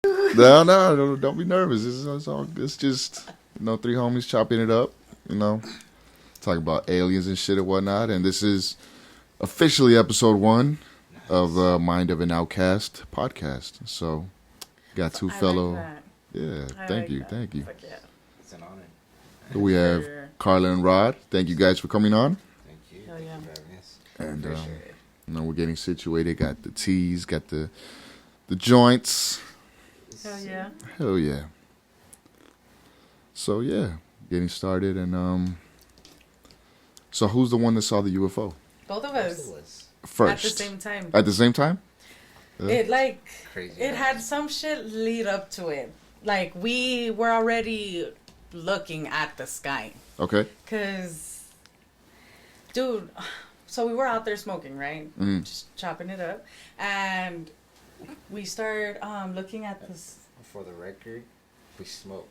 No, don't be nervous. It's just, three homies chopping it up, talking about aliens and shit and whatnot. And this is officially episode 1 of the Mind of an Outkast podcast. So, got two fellow. Like that. Yeah, thank you. Fuck yeah. It's an honor. We have Karla and Rod. Thank you guys for coming on. Thank you. Hell yeah. For having us. And Appreciate it. we're getting situated. Got the teas, got the joints. Hell yeah. Hell yeah. So yeah, getting started. And so who's the one that saw the UFO Both of us. first? At the same time. At the same time? Yeah. Crazy. It had some shit lead up to it. Like, we were already looking at the sky. Okay. Because, dude, so we were out there smoking, right? Mm. Just chopping it up. And we started looking at this. For the record, we smoke.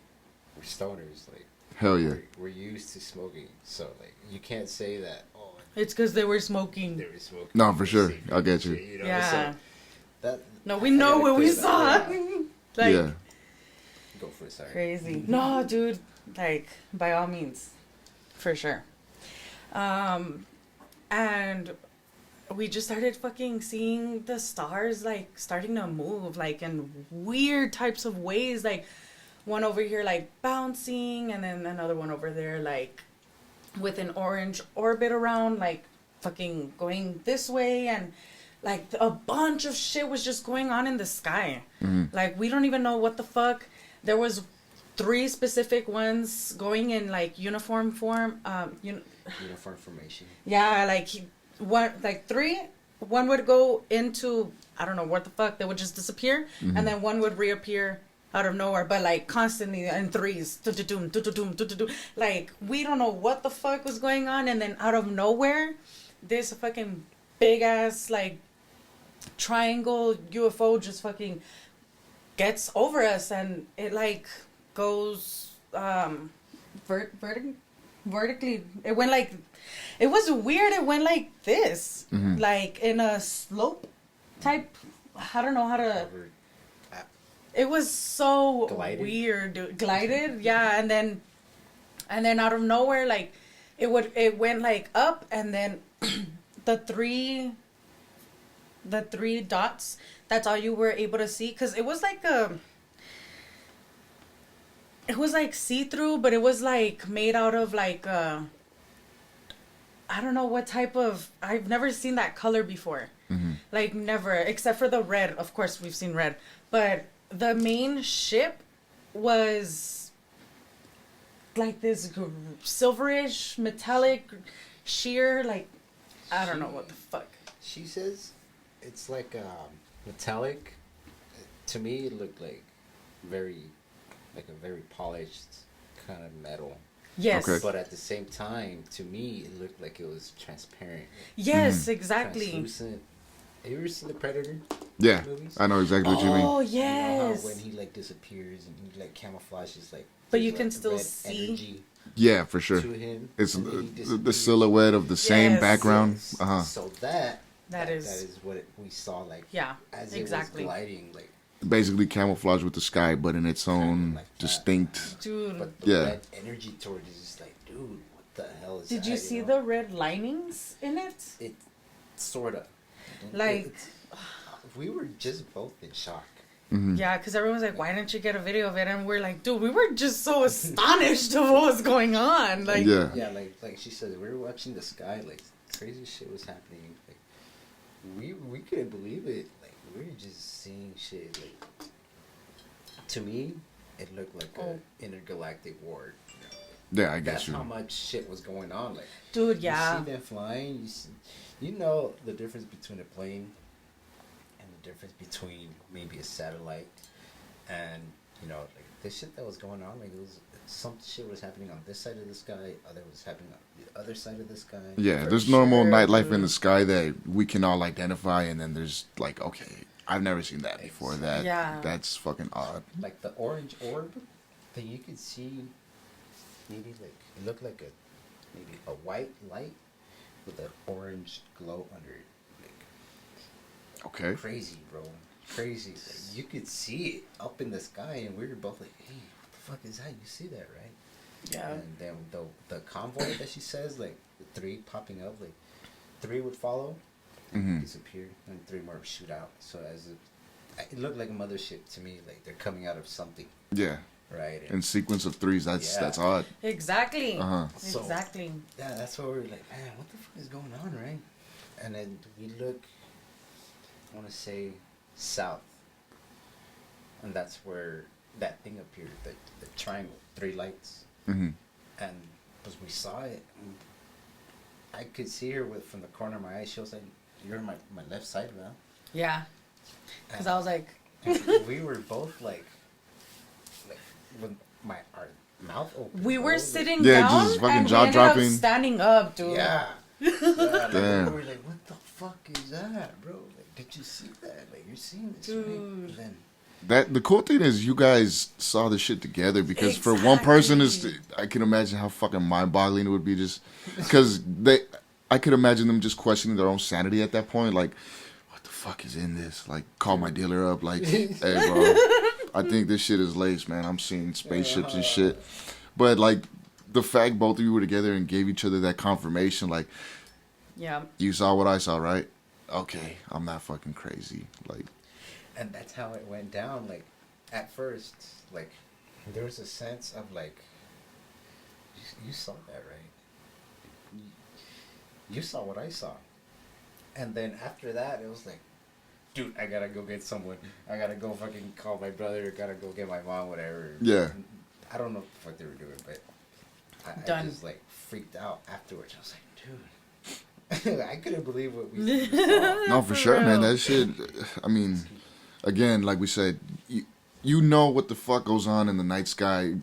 We're stoners. Like, Hell yeah. we're used to smoking. So, like, you can't say that, oh, It's because they were smoking. they were smoking. No, for sure. I'll get you. You know? Yeah. So that, No, we know what we saw. Like, Yeah. Go for it, sorry. crazy. No, dude. Like, by all means. For sure. And we just started fucking seeing the stars, like, starting to move, like, in weird types of ways. Like, one over here, like, bouncing, and then another one over there, like, with an orange orbit around, like, fucking going this way, and, like, a bunch of shit was just going on in the sky. Mm-hmm. Like, we don't even know what the fuck. There was 3 specific ones going in, like, uniform form. Uniform formation. Yeah, like, 3. One would go into, I don't know what the fuck. They would just disappear. Mm-hmm. And then one would reappear out of nowhere. But, like, constantly in 3s. Do-do-doom, do-do-doom, do-do-doom. Like, we don't know what the fuck was going on. And then out of nowhere, this fucking big-ass, like, triangle UFO just fucking gets over us, and it like goes vertically. It went like, it was weird. It went like this, Mm-hmm. like in a slope type. I don't know how to. It was so Glided? weird, dude. Glided, yeah, and then out of nowhere, like it went like up, and then the three dots, that's all you were able to see, because it was like it was like see-through, but it was like made out of like I don't know what type of, I've never seen that color before. Mm-hmm. Like, never, except for the red. Of course we've seen red, but the main ship was like this silverish metallic sheer, like, I don't know what the fuck. She says it's like metallic. To me, it looked like a very polished kind of metal. Yes. Okay. But at the same time, to me, it looked like it was transparent. Yes, exactly. Translucent. Have you ever seen the Predator Yeah. movies? I know exactly what you mean. Oh, You know how yes. when he like disappears and he like camouflages, like, But there's, you can like, still red see. energy Yeah, for sure. to him. It's and then he the disappears. silhouette of the same Yes. background. Yes. Uh-huh. So that is is what we saw, like, yeah, as exactly. it was gliding, like, Basically camouflage with the sky, but in its own like that. distinct. Dude, but the Yeah. red energy towards it is just like, dude, what the hell is did that? you see know? the red linings in it? It sorta Like, we were just both in shock. Mm-hmm. yeah, because everyone's like, why didn't you get a video of it? And we're like, dude, we were just so astonished of what was going on. Like, Yeah. Yeah, like she said, we were watching the sky, like, crazy shit was happening. Like, we couldn't believe it. Like, we were just seeing shit. Like, to me, it looked like Oh. a intergalactic war. You know? Yeah, I guess That's you. how much shit was going on. Like, dude, yeah. you see them flying. You know the difference between a plane and the difference between maybe a satellite, and like the shit that was going on. Like, it was some shit was happening on this side of the sky, other was happening on the other side of the sky. Yeah, For there's normal sure, nightlife in dude. the sky that we can all identify, and then there's like, okay, I've never seen that before. That's fucking odd. Like the orange orb that you could see, maybe like it looked like maybe a white light with an orange glow under it. Like, Okay. crazy, bro. crazy. Like, you could see it up in the sky, and we were both like, "Hey, what the fuck is that? You see that, right?" Yeah. And then the convoy that she says, like the 3 popping up, like 3 would follow, and disappear, and 3 more would shoot out. So it looked like a mothership to me, like they're coming out of something. Yeah. Right. In sequence of 3s, that's odd. Exactly. So, exactly. Yeah, that's why we were like, man, what the fuck is going on, right? And then we look, I want to say, south. And that's where that thing appeared, the triangle, 3 lights. Mm-hmm. And as we saw it, I could see her from the corner of my eye. She was like, "You're on my left side, man." Yeah. Because I was like... we were both like with our mouth open. We were sitting Yeah, down just fucking and jaw we ended up dropping. standing up, dude. Yeah. Like, Damn. we were like, what the fuck is that, bro? Like, did you see that? Like, you're seeing this, right? Dude. And That the cool thing is you guys saw this shit together because for one person I can imagine how fucking mind-boggling it would be just because I could imagine them just questioning their own sanity at that point, like, what the fuck is in this? Like, call my dealer up, like, hey bro, I think this shit is lace, man. I'm seeing spaceships and shit. But like the fact both of you were together and gave each other that confirmation, like, yeah, you saw what I saw, right? Okay, I'm not fucking crazy, like. And that's how it went down. Like, at first, like, there was a sense of, like, you saw that, right? You saw what I saw. And then after that, it was like, dude, I gotta go get someone. I gotta go fucking call my brother. I gotta go get my mom, whatever. Yeah. I don't know what the fuck they were doing, but I just, like, freaked out afterwards. I was like, dude. I couldn't believe what we saw. No, for sure, man. That shit, I mean... Again, like we said, you know what the fuck goes on in the night sky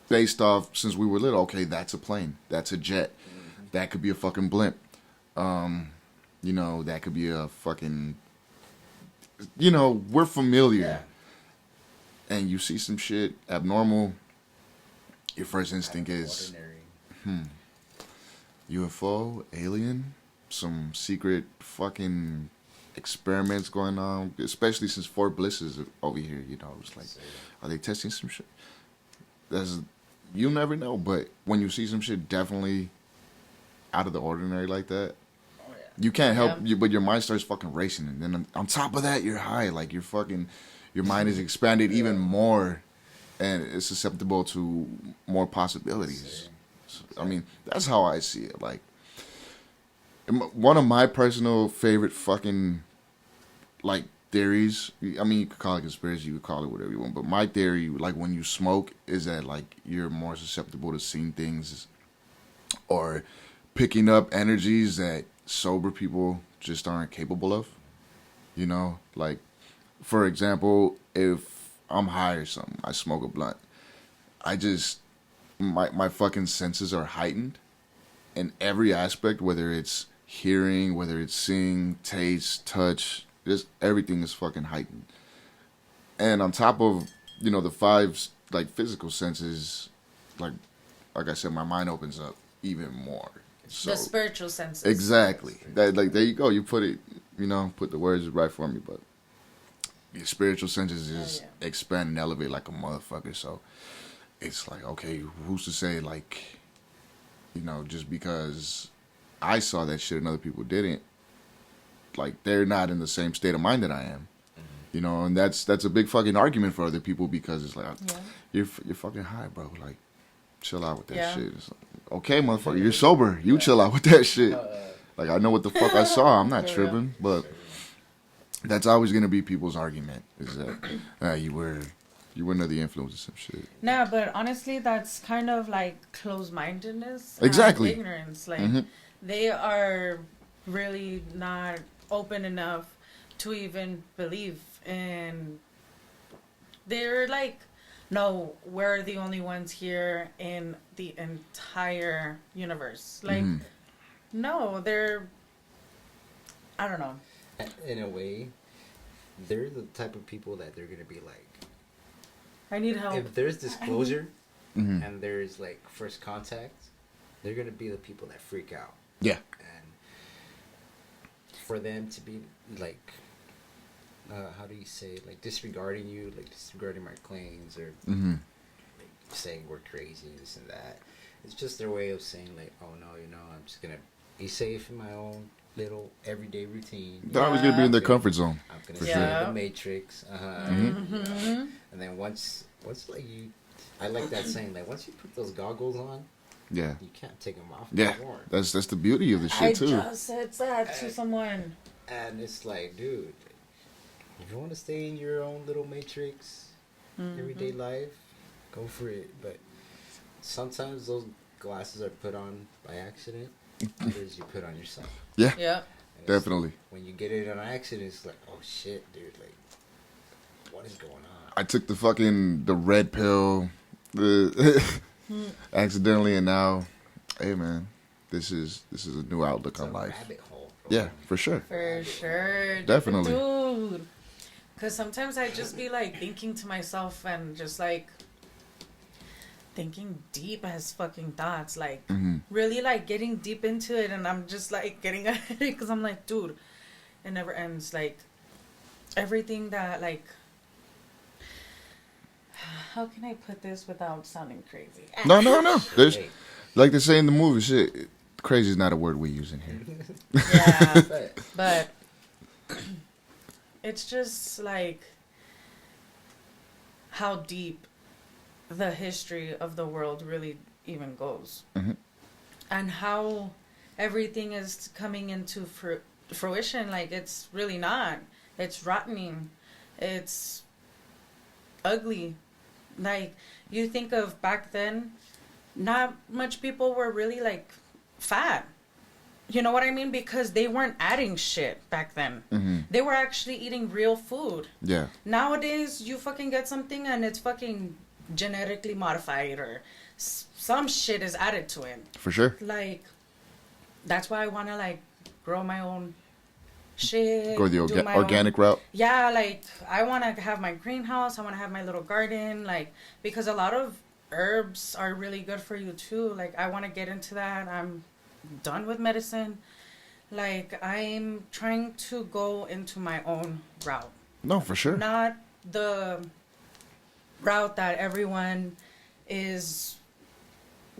based off since we were little. Okay, that's a plane. That's a jet. Mm-hmm. That could be a fucking blimp. You know, that could be a fucking... You know, we're familiar. Yeah. And you see some shit abnormal, your first instinct is... UFO, alien, some secret fucking... experiments going on, especially since Fort Bliss is over here. You know, it's like, are they testing some shit? You never know, but when you see some shit definitely out of the ordinary like that, you can't help you, but your mind starts fucking racing, and then on top of that, you're high, like your mind is expanded even more, and it's susceptible to more possibilities. So, I mean, that's how I see it. Like, one of my personal favorite fucking, like, theories, I mean, you could call it conspiracy, you could call it whatever you want, but my theory, like, when you smoke, is that, like, you're more susceptible to seeing things or picking up energies that sober people just aren't capable of, you know? Like, for example, if I'm high or something, I smoke a blunt, my fucking senses are heightened in every aspect, whether it's hearing, whether it's seeing, taste, touch, just everything is fucking heightened. And on top of, you know, the 5 like physical senses, like I said, my mind opens up even more. So, the spiritual senses. Exactly. That, like, there you go. You put it, you know, put the words right for me, but your spiritual senses just expand and elevate like a motherfucker. So it's like, okay, who's to say, like, you know, just because I saw that shit and other people didn't, like, they're not in the same state of mind that I am. You know, and that's a big fucking argument for other people because it's like, you're fucking high, bro. Like, chill out with that shit. It's like, okay, motherfucker, you're sober. You chill out with that shit. Like, I know what the fuck I saw. I'm not tripping, but that's always gonna be people's argument is that you were under the influence of some shit. Nah, but honestly, that's kind of like closed-mindedness. Exactly. And ignorance. Like, they are really not open enough to even believe. And they're like, no, we're the only ones here in the entire universe. Like, no, they're, I don't know. In a way, they're the type of people that they're going to be like, I need help. if there's disclosure and there's like first contact, they're going to be the people that freak out. Yeah. And for them to be like how do you say it? Like disregarding you, like disregarding my claims, or Mm-hmm. like saying we're crazy, this and that. It's just their way of saying like, oh no, I'm just gonna be safe in my own little everyday routine. They're always gonna be in their comfort zone. I'm gonna for stay sure. in the Matrix. Mm-hmm. And then once like you, I like that saying, like once you put those goggles on, Yeah. you can't take them off Yeah. anymore. That's the beauty of the I shit too. just said that to someone. And it's like, dude, if you want to stay in your own little Matrix, everyday life, go for it. But sometimes those glasses are put on by accident. Others you put on yourself. Yeah. Yeah. And it's Definitely. like, when you get it on accident, it's like, oh shit, dude, like, what is going on? I took the red pill, accidentally, and now, hey man, this is a new outlook It's on a life. rabbit hole, bro. Yeah, for sure. For sure. Definitely. Dude. Because sometimes I just be like thinking to myself and just like thinking deep as fucking thoughts. Like really like getting deep into it. And I'm just like getting a headache because I'm like, dude, it never ends. Like everything that like, how can I put this without sounding crazy? No. There's Hey, like they say in the movie, shit. Crazy is not a word we use in here. Yeah. but But it's just like how deep the history of the world really even goes. And how everything is coming into fruition. Like, it's really not. It's rotting. It's ugly. Like, you think of back then, not much people were really, like, fat. You know what I mean? Because they weren't adding shit back then. They were actually eating real food. Yeah. Nowadays, you fucking get something and it's fucking genetically modified or some shit is added to it. For sure. Like, that's why I want to, like, grow my own shit. Go the do my organic own, route. Yeah, like, I want to have my greenhouse. I want to have my little garden. Like, because a lot of herbs are really good for you, too. Like, I want to get into that. I'm done with medicine. Like, I'm trying to go into my own route. No, for sure. Not the route that everyone is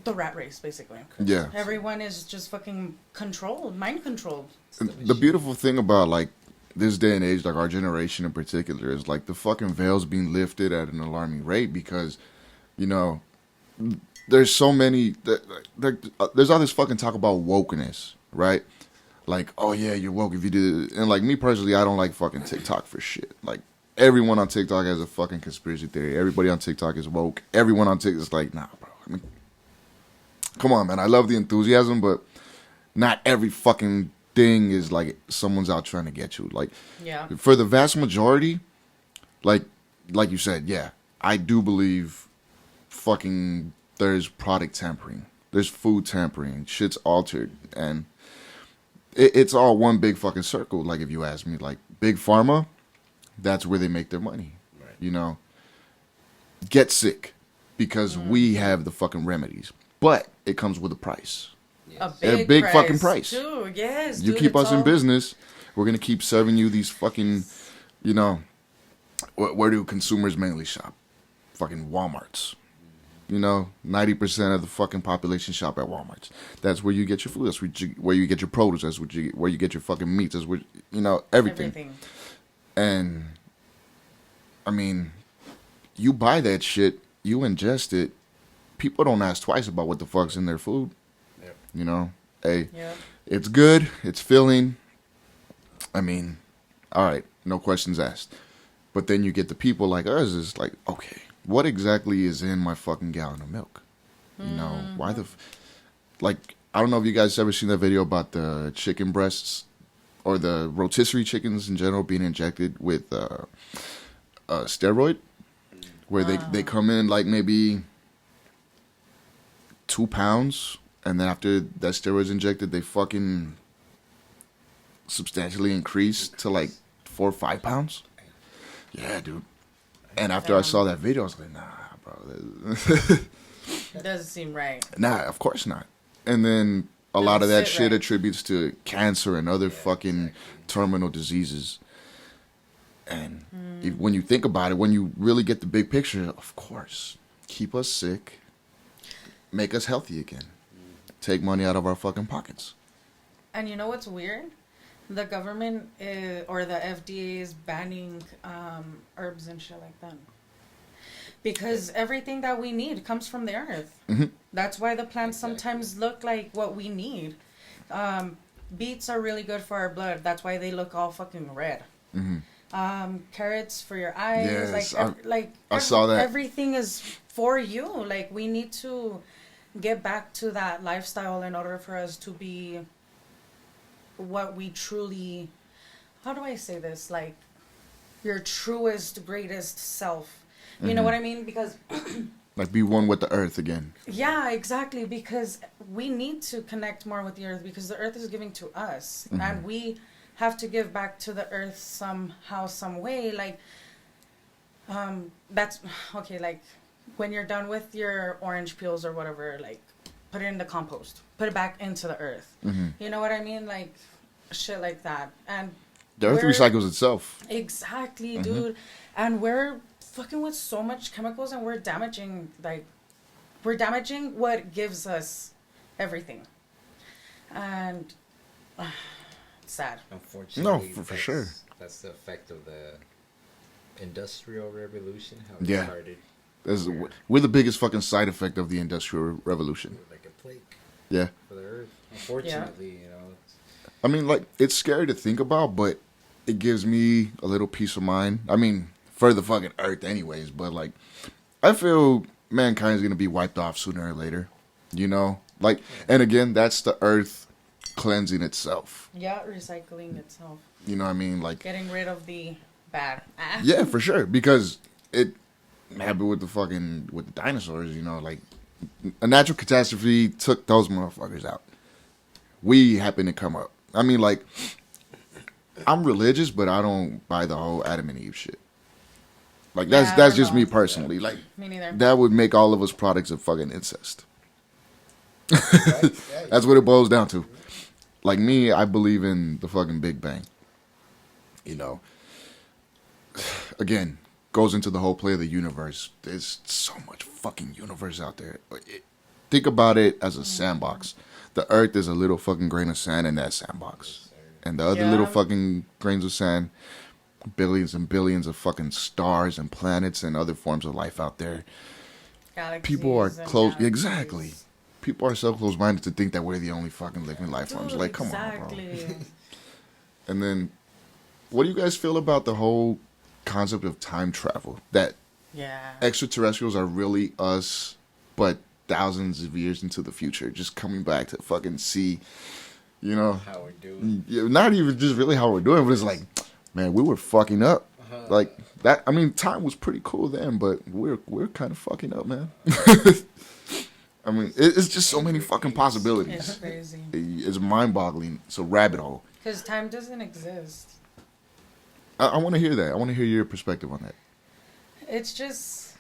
the rat race, basically. Yeah. Everyone is just fucking controlled, mind controlled. The beautiful thing about like this day and age, like our generation in particular, is like the fucking veil's being lifted at an alarming rate because, you know, there's so many. There's all this fucking talk about wokeness, right? Like, oh yeah, you're woke if you do this. And like me personally, I don't like fucking TikTok for shit. Like everyone on TikTok has a fucking conspiracy theory. Everybody on TikTok is woke. Everyone on TikTok is like, nah, bro. I mean, come on, man. I love the enthusiasm, but not every fucking thing is like someone's out trying to get you. Like, Yeah. for the vast majority, like you said, yeah, I do believe fucking there's product tampering. There's food tampering. Shit's altered. And it's all one big fucking circle. Like, if you ask me, like, Big Pharma, that's where they make their money. Right. You know? Get sick because we have the fucking remedies. But it comes with a price. A big fucking price. Too. Yes, You dude, keep it's us in all- business, we're going to keep serving you these fucking, you know, where do consumers mainly shop? Fucking Walmarts. You know, 90% of the fucking population shop at Walmarts. That's where you get your food. That's where you get your produce. That's where you get your fucking meats. That's where, you know, everything. And, I mean, you buy that shit, you ingest it, people don't ask twice about what the fuck's in their food. Yep. You know, hey, Yeah. it's good, it's filling. I mean, all right, no questions asked. But then you get the people like us, it's like, okay, what exactly is in my fucking gallon of milk? You know, why the... Like, I don't know if you guys ever seen that video about the chicken breasts or the rotisserie chickens in general being injected with a steroid, where they come in like maybe 2 pounds, and then after that steroid's injected, they fucking substantially increase to like 4 or 5 pounds. Yeah, dude. And after I saw that video, I was like, nah, bro. It doesn't seem right. Nah, of course not. And then a lot of that sit shit right. attributes to cancer and other fucking terminal diseases. And when you think about it, when you really get the big picture, of course, keep us sick, make us healthy again, take money out of our fucking pockets. And you know what's weird? The government or the FDA is banning herbs and shit like that. Because everything that we need comes from the earth. Mm-hmm. That's why the plants sometimes look like what we need. Beets are really good for our blood. That's why they look all fucking red. Mm-hmm. Carrots for your eyes. Yes, I saw that. Everything is for you. Like, we need to get back to that lifestyle in order for us to be what we truly... How do I say this? Like, your truest, greatest self. You know what I mean? Because... like, be one with the earth again. Yeah, exactly. Because we need to connect more with the earth, because the earth is giving to us. Mm-hmm. And we have to give back to the earth somehow, some way. Like, that's... Okay, like, when you're done with your orange peels or whatever, like, put it in the compost. Put it back into the earth. Mm-hmm. You know what I mean? Like, shit like that. And the earth recycles itself. Exactly, mm-hmm. dude. And we're fucking with so much chemicals, and we're damaging what gives us everything. And it's sad. Unfortunately, no, for sure. That's the effect of the Industrial Revolution. How it started. We're the biggest fucking side effect of the Industrial Revolution. We're like a plague. Yeah. For the earth. Unfortunately, you know. I mean, like, it's scary to think about, but it gives me a little peace of mind. I mean, for the fucking earth anyways, but, like, I feel mankind's gonna be wiped off sooner or later, you know? Like, and again, that's the earth cleansing itself. Yeah, recycling itself. You know what I mean? Like, getting rid of the bad. Yeah, for sure, because it happened with the dinosaurs, you know? Like, a natural catastrophe took those motherfuckers out. We happened to come up. I mean, like, I'm religious, but I don't buy the whole Adam and Eve shit. Like, that's just me personally. Like, me neither. That would make all of us products of fucking incest. That's what it boils down to. Like me, I believe in the fucking Big Bang. You know, again, goes into the whole play of the universe. There's so much fucking universe out there. Think about it as a sandbox. The earth is a little fucking grain of sand in that sandbox. And the other little fucking grains of sand, billions and billions of fucking stars and planets and other forms of life out there. Galaxies. People are close. Exactly. People are so close-minded to think that we're the only fucking living life forms. Like, come on, bro. And then, what do you guys feel about the whole concept of time travel? That extraterrestrials are really us, but thousands of years into the future, just coming back to fucking see, you know, how we're doing. Not even just really how we're doing, but it's like, man, we were fucking up. Like that. I mean, time was pretty cool then, but we're kind of fucking up, man. I mean, it's just so many fucking possibilities. It's crazy. It's mind-boggling. It's a rabbit hole. Because time doesn't exist. I want to hear that. I want to hear your perspective on that. It's just...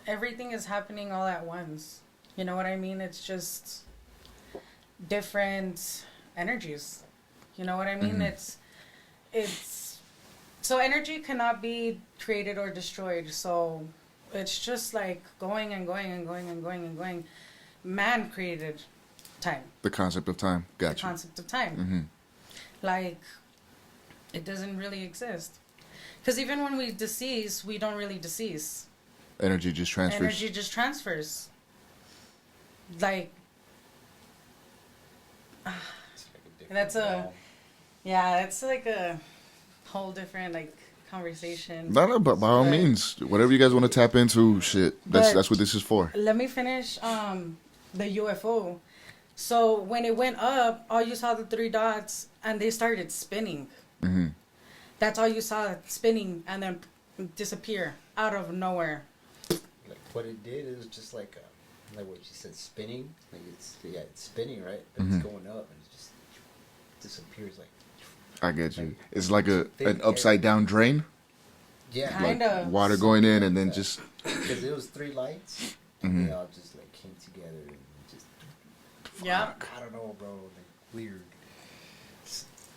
everything is happening all at once. You know what I mean? It's just different energies. You know what I mean? Mm-hmm. It's... So energy cannot be created or destroyed. So... it's just like going and going and going and going and going. Man created time. The concept of time. Gotcha. The concept of time. Mm-hmm. Like, it doesn't really exist. Because even when we decease, we don't really decease. Energy just transfers. Energy just transfers. Like, that's like a whole different, like, conversation. No, but by all means, whatever you guys want to tap into, shit. That's what this is for. Let me finish the UFO. So when it went up, all you saw the 3 dots, and they started spinning. Mm-hmm. That's all you saw, spinning, and then disappear out of nowhere. Like what it did, it was just like what you said, spinning. Like it's spinning, right? But it's going up, and it just disappears like. I get you. It's like an upside down drain. Yeah, kind of water going in and then just. Because it was 3 lights, and they all just like came together and just. Yeah. I don't know, bro. Like weird.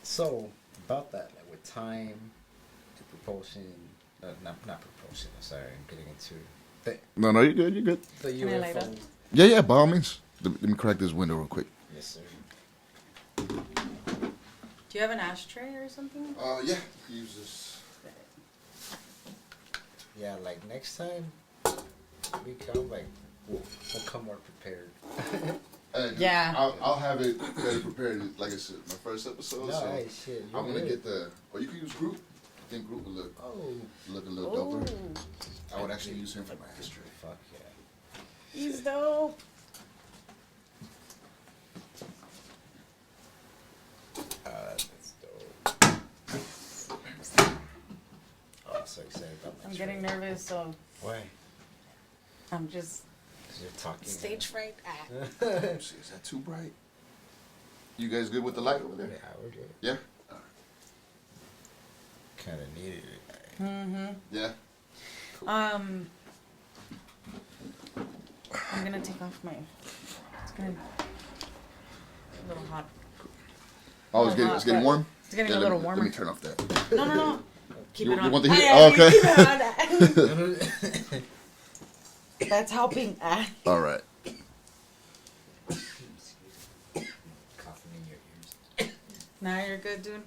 So about that, like with time, the propulsion, not propulsion. I'm sorry, I'm getting into No, you're good. You're good. the Can I light UFO. up? Yeah, by all means. Let me crack this window real quick. Yes, sir. Do you have an ashtray or something? Yeah. Use this. Yeah, like next time we come, like we'll come more prepared. Yeah. I'll have it better prepared. Like I said, my first episode. No, so hey, shit. I'm gonna good. get the. Or you can use Group. I think Group will look a little Oh, doper. I would actually use him for my ashtray. Fuck yeah. he's dope. That's dope. Oh, I'm so excited about my I'm getting nervous, so Why? I'm just Because you're talking. stage fright. Is that too bright? You guys good with the light over there? Yeah, we're good. Yeah. Kind of needed it. Mm-hmm. Yeah. I'm gonna take off my. It's gonna. A little hot. Oh, it's getting warm. It's getting a let little me- warmer. Let me turn off that. No. Keep You it on. want the heat? Yeah, Oh, okay. keep it on. That's helping. All right. Coughing in your ears. Now you're good, dude.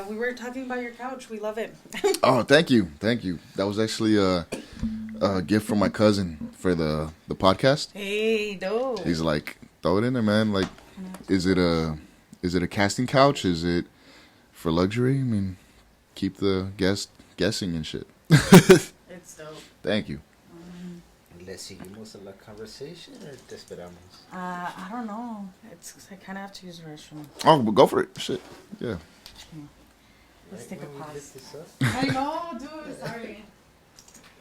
We were talking about your couch. We love it. Oh, thank you. That was actually a gift from my cousin for the podcast. Hey, dope. He's like, throw it in there, man. Like, is it a casting couch? Is it for luxury? I mean, keep the guest guessing and shit. It's dope. Thank you. ¿Le seguimos a la conversation or te esperamos? I don't know. I kind of have to use the restroom. Oh, but go for it. Shit. Yeah. Let's Right take a when we pause. lift this up? I know, dude. Sorry.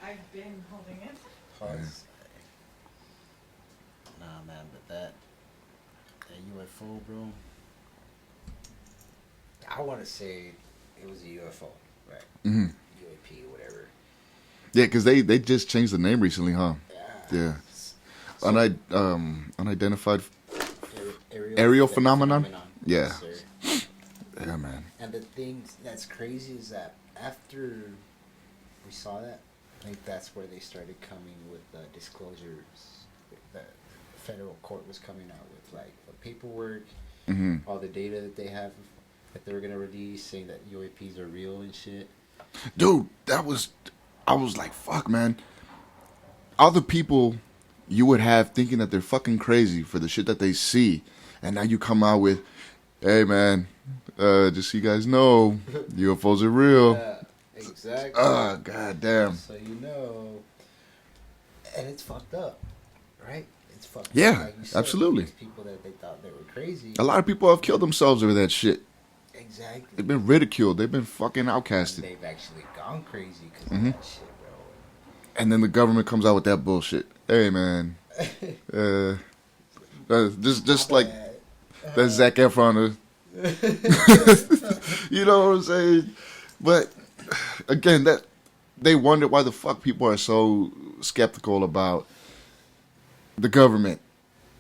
I've been holding it. Pause. Nah, man, but that UFO, bro. I want to say it was a UFO, right? Mm-hmm. UAP, whatever. Yeah, because they just changed the name recently, huh? Yeah. So, Unidentified. Aerial, Aerial phenomenon? Yeah. Yes, sir. Yeah, man. And the thing that's crazy is that after we saw that, I think that's where they started coming with disclosures. The federal court was coming out with like the paperwork, Mm-hmm. all the data that they have that they were gonna release, saying that UAPs are real and shit. Dude, I was like, fuck, man. All the people you would have thinking that they're fucking crazy for the shit that they see, and now you come out with, hey, man, just so you guys know, UFOs are real. Yeah, exactly. God damn. So you know, and it's fucked up, right? It's fucked Yeah, up. Like you said, absolutely. these people that they thought they were crazy. A lot of people have killed themselves over that shit. Exactly. They've been ridiculed. They've been fucking outcasted. They've actually gone crazy because Mhm. of that shit, bro. And then the government comes out with that bullshit. Hey, man. Just like that Zac Efron. You know what I'm saying? But again, that they wonder why the fuck people are so skeptical about the government.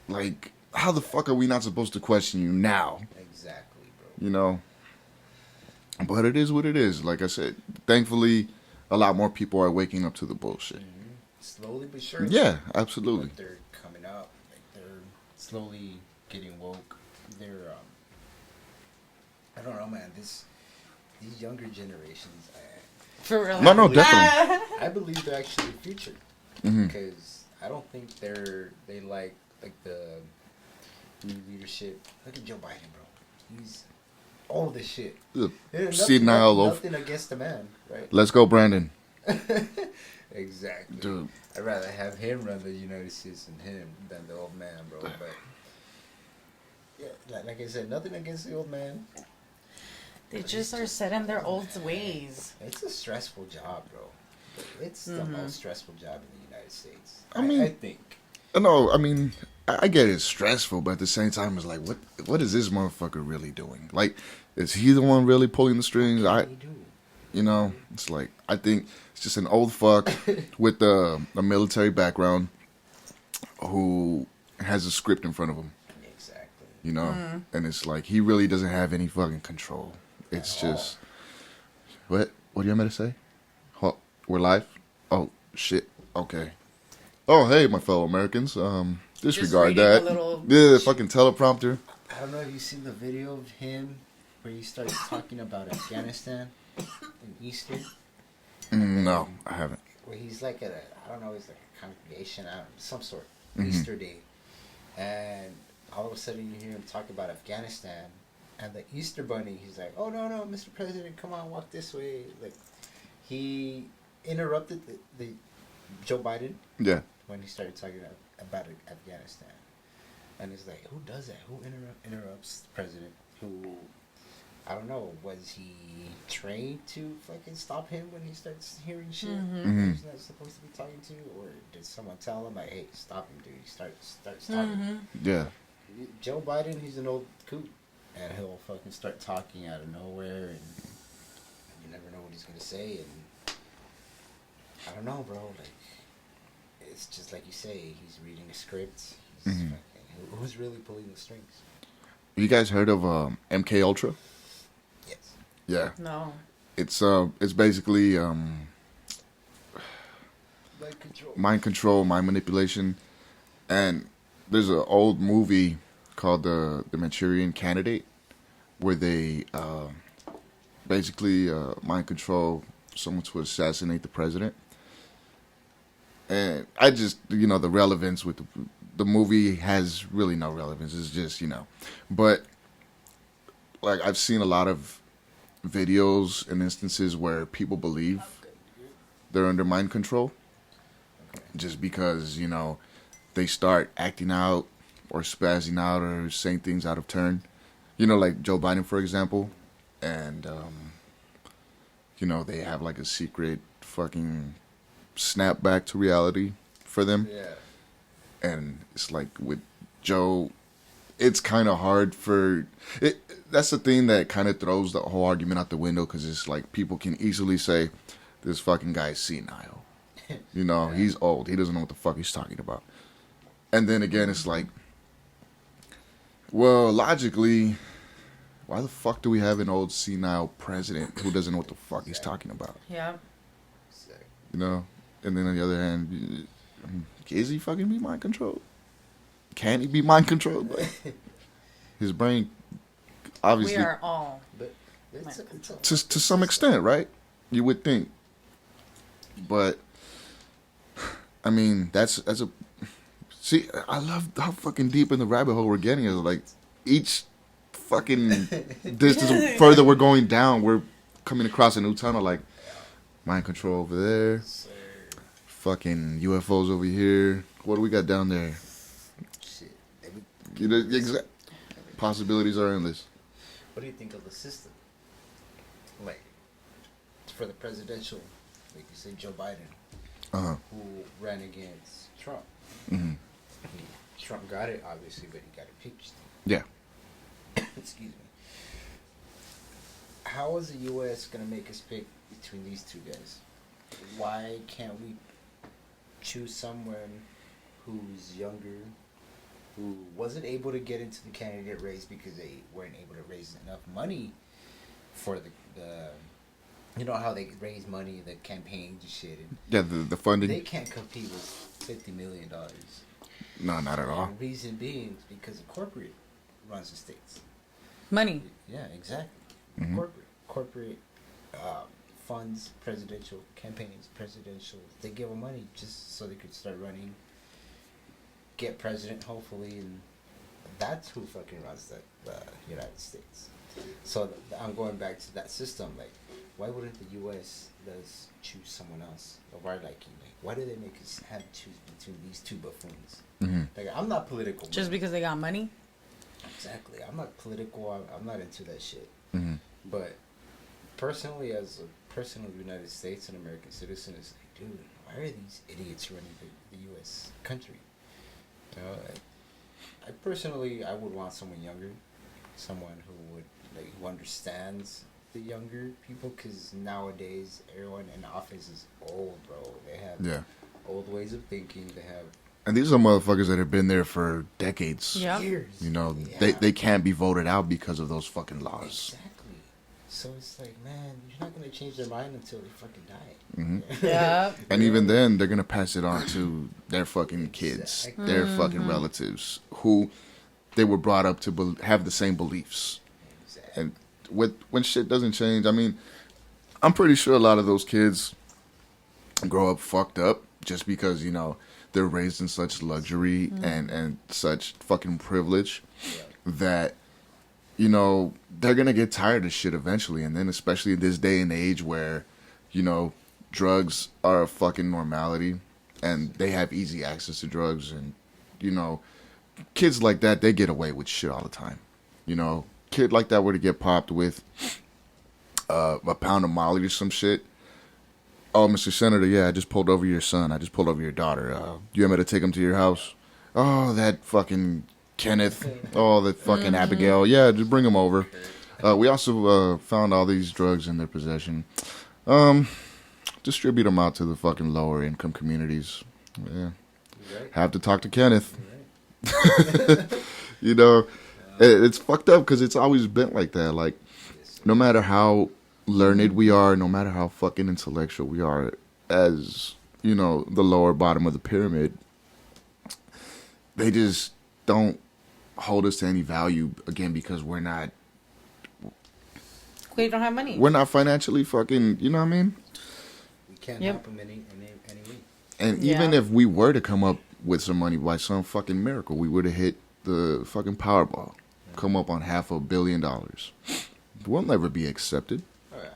Like, how the fuck are we not supposed to question you now? Exactly, bro. You know? But it is what it is. Like I said, thankfully, a lot more people are waking up to the bullshit. Slowly but surely. Yeah, absolutely. But they're coming up. Like they're slowly getting woke. They're I don't know, man. These younger generations, For real. No, definitely. I believe they're actually the future Mhm. because I don't think they like the new leadership. Look at Joe Biden, bro. He's all this shit. Ugh, Yeah, senile oaf. nothing against the man, right? Let's go, Brandon. Exactly. Dude. I'd rather have him run the United States than the old man, bro. But yeah, like I said, nothing against the old man. They just are set in their old ways. It's a stressful job, bro. It's the most stressful job in the United States. I mean- I think. No, I mean, I get it's stressful, but at the same time, it's like, what is this motherfucker really doing? Like, is he the one really pulling the strings? You know, it's like, I think it's just an old fuck with a military background who has a script in front of him. Exactly. you know, and it's like he really doesn't have any fucking control. It's just what do you want me to say? We're live. Oh shit. Okay. Oh hey, my fellow Americans. Disregard that. Yeah, fucking teleprompter. I don't know if you've seen the video of him where he starts talking about Afghanistan and Easter. No, I haven't. Where he's like at I don't know, he's like a congregation, some sort, Easter day. And all of a sudden you hear him talk about Afghanistan and the Easter bunny. He's like, oh, no, Mr. President, come on, walk this way. Like, he interrupted the Joe Biden. Yeah. When he started talking about Afghanistan. And it's like, who does that? Who interrupts the president? Who, I don't know, was he trained to fucking stop him when he starts hearing shit he's not supposed to be talking to? Or did someone tell him, like, hey, stop him, dude? He starts talking. Yeah. Joe Biden, he's an old coot. And he'll fucking start talking out of nowhere. And you never know what he's going to say. And I don't know, bro. Like, it's just like you say, he's reading a script. He's fucking, who's really pulling the strings? You guys heard of MK Ultra? Yes. Yeah. No. It's basically mind control, mind manipulation, and there's an old movie called the Manchurian Candidate where they basically mind control someone to assassinate the president. And I just, the relevance with the movie has really no relevance. It's just, But, like, I've seen a lot of videos and instances where people believe they're under mind control. Just because, they start acting out or spazzing out or saying things out of turn. Like Joe Biden, for example. And, they have, like, a secret fucking snap back to reality for them. Yeah. And it's like with Joe, it's kind of hard for it. That's the thing that kind of throws the whole argument out the window, because it's like people can easily say this fucking guy's senile. He's old. He doesn't know what the fuck he's talking about. And then again, it's like, well, logically, why the fuck do we have an old senile president who doesn't know what the fuck he's talking about? Yeah. And then on the other hand, is he fucking be mind controlled? Can he be mind controlled? His brain, obviously. We are all. But to some extent, right? You would think. But, I mean, that's a... See, I love how fucking deep in the rabbit hole we're getting. Is like, each fucking distance further we're going down, we're coming across a new tunnel, like, mind control over there. Fucking UFOs over here. What do we got down there? Shit. Possibilities are endless. What do you think of the system? Like, for the presidential, like you said, Joe Biden, who ran against Trump. Trump got it, obviously, but he got impeached. Yeah. Excuse me. How is the U.S. going to make us pick between these two guys? Why can't we choose someone who's younger, who wasn't able to get into the candidate race because they weren't able to raise enough money for the how they raise money, the campaigns and shit. And yeah, the funding. They can't compete with $50 million. No, not at all. And the reason being is because the corporate runs the states. Money. Yeah, exactly. Corporate funds presidential campaigns, they give them money just so they could start running, get president, hopefully, and that's who fucking runs the United States. So I'm going back to that system. Like, why wouldn't the U.S. choose someone else of our liking? Like, why do they make us have to choose between these two buffoons? Like, I'm not political. Just because they got money? Exactly. I'm not political. I'm not into that shit. But personally, as a person of the United States and American citizen, it's like, dude, why are these idiots running the U.S. country? I personally, I would want someone younger, someone who understands the younger people, because nowadays everyone in office is old, bro. They have old ways of thinking. They have And these are motherfuckers that have been there for decades. Yeah. Years. You know, Yeah. they can't be voted out because of those fucking laws. Exactly. So it's like, man, you're not gonna change their mind until they fucking die. Mm-hmm. Yeah. And even then, they're gonna pass it on to their fucking kids, Exactly. their fucking relatives, who they were brought up to have the same beliefs. Exactly. And when shit doesn't change, I mean, I'm pretty sure a lot of those kids grow up fucked up just because, you know, they're raised in such luxury and such fucking privilege that, you know, they're gonna get tired of shit eventually. And then especially in this day and age where, you know, drugs are a fucking normality and they have easy access to drugs, and, you know, kids like that, they get away with shit all the time. You know, kid like that were to get popped with a pound of Molly or some shit. Oh, Mr. Senator, yeah, I just pulled over your son. I just pulled over your daughter. You want me to take him to your house? Oh, that fucking Kenneth. Oh, that fucking Abigail. Yeah, just bring him over. We also found all these drugs in their possession. Distribute them out to the fucking lower income communities. Yeah. Right. Have to talk to Kenneth. Right. You know, it's fucked up because it's always been like that. Like, no matter how learned we are, no matter how fucking intellectual we are, as, you know, the lower bottom of the pyramid, they just don't hold us to any value, again, because We don't have money. we're not financially fucking, you know what I mean? We can't Yep. help them any way. And Yeah. even if we were to come up with some money by some fucking miracle, we would have hit the fucking Powerball, come up on $500 million. We'll never be accepted. Oh yeah.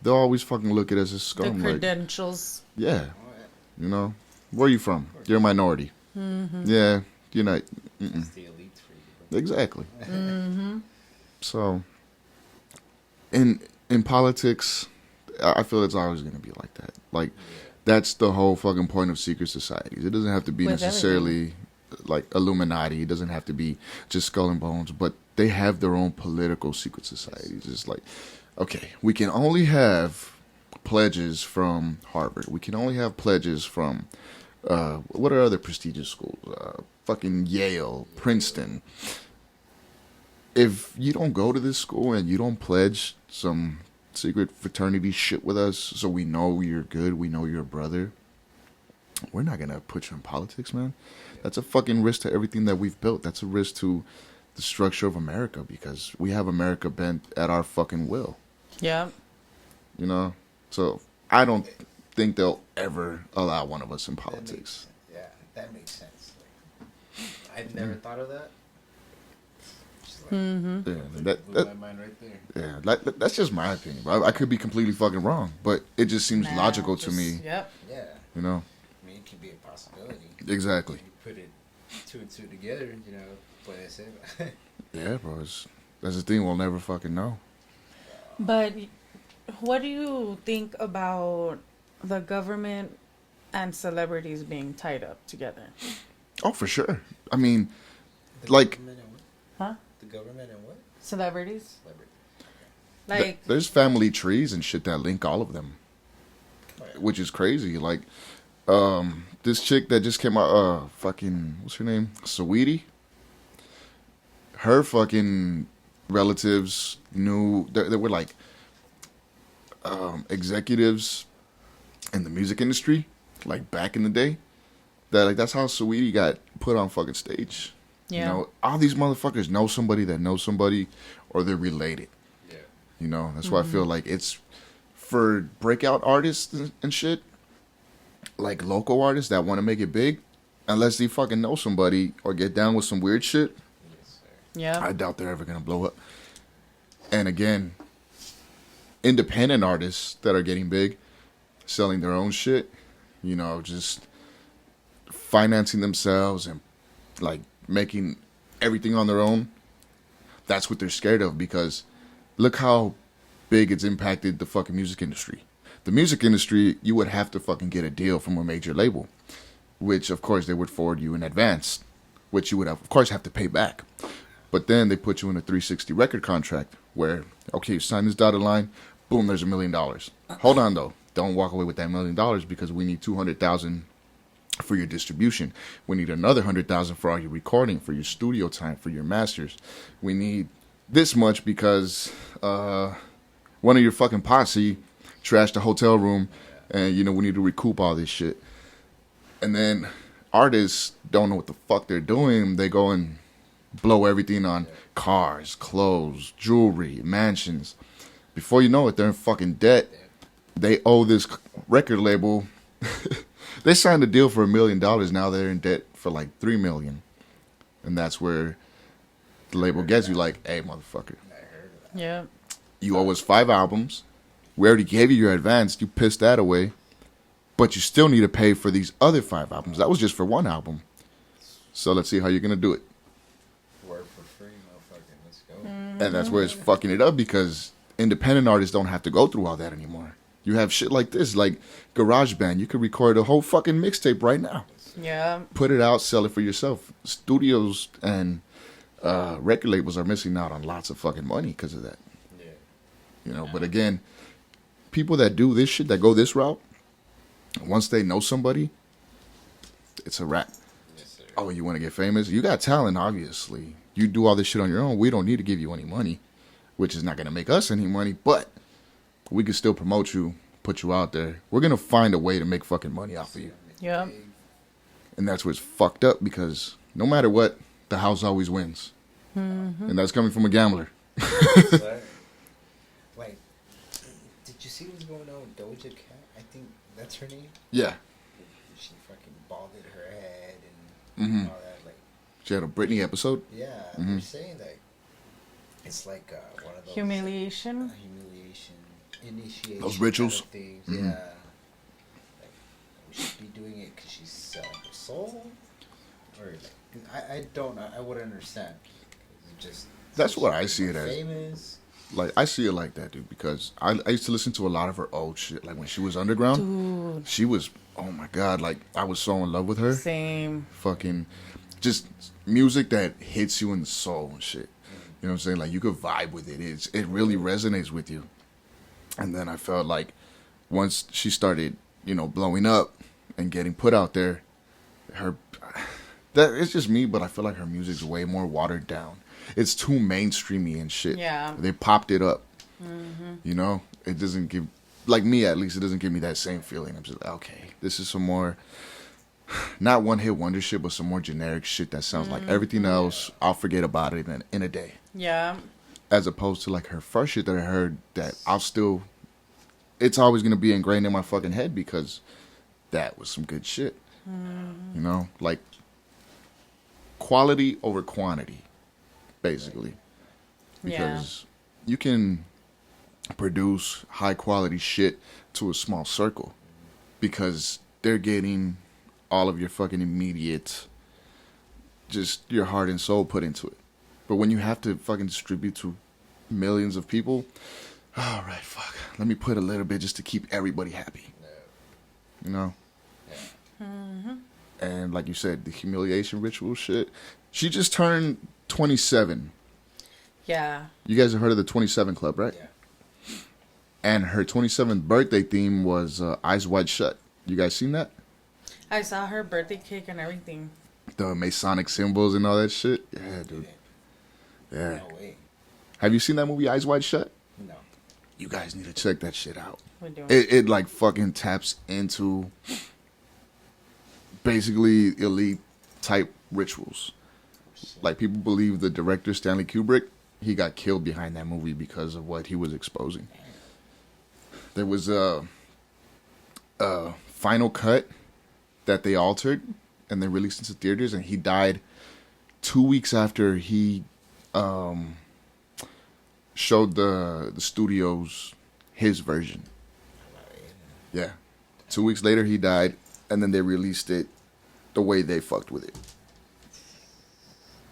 They'll always fucking look at us as The scum. Like, credentials. yeah, Oh yeah. you know, where are you from? You're a minority. Yeah, you're not. It's the elites for you. Exactly. So, in politics, I feel it's always going to be like that. Like, that's the whole fucking point of secret societies. It doesn't have to be With necessarily like Illuminati. It doesn't have to be just Skull and Bones, but they have their own political secret societies. It's like, okay, we can only have pledges from Harvard. We can only have pledges from what are other prestigious schools? Fucking Yale, Princeton. If you don't go to this school and you don't pledge some secret fraternity shit with us, so we know you're good, we know you're a brother, we're not gonna put you in politics, man. That's a fucking risk to everything that we've built. That's a risk to the structure of America, because we have America bent at our fucking will. Yeah. You know? So I don't think they'll ever allow one of us in politics. That makes sense. Like, I've never thought of that. Just like, Yeah, that, blew my mind right there. yeah, that's just my opinion. I could be completely fucking wrong, but it just seems Nah, logical to just- me. Yep. Yeah. You know? I mean, it could be a possibility. Exactly. You put it two and two together, you know, what I said. Yeah, bro. That's the thing. We'll never fucking know. But what do you think about the government and celebrities being tied up together? Oh, for sure. I mean, The like, government and what? Huh? The government and what? Celebrities? Celebrity. Like, there's family trees and shit that link all of them, Oh, yeah. which is crazy. Like, this chick that just came out, fucking, what's her name? Saweetie? Her fucking relatives knew, they were like, executives in the music industry, like back in the day. That, like, that's how Saweetie got put on fucking stage. yeah. You know, all these motherfuckers know somebody that knows somebody, or they're related. Yeah. You know, that's why I feel like it's for breakout artists and shit, like local artists that want to make it big, unless they fucking know somebody or get down with some weird shit, Yes, sir. Yeah. I doubt they're ever going to blow up. And again, independent artists that are getting big, selling their own shit, you know, just financing themselves and like making everything on their own. That's what they're scared of, because look how big it's impacted the fucking music industry. The music industry, you would have to fucking get a deal from a major label, which of course they would forward you in advance, which you would have, of course, have to pay back. But then they put you in a 360 record contract where, okay, you sign this dotted line, boom, there's $1 million. Hold on though, don't walk away with that $1 million, because we need 200,000 for your distribution. We need another 100,000 for all your recording, for your studio time, for your masters. We need this much because one of your fucking posse trashed the hotel room, and we need to recoup all this shit. And then artists don't know what the fuck they're doing. They go and blow everything on cars, clothes, jewelry, mansions. Before you know it, they're in fucking debt. They owe this record label. They signed a deal for $1 million. Now they're in debt for like $3 million. And that's where the label gets you like, hey, motherfucker. Yeah. You owe us 5 albums. We already gave you your advance. You pissed that away. But you still need to pay for these other 5 albums. That was just for 1 album. So let's see how you're going to do it. Work for free, motherfucker. Let's go. And that's where it's fucking it up because independent artists don't have to go through all that anymore. You have shit like this, like GarageBand. You could record a whole fucking mixtape right now. Yeah. Put it out, sell it for yourself. Studios and record labels are missing out on lots of fucking money because of that. Yeah. But again, people that do this shit, that go this route, once they know somebody, it's a wrap. Yes, sir. Oh, you want to get famous? You got talent, obviously. You do all this shit on your own. We don't need to give you any money, which is not going to make us any money, but we can still promote you, put you out there. We're going to find a way to make fucking money off of you. Yeah. And that's where it's fucked up because no matter what, the house always wins. Mm-hmm. And that's coming from a gambler. Wait, did you see what's going on with Doja Cat? I think that's her name. Yeah. She fucking balded her head and all that. Like, She had a Britney episode. yeah, they're saying that it's like one of those Humiliation. initiation, Those rituals? kind of things. Yeah, like we should be doing it because she's selling her soul, or like, I don't, I wouldn't understand. It's just That's what I see it as. Famous. Like, I see it like that, dude, because I used to listen to a lot of her old shit. Like, when she was underground, Dude. she was, oh my God, like, I was so in love with her. Same. Fucking, just music that hits you in the soul and shit. You know what I'm saying? Like, you could vibe with it. It really resonates with you. And then I felt like once she started, blowing up and getting put out there, it's just me, but I feel like her music's way more watered down. It's too mainstreamy and shit. Yeah. They popped it up. Mm-hmm. It doesn't give, like me at least, it doesn't give me that same feeling. I'm just like, okay, this is some more, not one hit wonder shit, but some more generic shit that sounds like everything else. I'll forget about it in a day. Yeah. As opposed to like her first shit that I heard that it's always going to be ingrained in my fucking head because that was some good shit. Like quality over quantity, basically. Because you can produce high quality shit to a small circle because they're getting all of your fucking immediate, just your heart and soul put into it. But when you have to fucking distribute to millions of people, all right, fuck. Let me put a little bit just to keep everybody happy. Yeah. And like you said, the humiliation ritual shit. She just turned 27. Yeah. You guys have heard of the 27 Club, right? Yeah. And her 27th birthday theme was Eyes Wide Shut. You guys seen that? I saw her birthday cake and everything. The Masonic symbols and all that shit. Yeah, dude. Yeah. No way. Have you seen that movie Eyes Wide Shut? No. You guys need to check that shit out. We're doing It like fucking taps into basically elite type rituals. Like people believe the director Stanley Kubrick, he got killed behind that movie because of what he was exposing. There was a final cut that they altered and they released into theaters, and he died 2 weeks after he showed the studios his version. Yeah. 2 weeks later he died, and then they released it the way they fucked with it.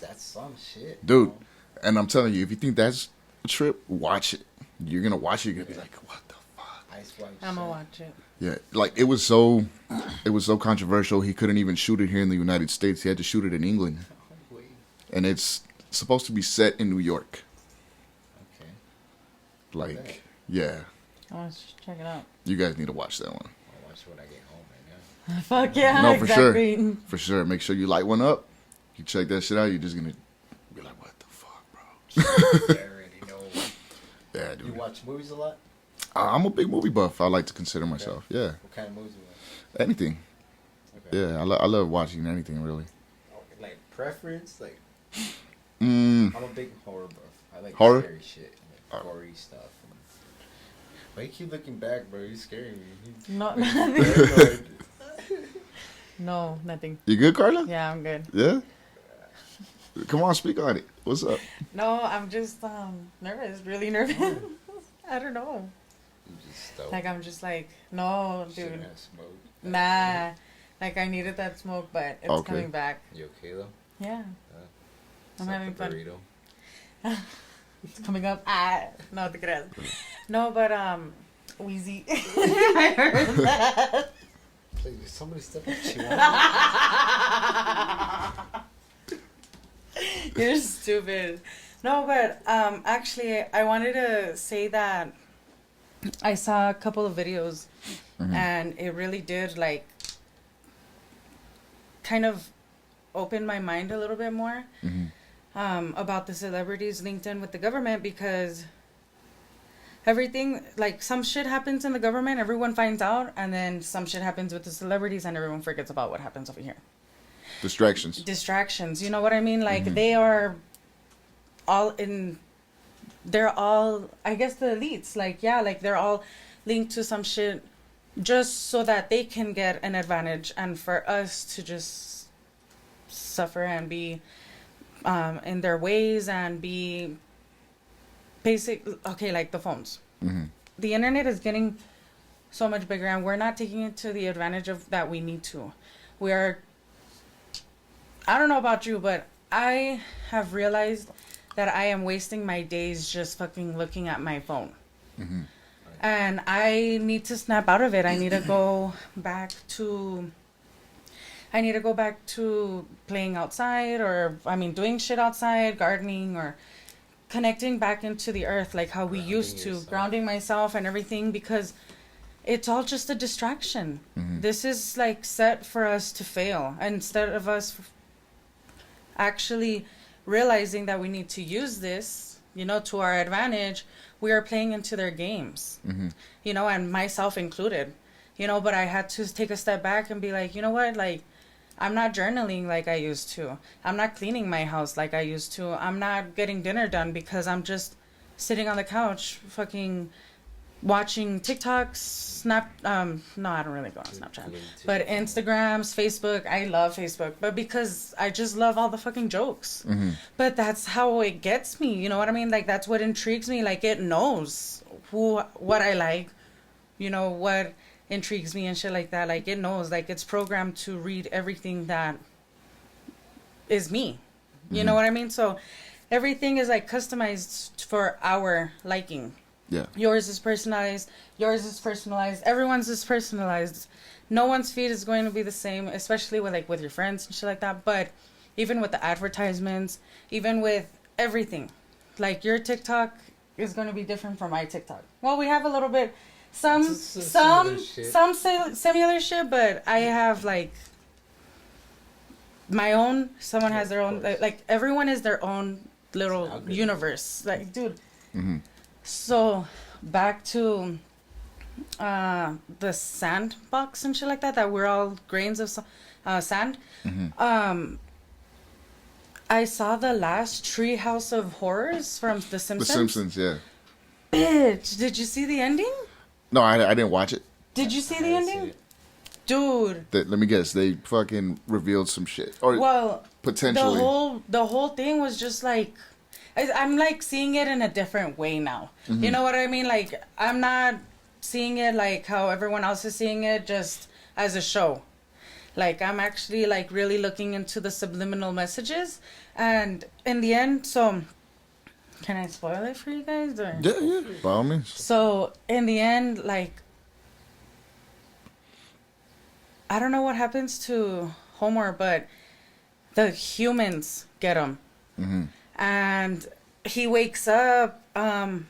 That's some shit. Dude, and I'm telling you, if you think that's a trip, watch it. You're going to watch it, you're going to be like, what the fuck? Ice White I'm gonna Shut. watch it. Yeah, like it was so controversial, he couldn't even shoot it here in the United States. He had to shoot it in England. Oh, wait. And it's supposed to be set in New York. Okay. Like, Okay. yeah. I want to check it out. You guys need to watch that one. I'll watch it when I get home right now. Fuck yeah, No, exactly. for sure. Make sure you light one up. You check that shit out. You're just gonna be like, what the fuck, bro? I already know. Yeah, dude. You watch movies a lot? I'm a big movie buff. I like to consider myself. Yeah. What kind of movies you watch? Anything. Okay. Yeah, I love watching anything, really. Like preference? Like, Mm, I'm a big horror buff. I like Horror? scary shit, like gory stuff. Why you keep looking back, bro? You're scaring me. No, Paranoid. no, nothing. you good, Karla? Yeah, I'm good. Yeah? Come on, speak on it. What's up? No, I'm just nervous, really nervous. I don't know. You just stoked. Like I'm just like, no, dude, Shouldn't have smoked. nah. Like I needed that smoke, but it's Okay. coming back. You okay though? Yeah, I'm Except having the fun. burrito. It's coming up. No, te creas. No, but Wheezy. I heard that. Like, did somebody step on Chihuahua? You're stupid. No, but actually, I wanted to say that I saw a couple of videos, and it really did like kind of open my mind a little bit more about the celebrities linked in with the government, because everything, like some shit happens in the government, everyone finds out, and then some shit happens with the celebrities, and everyone forgets about what happens over here. Distractions, you know what I mean? Like they are they're all, I guess, the elites, like, yeah, like they're all linked to some shit just so that they can get an advantage, and for us to just suffer and be in their ways and be basic. Okay, like the phones. The internet is getting so much bigger, and we're not taking it to the advantage of that we need to. We are, I don't know about you, but I have realized that I am wasting my days just fucking looking at my phone. And I need to snap out of it. I need to go back to playing outside, or, I mean, doing shit outside, gardening, or connecting back into the earth like how we used to, grounding myself and everything, because it's all just a distraction. This is like set for us to fail. Instead of us actually realizing that we need to use this, you know, to our advantage, we are playing into their games, you know, and myself included, you know. But I had to take a step back and be like, you know what, like, I'm not journaling like I used to. I'm not cleaning my house like I used to. I'm not getting dinner done because I'm just sitting on the couch fucking watching TikToks, no, I don't really go on Snapchat, but Instagrams, Facebook. I love Facebook, but because I just love all the fucking jokes. But that's how it gets me, you know what I mean? Like, that's what intrigues me. Like, it knows what I like, you know, what intrigues me and shit like that. Like, it knows, like, it's programmed to read everything that is me, you know what I mean? So everything is like customized for our liking. Yeah. Yours is personalized. Yours is personalized. Everyone's is personalized. No one's feed is going to be the same, especially with your friends and shit like that. But even with the advertisements, even with everything, like your TikTok is going to be different from my TikTok. Well, we have a little bit, some similar shit, but I have like my own. Someone has their own. Like everyone is their own little universe. Like, dude. So, back to the sandbox and shit like that we're all grains of sand. I saw the last Treehouse of Horrors from The Simpsons. The Simpsons, yeah. Bitch, did you see the ending? No, I didn't watch it. Did you see the ending? Dude. Let me guess. They fucking revealed some shit. Or well, potentially. The whole thing was just like, I'm like seeing it in a different way now. You know what I mean? Like, I'm not seeing it like how everyone else is seeing it, just as a show. Like, I'm actually like really looking into the subliminal messages, and in the end, so can I spoil it for you guys? Or? Yeah, by all means. So in the end, like, I don't know what happens to Homer, but the humans get him. And he wakes up in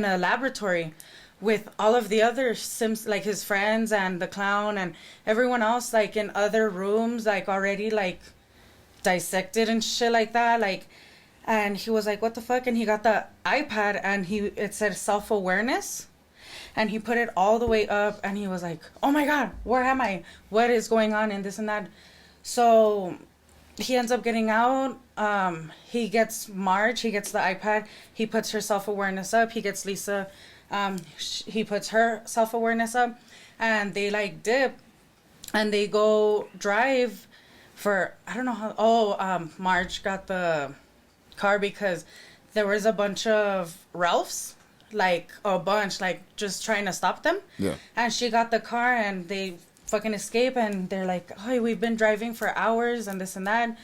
a laboratory with all of the other Sims, like his friends and the clown and everyone else, like in other rooms, like already like dissected and shit like that, like. And he was like, what the fuck? And he got the iPad and it said self-awareness. And he put it all the way up and he was like, oh my God, where am I? What is going on? And this and that. So he ends up getting out. He gets Marge. He gets the iPad. He puts her self-awareness up. He gets Lisa. He puts her self-awareness up. And they like dip. And they go drive for, I don't know how. Marge got the car because there was a bunch of Ralphs, like a bunch, like just trying to stop them. Yeah. And she got the car and they fucking escape and they're like, oh, we've been driving for hours and this and that.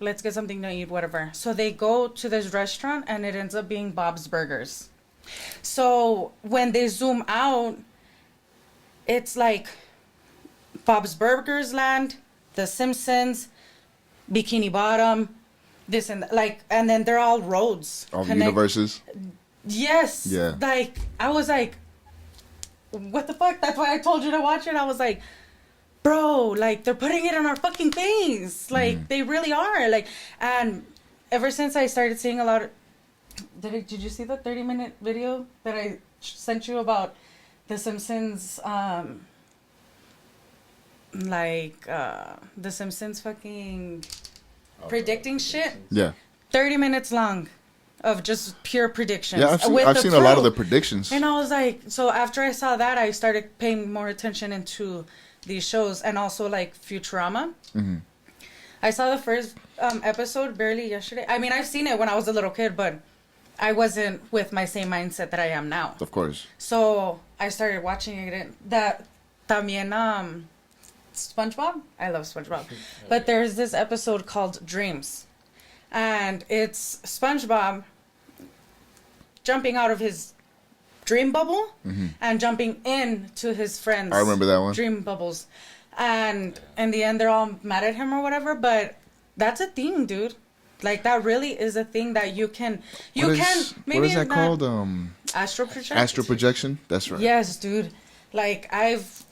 Let's get something to eat, whatever. So they go to this restaurant and it ends up being Bob's Burgers. So when they zoom out, it's like Bob's Burgers land, The Simpsons, Bikini Bottom, this and that, like, and then they're all roads. All the universes. Yes. Yeah. Like, I was like, what the fuck? That's why I told you to watch it. I was like, bro, like, they're putting it in our fucking face. Like, they really are. Like, and ever since I started seeing a lot of... Did you see the 30-minute video that I sent you about The Simpsons, The Simpsons fucking... predicting shit? Yeah. 30 minutes long of just pure predictions. Yeah, I've seen a lot of the predictions. And I was like, so after I saw that, I started paying more attention into these shows and also like Futurama. Mm-hmm. I saw the first episode barely yesterday. I mean, I've seen it when I was a little kid, but I wasn't with my same mindset that I am now. Of course. So I started watching it. And that también, SpongeBob? I love SpongeBob. But there's this episode called Dreams. And it's SpongeBob jumping out of his dream bubble and jumping into his friends' I remember that one. dream bubbles. And in the end, they're all mad at him or whatever. But that's a thing, dude. Like, that really is a thing that you can... What is that called? Astral projection? Astral projection? That's right. Yes, dude. Like, I've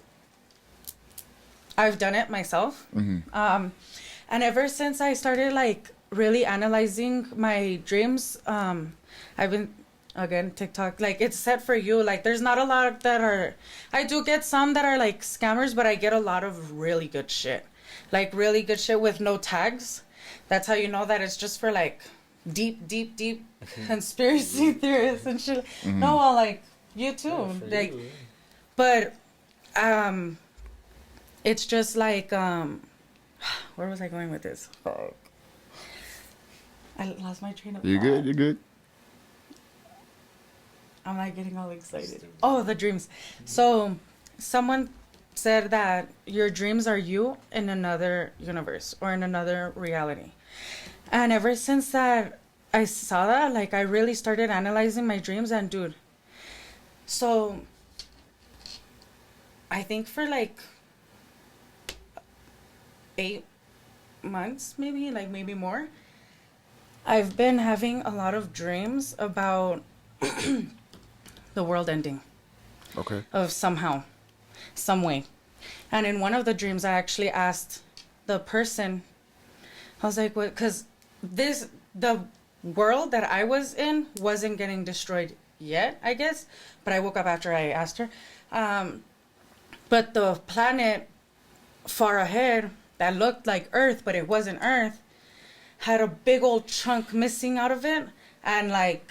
done it myself. And ever since I started like really analyzing my dreams, I've been, again, TikTok, like it's set for you. Like there's not a lot that are, I do get some that are like scammers, but I get a lot of really good shit. Like really good shit with no tags. That's how you know that it's just for like deep conspiracy theorists and shit. No, well, like you too. Like, but, it's just like, where was I going with this? Fuck. I lost my train of thought. You're good. I'm like getting all excited. Oh, the dreams. So, someone said that your dreams are you in another universe or in another reality. And ever since that, I saw that, like, I really started analyzing my dreams. And, dude, so, I think for, like... 8 months, maybe, like maybe more, I've been having a lot of dreams about the world ending. Okay. Of somehow, some way. And in one of the dreams, I actually asked the person, I was like, what? Because the world that I was in wasn't getting destroyed yet, I guess. But I woke up after I asked her. But the planet far ahead that looked like Earth, but it wasn't Earth, had a big old chunk missing out of it. And like,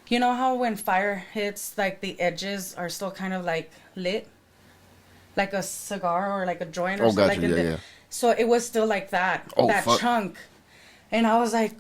you know how when fire hits, like the edges are still kind of like lit? Like a cigar or like a joint or something. Gotcha. Like yeah. So it was still like that, that fuck. chunk. And I was like,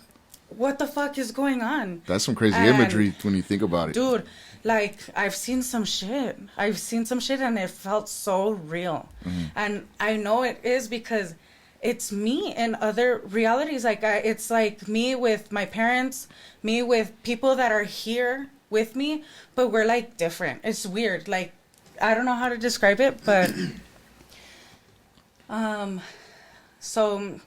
what the fuck is going on? That's some crazy imagery when you think about it. Dude, like, I've seen some shit. And it felt so real. And I know it is because it's me in other realities. Like, it's like me with my parents, me with people that are here with me, but we're, like, different. It's weird. Like, I don't know how to describe it, but... So,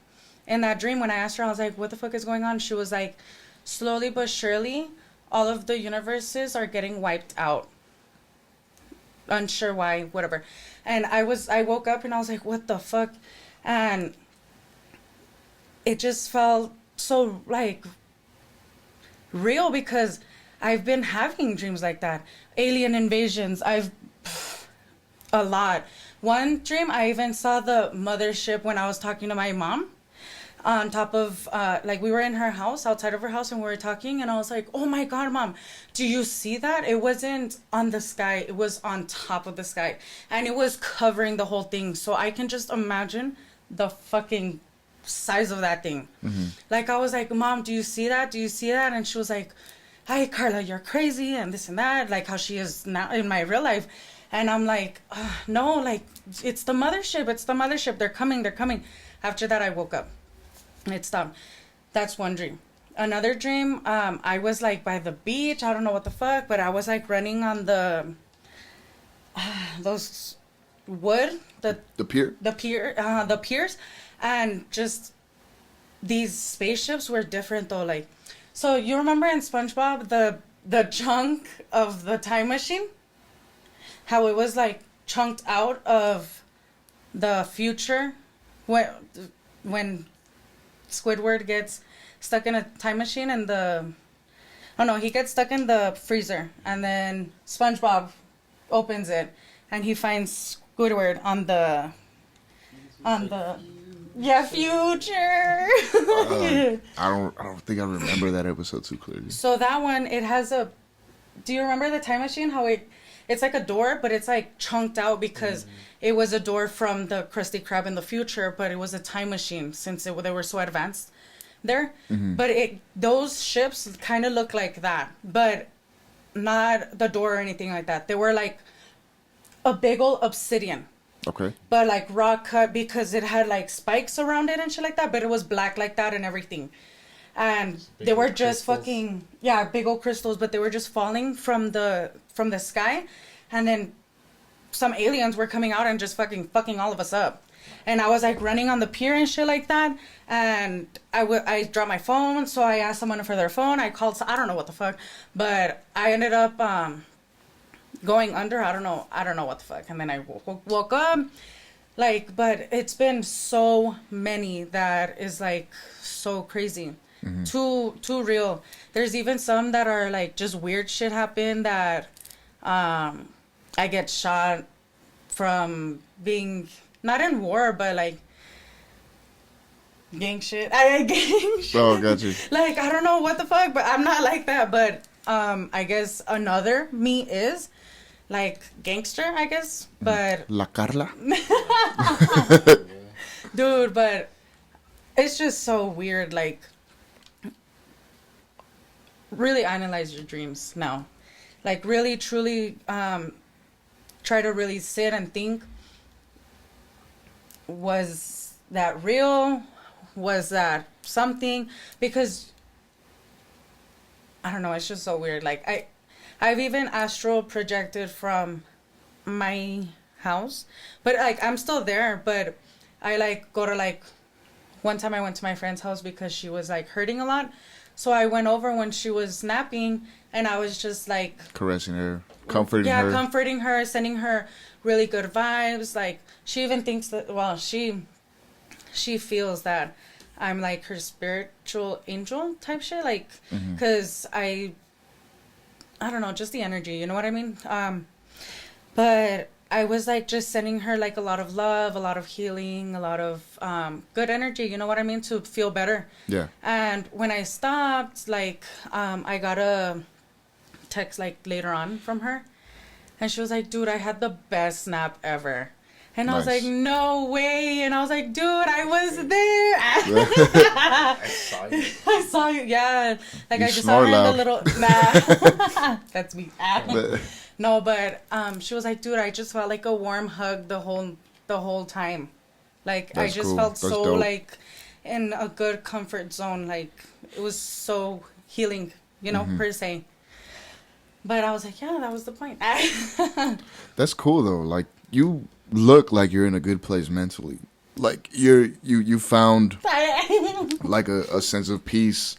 in that dream, when I asked her, I was like, what the fuck is going on? She was like, slowly but surely... all of the universes are getting wiped out. Unsure why, whatever. And I woke up and I was like, what the fuck? And it just felt so like real because I've been having dreams like that. Alien invasions, a lot. One dream, I even saw the mothership when I was talking to my mom on top of, like we were in her house, outside of her house, and we were talking, and I was like, oh my God, Mom, do you see that? It wasn't on the sky, it was on top of the sky, and it was covering the whole thing, so I can just imagine the fucking size of that thing. Mm-hmm. Like, I was like, Mom, do you see that? Do you see that? And she was like, hi, Karla, you're crazy, and this and that, like how she is now in my real life. And I'm like, no, like, it's the mothership, they're coming. After that, I woke up. It stopped. That's one dream. Another dream, I was like by the beach. I don't know what the fuck, but I was like running on the those wood, the piers, and just these spaceships were different though. Like, so you remember in SpongeBob the chunk of the time machine, how it was like chunked out of the future when Squidward gets stuck in a time machine and he gets stuck in the freezer, and then SpongeBob opens it and he finds Squidward on the future. I don't think I remember that episode too clearly. So that one, it has do you remember the time machine, how it's like a door, but it's like chunked out because it was a door from the Krusty Krab in the future, but it was a time machine since they were so advanced there. Mm-hmm. But those ships kind of look like that, but not the door or anything like that. They were like a big old obsidian. Okay. But like rock cut because it had like spikes around it and shit like that, but it was black like that and everything. And they were just crystals. Big old crystals, but they were just falling from the sky, and then some aliens were coming out and just fucking all of us up. And I was like running on the pier and shit like that, and I dropped my phone, so I asked someone for their phone. I called, I don't know what the fuck, but I ended up going under. I don't know what the fuck. And then I woke up, like, but it's been so many that is like so crazy. Mm-hmm. Too real. There's even some that are like just weird shit happen that I get shot from being not in war, but like gang shit. Gang shit. Oh, got you. Like, I don't know what the fuck, but I'm not like that. But I guess another me is like Gangster, I guess. But La Karla. Dude, but it's just so weird. Like, really analyze your dreams now. Like, really, truly try to really sit and think, was that real? Was that something? Because, I don't know, it's just so weird. Like, I've even astral projected from my house. But, like, I'm still there. But I, like, go to, like, one time I went to my friend's house because she was, like, hurting a lot. So I went over when she was napping, and I was just like caressing her, comforting her. Yeah, comforting her, sending her really good vibes. Like, she even thinks that, well, she feels that I'm like her spiritual angel type shit. Like, because I don't know, just the energy, you know what I mean? But I was like just sending her like a lot of love, a lot of healing, a lot of good energy, you know what I mean, to feel better. Yeah. And when I stopped, like I got a text like later on from her, and she was like, dude, I had the best nap ever. And I was like, no way. And I was like, dude, I was there. I saw you. Yeah. Like, I just saw her in the little... Nah. That's me. No, but she was like, dude, I just felt like a warm hug the whole time. Like, I just felt so dope. Like in a good comfort zone. Like, it was so healing, you know, per se. But I was like, yeah, that was the point. That's cool though. Like, you look like you're in a good place mentally. like you found like a sense of peace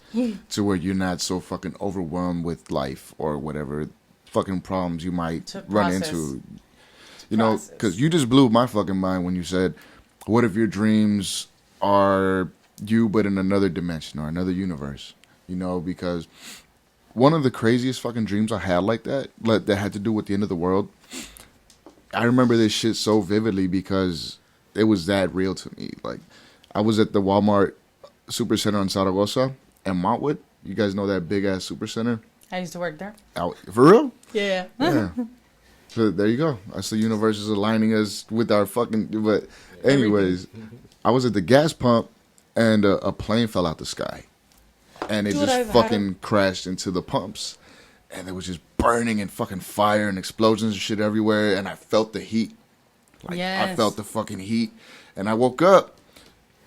to where you're not so fucking overwhelmed with life or whatever fucking problems you might run into. You know, because you just blew my fucking mind when you said, what if your dreams are you but in another dimension or another universe? You know, because one of the craziest fucking dreams I had like that had to do with the end of the world. I remember this shit so vividly because it was that real to me. Like, I was at the Walmart Supercenter on Zaragoza and Montwood. You guys know that big ass Supercenter? I used to work there. For real? Yeah. Yeah. So there you go. I see the universe is aligning us with our fucking. But anyways, I was at the gas pump and a plane fell out the sky, and it just fucking crashed into the pumps, and it was just burning and fucking fire and explosions and shit everywhere, and I felt the heat. Like, I felt the fucking heat, and I woke up,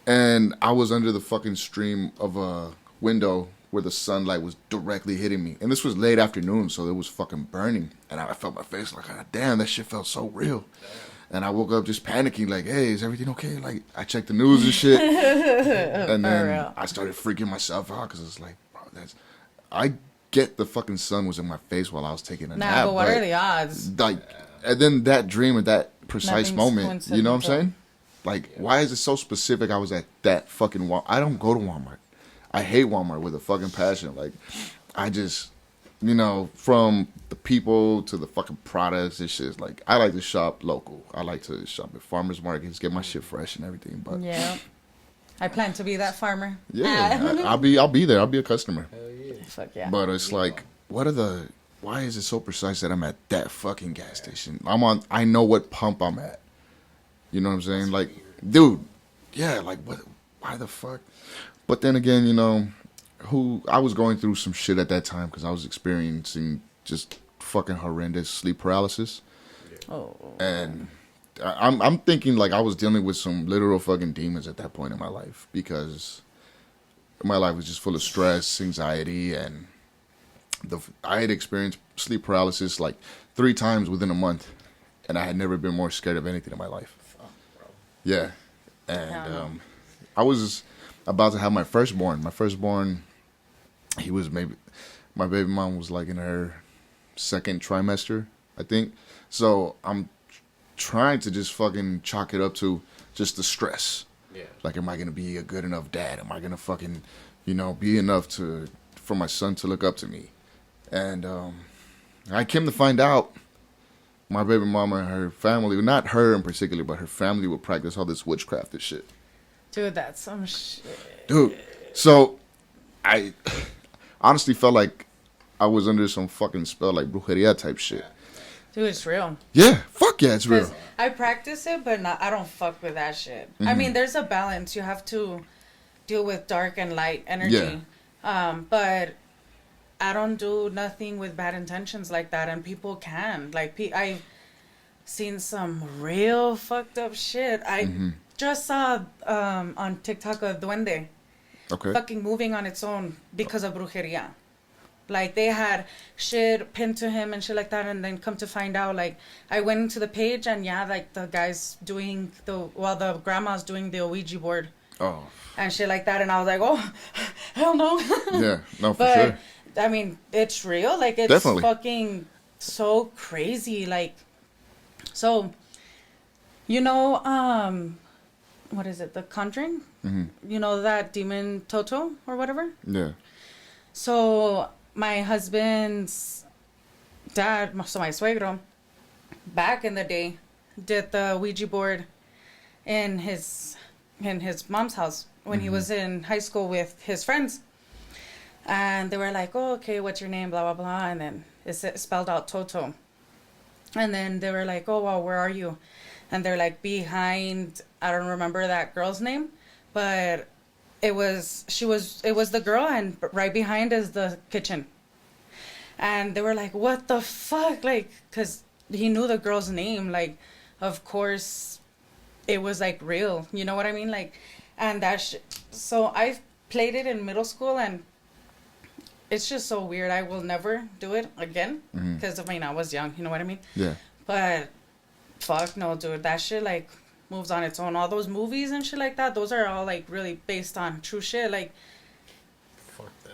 and I was under the fucking stream of a window where the sunlight was directly hitting me. And this was late afternoon, so it was fucking burning. And I felt my face like, God damn, that shit felt so real. And I woke up just panicking, like, hey, is everything okay? Like, I checked the news and shit. And then I started freaking myself out because it's like, bro, I get the fucking sun was in my face while I was taking a nap. But what are the odds? Like, and then that dream at that precise moment, you know what I'm saying? Like, why is it so specific I was at that fucking Walmart? I don't go to Walmart. I hate Walmart with a fucking passion. Like, I just, you know, from the people to the fucking products, this shit is like, I like to shop local. I like to shop at farmers markets, get my shit fresh and everything. But yeah, I plan to be that farmer. Yeah, I'll be there. I'll be a customer. Hell yeah. Fuck yeah. But it's like, why is it so precise that I'm at that fucking gas station? I know what pump I'm at. You know what I'm saying? That's like, weird. Dude, yeah, like, what? Why the fuck? But then again, you know, I was going through some shit at that time because I was experiencing just fucking horrendous sleep paralysis. Oh. And I'm thinking like I was dealing with some literal fucking demons at that point in my life because my life was just full of stress, anxiety, and I had experienced sleep paralysis like 3 times within a month, and I had never been more scared of anything in my life. Fuck, bro. Yeah, and I was about to have my firstborn. My firstborn, my baby mom was like in her 2nd trimester, I think. So I'm trying to just fucking chalk it up to just the stress. Yeah. Like, am I going to be a good enough dad? Am I going to fucking, you know, be enough for my son to look up to me? And I came to find out my baby mama and her family, not her in particular, but her family would practice all this witchcraft and shit. Dude, that's some shit. Dude, so I honestly felt like I was under some fucking spell, like brujeria type shit. Dude, it's real. Yeah, fuck yeah, it's real. I practice it, but I don't fuck with that shit. Mm-hmm. I mean, there's a balance. You have to deal with dark and light energy. Yeah. But I don't do nothing with bad intentions like that, and people can. Like, I've seen some real fucked up shit. Just saw on TikTok a duende fucking moving on its own because of brujeria. Like, they had shit pinned to him and shit like that, and then come to find out, like, I went into the page and like the guy's doing the grandma's doing the Ouija board. Oh. And shit like that, and I was like, oh, hell no. Yeah, no, for sure. I mean, it's real. Like, it's definitely fucking so crazy. Like, so, you know, what is it? The Conjuring? Mm-hmm. You know, that demon Toto or whatever? Yeah. So, my husband's dad, so my suegro, back in the day, did the Ouija board in his mom's house when he was in high school with his friends. And they were like, oh, okay, what's your name? Blah, blah, blah. And then it spelled out Toto. And then they were like, oh, well, where are you? And they're like behind, I don't remember that girl's name, but it was the girl, and right behind is the kitchen. And they were like, what the fuck? Like, because he knew the girl's name. Like, of course, it was like real. You know what I mean? Like, and so I played it in middle school, and it's just so weird. I will never do it again because, I mean, I was young. You know what I mean? Yeah. But fuck no, dude. That shit, like, moves on its own. All those movies and shit like that, those are all like really based on true shit. Like, Fuck that.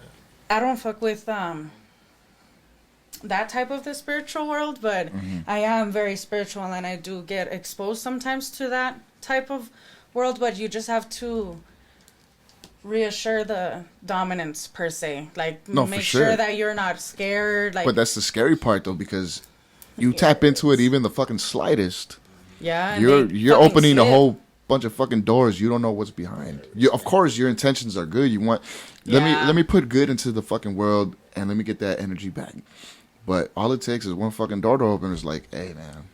I don't fuck with that type of the spiritual world, but I am very spiritual and I do get exposed sometimes to that type of world. But you just have to reassure the dominance per se, like No, make for sure. sure that you're not scared. Like, But that's the scary part though, because you tap into it even the fucking slightest. yeah, and You're they fucking opening a slip. whole bunch of fucking doors. You don't know what's behind. You, of course, your intentions are good. You want let me put good into the fucking world and let me get that energy back. But all it takes is one fucking door to open. It's like, hey man,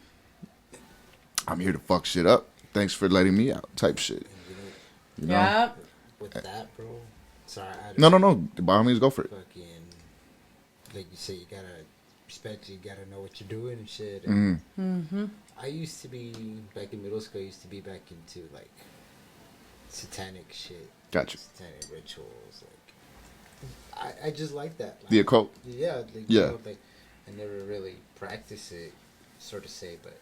I'm here to fuck shit up. Thanks for letting me out. Type shit. You know? Yeah. With that, bro. Sorry. No. By all means, go for it. Fucking, like you say, you gotta respect. You gotta know what you're doing and shit. And I used to be back in middle school. I used to be back into like satanic shit. Gotcha. Satanic rituals. Like, I just like that. Like, The occult. Yeah. Like, Yeah. You know, like, I never really practiced it, sort of say, but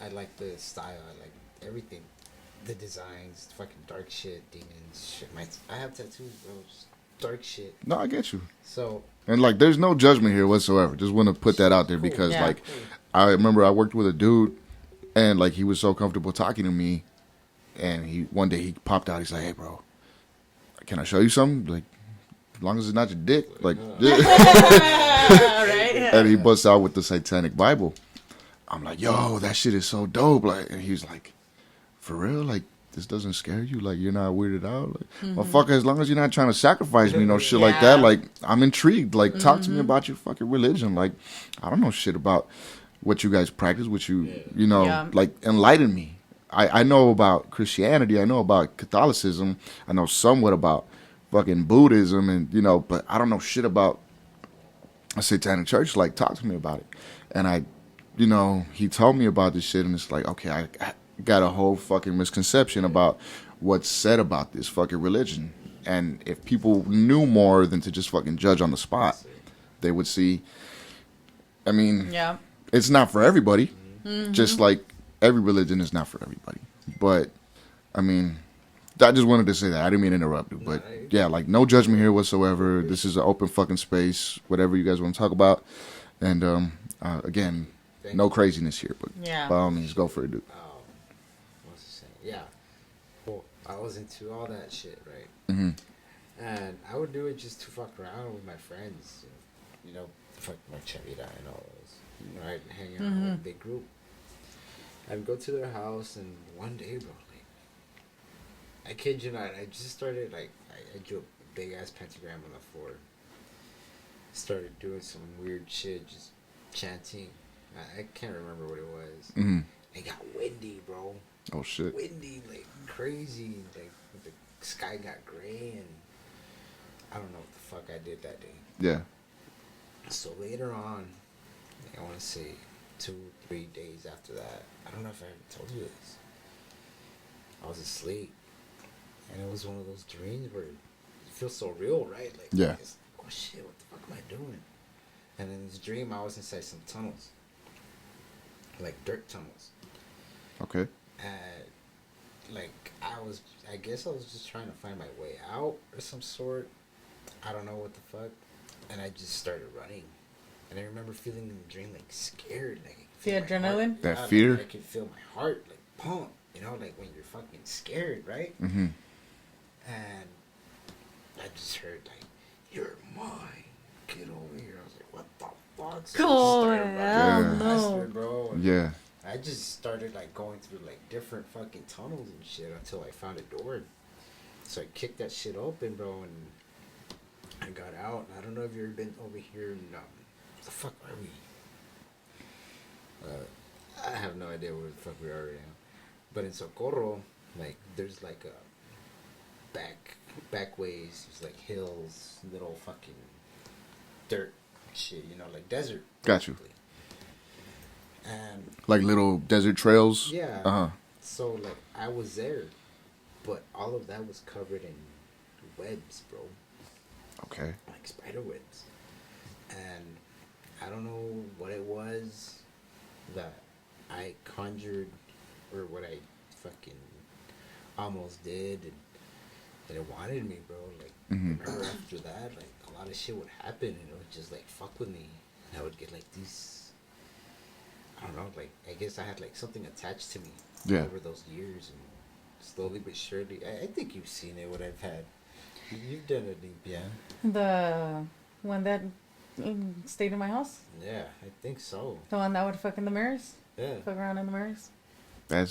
I like the style. I like everything. The designs, fucking dark shit, demons, shit. I have tattoos, bro. Just dark shit. No, I get you. So, And like, there's no judgment here whatsoever. Just want to put that out there because, Yeah. like, I remember I worked with a dude, and like he was so comfortable talking to me, and one day he popped out. He's like, "Hey, bro, can I show you something? Like, as long as it's not your dick, like." Right? And he busts out with the Satanic Bible. I'm like, "Yo, that shit is so dope!" Like, and he's like, "For real? Like, this doesn't scare you? Like, you're not weirded out? Like, motherfucker, as long as you're not trying to sacrifice me, no shit like that. Yeah. Like, I'm intrigued. Like, talk to me about your fucking religion. Like, I don't know shit about what you guys practice, what you know, Yeah. like, enlighten me. I know about Christianity. I know about Catholicism. I know somewhat about fucking Buddhism, and you know, but I don't know shit about a satanic church. Like, talk to me about it." And you know, he told me about this shit, and it's like, okay, I got a whole fucking misconception about what's said about this fucking religion. And if people knew more than to just fucking judge on the spot, they would see. I mean, Yeah. it's not for everybody. Just like every religion is not for everybody. But I mean, I just wanted to say that. I didn't mean to interrupt you, but yeah, like, no judgment here whatsoever. This is an open fucking space. Whatever you guys want to talk about, and again, no craziness here. But Yeah. by all means, go for it, dude. what's it saying? Yeah. Well, I was into all that shit, right? And I would do it just to fuck around with my friends. You know, fuck my chavita and all those. You know, I'd hang out with a big group. I'd go to their house, and one day, bro, like, I kid you not, I just started, like, I drew a big-ass pentagram on the floor. Started doing some weird shit, just chanting. I can't remember what it was. It got windy, bro. Oh shit. Windy, like, crazy. Like, the sky got gray, and I don't know what the fuck I did that day. Yeah. So later on, I want to say 2-3 days after that, I don't know if I ever told you this. I was asleep, and it was one of those dreams where it feels so real, right? Like, Yeah. it's, oh shit, what the fuck am I doing? And in this dream, I was inside some tunnels, like dirt tunnels. Okay. And like, I guess I was just trying to find my way out or some sort. I don't know what the fuck. And I just started running. And I remember feeling in the dream, like, scared. Like, I could The feel my heart. adrenaline? That Yeah, fear? Like, I could feel my heart, like, pump. You know, like when you're fucking scared, right? Mhm. And I just heard, like, "You're mine. Get over here." I was like, what the fuck? So I just started running hell faster, no. bro. And Yeah. I just started, like, going through, like, different fucking tunnels and shit until I found a door. So I kicked that shit open, bro, and I got out. I don't know if you've ever been over here in, what the fuck are we? I have no idea where the fuck we are right now. But in Socorro, like, there's, like, a back ways, there's, like, hills, little fucking dirt shit, you know, like desert. Got you. basically. And Like little desert trails. yeah. Uh huh. So, like, I was there, but all of that was covered in webs, bro. Okay. Like spider webs. And I don't know what it was that I conjured, or what I fucking almost did, and it wanted me, bro. Like, Mm-hmm. remember after that, like, a lot of shit would happen, and it would just, like, fuck with me. And I would get, like, these, I don't know, like, I guess I had, like, something attached to me Yeah. over those years, and slowly but surely, I think you've seen it, what I've had. You've done it, yeah. The one that stayed in my house? Yeah, I think so. The one that would fuck in the mirrors? Yeah. Fuck around in the mirrors? That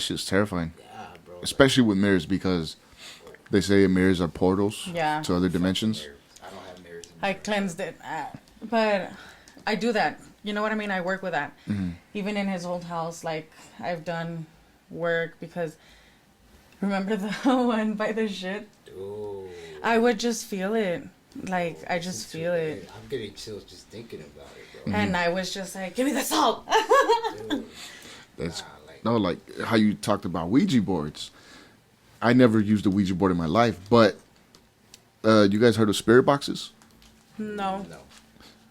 shit's terrifying. Yeah, bro. Especially with mirrors, because they say mirrors are portals Yeah. to other dimensions. I don't have mirrors in I my cleansed it. But I do that. You know what I mean? I work with that. Mm-hmm. Even in his old house, like, I've done work because... Remember the one by the shit? Oh. I would just feel it. Like, I just feel it. I'm getting chills just thinking about it, bro. And I was just like, give me the salt. Dude. That's like, no, like how you talked about Ouija boards. I never used a Ouija board in my life, but you guys heard of spirit boxes? No.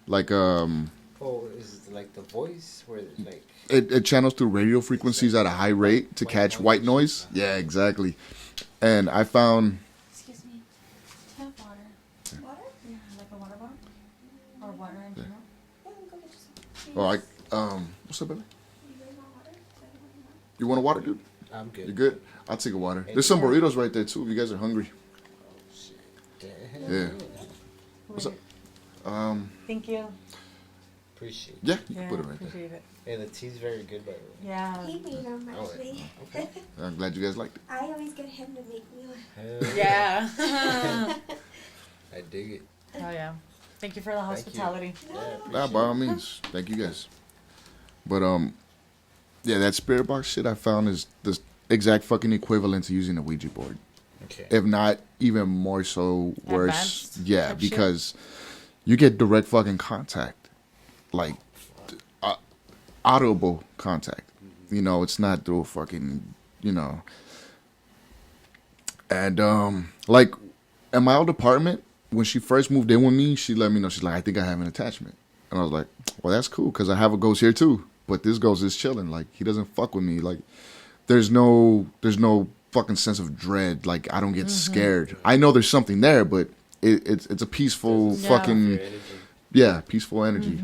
Like Oh, is it like the voice where like it channels through radio frequencies at a high rate to catch white noise. Yeah, exactly. And I found. Excuse me. Do you have water? Water? Yeah, like a water bottle? Or water in general? Yeah, go get you some. Oh, what's up, baby? You want a water, dude? I'm good. You good? I'll take a water. There's some burritos right there too. If you guys are hungry. Oh shit. Yeah. What's up? Thank you. Appreciate it. Yeah, you can put it right there. Appreciate it. Hey, the tea's very good, by the way. Yeah. He made them Oh, actually. okay. I'm glad you guys liked it. I always get him to make me one. Hell Yeah. I dig it. Oh, yeah. Thank you for the hospitality. Yeah, Nah, by all means. Thank you guys. But yeah, that spirit box shit I found is the exact fucking equivalent to using a Ouija board. okay. If not even more so worse. Advanced Yeah, type shit? because you get direct fucking contact. Like audible contact. You know, it's not through a fucking, you know. And like in my old apartment, when she first moved in with me, she let me know, she's like, I think I have an attachment. And I was like, well, that's cool, because I have a ghost here too. But this ghost is chilling. Like, he doesn't fuck with me. Like, there's no fucking sense of dread. Like, I don't get scared. I know there's something there, but it's a peaceful Yeah. fucking, Your energy. yeah, peaceful energy.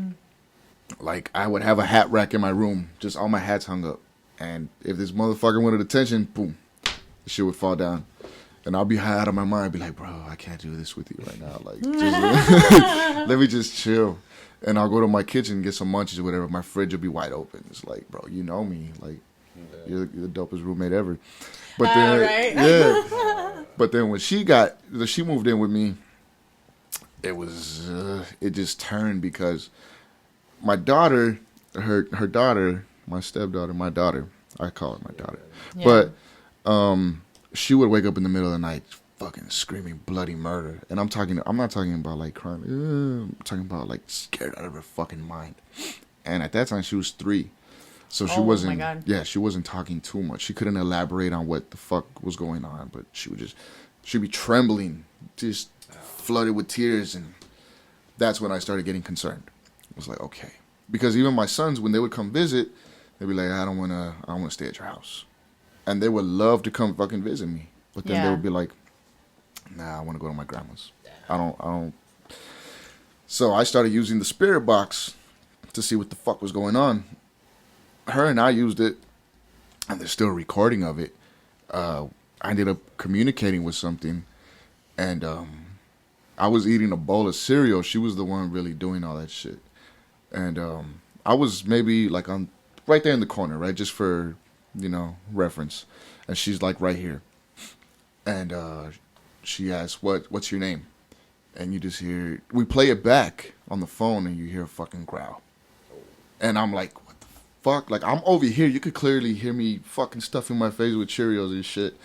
Like, I would have a hat rack in my room, just all my hats hung up. And if this motherfucker wanted attention, boom, the shit would fall down. And I'll be high out of my mind, be like, bro, I can't do this with you right now. Like, just, let me just chill. And I'll go to my kitchen and get some munchies or whatever. My fridge will be wide open. It's like, bro, you know me. Like, you're the dopest roommate ever. But then, right. yeah. But then when she moved in with me, it just turned because my daughter, her daughter, my stepdaughter, my daughter, I call her my daughter. Yeah. But she would wake up in the middle of the night fucking screaming bloody murder. And I'm not talking about like crying. I'm talking about like scared out of her fucking mind. And at that time she was 3. So she Oh, wasn't, my God. yeah, she wasn't talking too much. She couldn't elaborate on what the fuck was going on, but she'd be trembling, just flooded with tears. And that's when I started getting concerned. I was like, okay. Because even my sons, when they would come visit, they'd be like, I don't want to stay at your house. And they would love to come fucking visit me. But then they Yeah. would be like, nah, I want to go to my grandma's. I don't. So I started using the spirit box to see what the fuck was going on. Her and I used it, and there's still a recording of it. I ended up communicating with something, and I was eating a bowl of cereal. She was the one really doing all that shit. And I was maybe like on right there in the corner, right? Just for, you know, reference. And she's like right here. And she asks, what's your name? And you just hear, we play it back on the phone and you hear a fucking growl. And I'm like, what the fuck? Like, I'm over here. You could clearly hear me fucking stuffing my face with Cheerios and shit.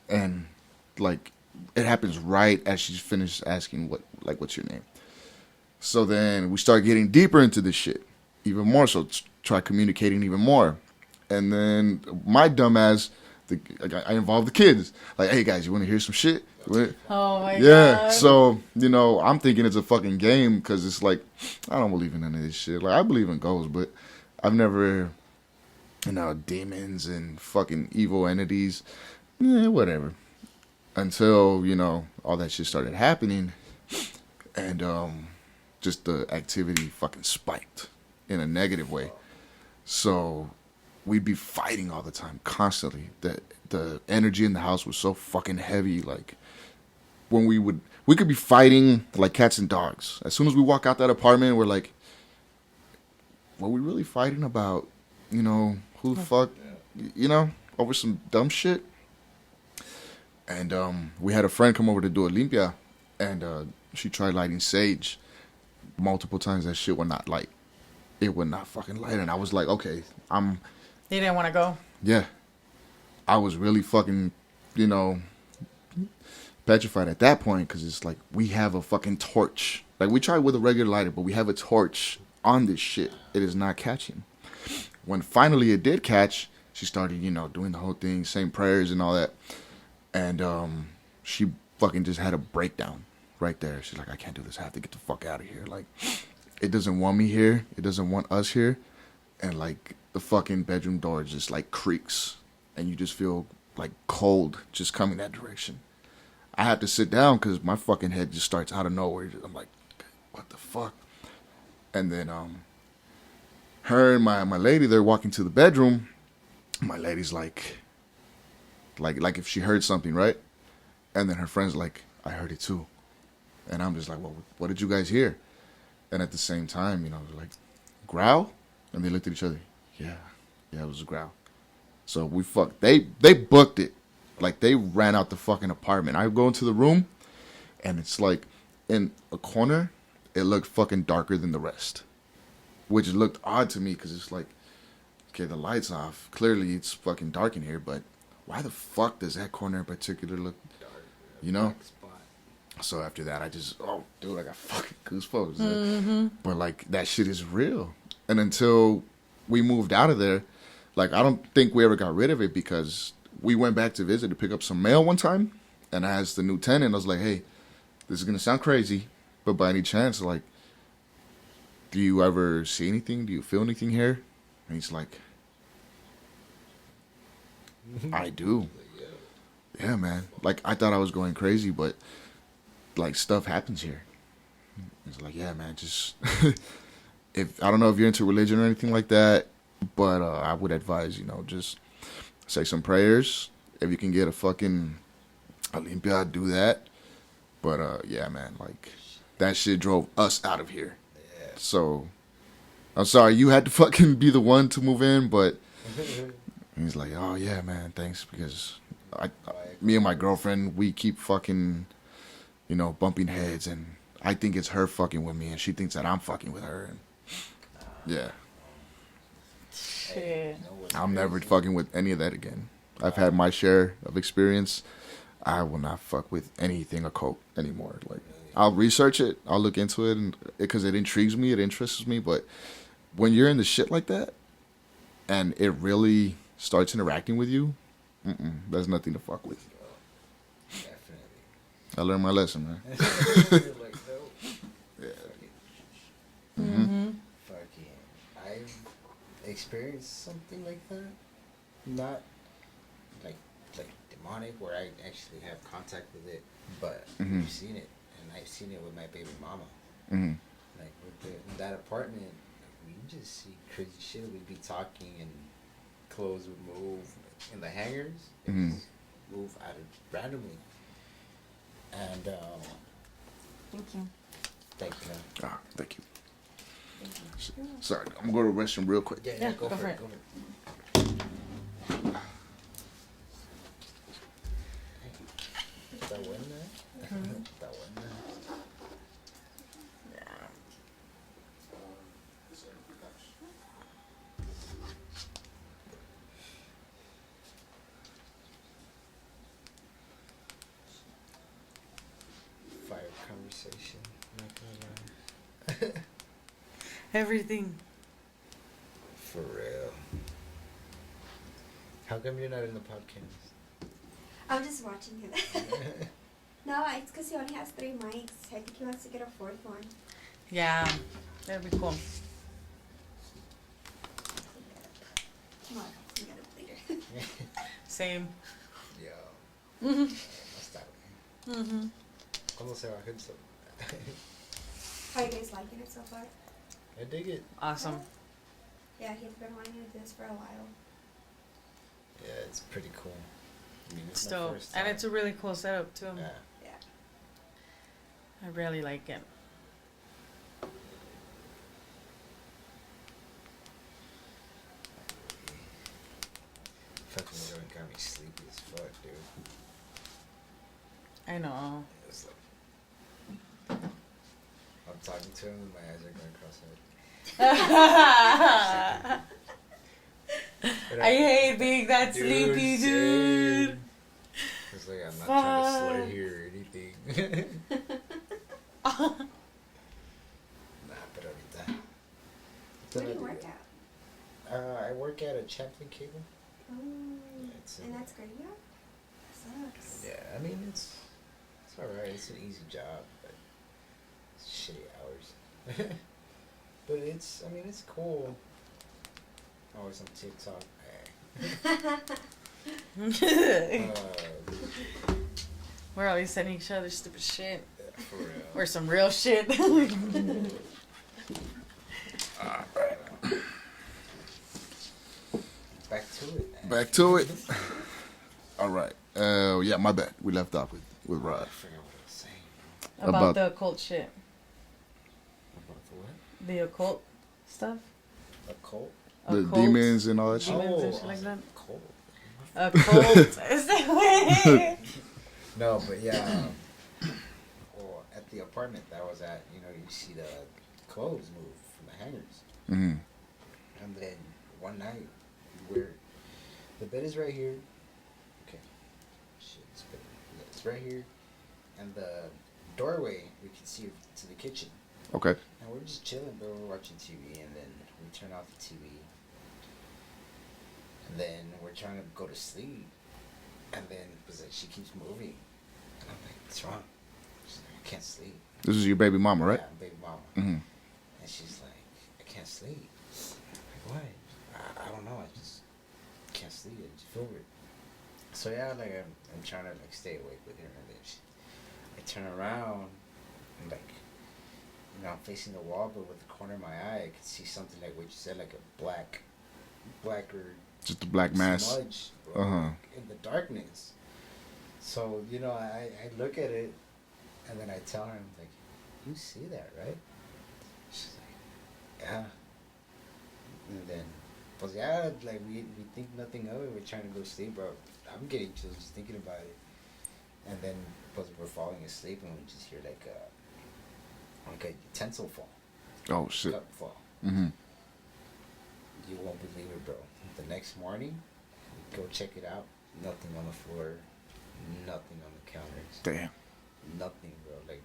And like, it happens right as she's finished asking what's your name? So then we start getting deeper into this shit. Even more so, try communicating even more. And then my dumbass, I involve the kids. Like, hey guys, you want to hear some shit? Oh my Yeah, God. so, you know, I'm thinking it's a fucking game because it's like, I don't believe in none of this shit. Like, I believe in ghosts, but I've never demons and fucking evil entities. Whatever. Until, all that shit started happening. And just the activity fucking spiked in a negative way. So we'd be fighting all the time, constantly. The energy in the house was so fucking heavy. Like, when we could be fighting like cats and dogs. As soon as we walk out that apartment, we're like, were we really fighting about, who the fuck, over some dumb shit? And we had a friend come over to do a limpia, and she tried lighting sage. Multiple times that shit would not light. It would not fucking light. And I was like, okay, You didn't want to go? Yeah. I was really fucking, petrified at that point, because it's like, we have a fucking torch. Like, we tried with a regular lighter, but we have a torch on this shit. It is not catching. When finally it did catch, she started, doing the whole thing, saying prayers and all that. And she fucking just had a breakdown right there. She's like, I can't do this. I have to get the fuck out of here. Like, it doesn't want me here. It doesn't want us here. And, like, the fucking bedroom door just, like, creaks. And you just feel, like, cold just coming that direction. I have to sit down because my fucking head just starts out of nowhere. I'm like, what the fuck? And then her and my lady, they're walking to the bedroom. My lady's like if she heard something, right? And then her friend's like, I heard it too. And I'm just like, well, what did you guys hear? And at the same time, they're like, growl? And they looked at each other. Yeah, it was a growl. So we fucked. They booked it. Like, they ran out the fucking apartment. I go into the room, and it's like, in a corner, it looked fucking darker than the rest. Which looked odd to me, because it's like, okay, the light's off. Clearly, it's fucking dark in here, but why the fuck does that corner in particular look, So after that, I just, dude, I got fucking goosebumps. Mm-hmm. But, like, that shit is real. And until we moved out of there, like, I don't think we ever got rid of it, because we went back to visit to pick up some mail one time, and I asked the new tenant, I was like, hey, this is going to sound crazy, but by any chance, like, do you ever see anything? Do you feel anything here? And he's like, I do. Yeah, man. Like, I thought I was going crazy, but, like, stuff happens here. It's like, yeah, man, just, I don't know if you're into religion or anything like that, but I would advise, just say some prayers. If you can get a fucking limpia, do that. But, yeah, man, like, that shit drove us out of here. Yeah. So, I'm sorry, you had to fucking be the one to move in, but he's like, oh, yeah, man, thanks, because me and my girlfriend, we keep fucking, bumping heads, and I think it's her fucking with me, and she thinks that I'm fucking with her, and yeah. Shit. I'm never fucking with any of that again. I've had my share of experience. I will not fuck with anything occult anymore. Like, I'll research it, I'll look into it, and because it intrigues me, it interests me. But when you're in the shit like that, and it really starts interacting with you, there's nothing to fuck with. Definitely. I learned my lesson, man. Yeah. Mm-hmm. Fucking, I've experienced something like that. Not like demonic, where I actually have contact with it, but I've seen it, and I've seen it with my baby mama. Mm-hmm. Like, with that apartment, we just see crazy shit. We'd be talking, and clothes would move in the hangers. It would move out of randomly. And Thank you. thank you. Thank you. Sorry, I'm gonna go to the restroom real quick. Yeah, go for it. Go for it. That one there? That one there? Fire conversation. Not gonna lie. Everything. For real. How come you're not in the podcast? I'm just watching him. No, it's because he only has 3 mics. I think he wants to get a 4th one. Yeah, that'd be cool. No, I can get it later. Same. Yeah. Mhm. Hasta, güey. Mhm. ¿Cómo se va Hipster? How you guys liking it so far? I dig it. Awesome. Yeah, he's been wanting to do this for a while. Yeah, it's pretty cool. I mean, it's my Still, first time. and it's a really cool setup too. Yeah. Yeah. I really like it. Fucking really got me sleepy as fuck, dude. I know. It was like I'm talking to him and my eyes are going cross-eyed. I hate being that Dude, sleepy, same. dude. It's like I'm not trying to slay here or anything. Nah, but ahorita. Where do you work at? I work at a Champlain Cable. Oh, It's and that's graveyard? Sucks. Yeah, I mean it's alright. It's an easy job, but it's shitty hours. But it's cool. Always on TikTok. We're always sending each other stupid shit. For real. Or some real shit. Back to it. Back to it. All right. Yeah, my bad. We left off with I Rod. forgot what I was saying. About About- the occult shit. About the what? The occult stuff. A cult? The Occult. demons and all that shit. Demons and Oh, shit like that. Cult. Occult. Is that way? No, but yeah. Well, at the apartment that I was at, you see the clothes move from the hangers. Mm-hmm. And then one night, the bed is right here. Okay. Shit, it's right here. And the doorway, we can see to the kitchen. Okay. And we're just chilling, bro. We're watching TV, and then we turn off the TV. And then we're trying to go to sleep. And then she keeps moving. And I'm like, what's wrong? She's like, I can't sleep. This is your baby mama, right? Yeah, baby mama. Mm-hmm. And she's like, I can't sleep. I'm like, why? I don't know. I just can't sleep. I just feel weird. So yeah, like I'm trying to like stay awake with her, and then I turn around and like, I'm facing the wall, but with the corner of my eye, I could see something like what you said, like a blacker Just a black mass. smudge, bro, Uh-huh. in the darkness. So I look at it, and then I tell her, I'm like, you see that, right? She's like, yeah. And then, well, yeah, like we think nothing of it. We're trying to go to sleep, bro. I'm getting chills just thinking about it. And then, we're falling asleep, and we just hear like a utensil fall, Oh, shit. cup fall. Mm-hmm. You won't believe it, bro. The next morning, we go check it out. Nothing on the floor, nothing on the counters, Damn. nothing, bro. Like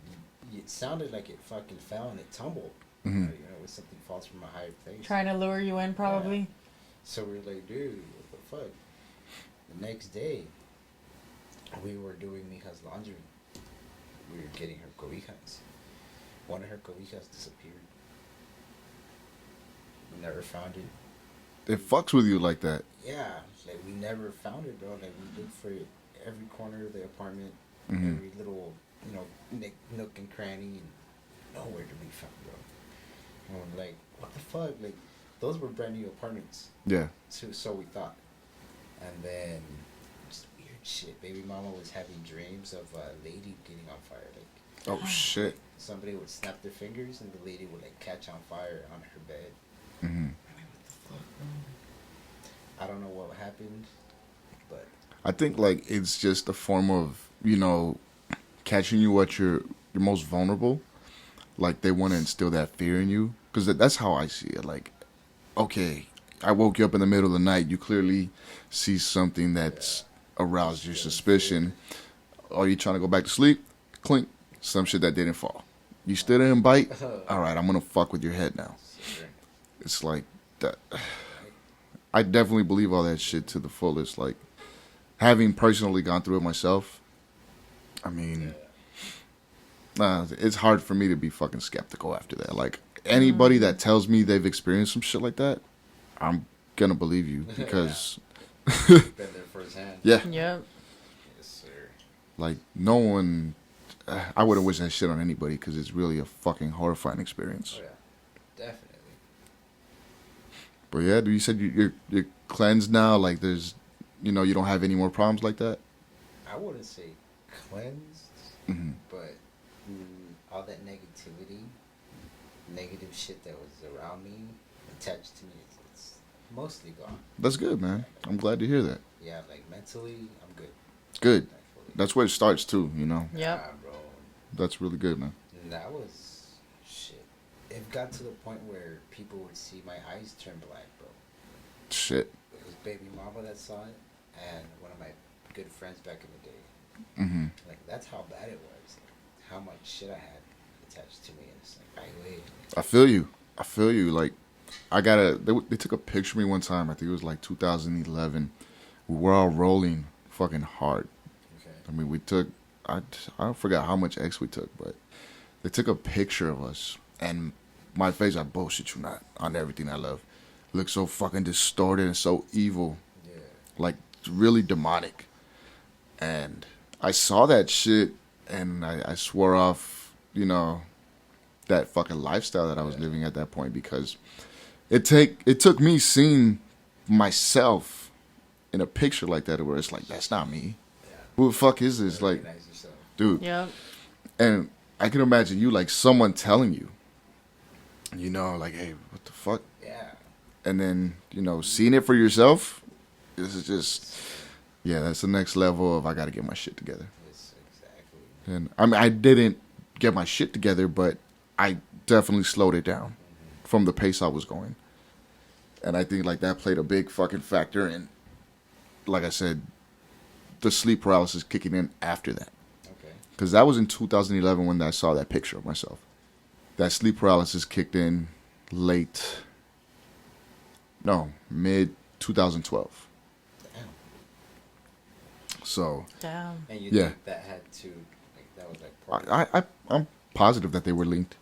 it sounded like it fucking fell and it tumbled. Mhm. When something falls from a higher place. Trying to lure you in, probably. So we're like, dude, what the fuck? The next day, we were doing Mija's laundry. We were getting her cobijas. One of her cobijas disappeared. We never found it. It fucks with you like that. Yeah, like we never found it, bro. Like we looked for it every corner of the apartment, Mhm. every little, nook and cranny, and nowhere to be found, bro. And we're like, what the fuck? Like, those were brand new apartments. Yeah. So we thought. And then, just weird shit. Baby mama was having dreams of a lady getting on fire. Like, Oh, shit. somebody would snap their fingers and the lady would, like, catch on fire on her bed. Mm-hmm. I'm like, what the fuck, bro? I don't know what happened, but... I think, like, it's just a form of, catching you at your most vulnerable. Like, they want to instill that fear in you. Because that's how I see it. Like, okay, I woke you up in the middle of the night. You clearly see something that's aroused your suspicion. Are you trying to go back to sleep? Clink. Some shit that didn't fall. You still didn't bite? All right, I'm going to fuck with your head now. It's like that. I definitely believe all that shit to the fullest. Like, having personally gone through it myself, I mean, it's hard for me to be fucking skeptical after that. Like, anybody that tells me they've experienced some shit like that, I'm gonna believe you because Been there firsthand. yeah, Yep. Yes, sir. like no one. I wouldn't wish that shit on anybody because it's really a fucking horrifying experience. Oh yeah, definitely. But yeah, you said you're cleansed now. Like there's, you don't have any more problems like that. I wouldn't say cleansed, Mm-hmm. but all that negativity, negative shit that was around me, attached to me, it's mostly gone. That's good, man. I'm glad to hear that. Yeah, like mentally, I'm good. Good. Thankfully. That's where it starts too. Yep. Nah, bro. That's really good, man. And that was shit. It got to the point where people would see my eyes turn black, bro. Shit. It was baby mama that saw it, and one of my good friends back in the day. Mm-hmm. Like that's how bad it was. Like, how much shit I had attached to me, and it's like, wait. I feel you. Like, they took a picture of me one time. I think it was like 2011. We were all rolling fucking hard. Okay. I mean, I forgot how much X we took, but they took a picture of us. And my face, I bullshit you not, on everything I love. Looked so fucking distorted and so evil. Yeah. Like, really demonic. And I saw that shit, and I swore off, that fucking lifestyle that I was living at that point because it took me seeing myself in a picture like that where it's like, that's not me. Yeah. Who the fuck is this? Like, Recognize yourself. dude. Yep. And I can imagine you, like, someone telling you, like, hey, what the fuck? Yeah. And then, seeing it for yourself, this is just, yeah, that's the next level of I got to get my shit together. Yes, exactly. And I mean, I didn't get my shit together, but I definitely slowed it down from the pace I was going. And I think, like, that played a big fucking factor in, like I said, the sleep paralysis kicking in after that. Okay. Because that was in 2011 when I saw that picture of myself. That sleep paralysis kicked in mid 2012. Damn. So, Damn. And you Yeah. think that had to, like, that was like part of I'm positive that they were linked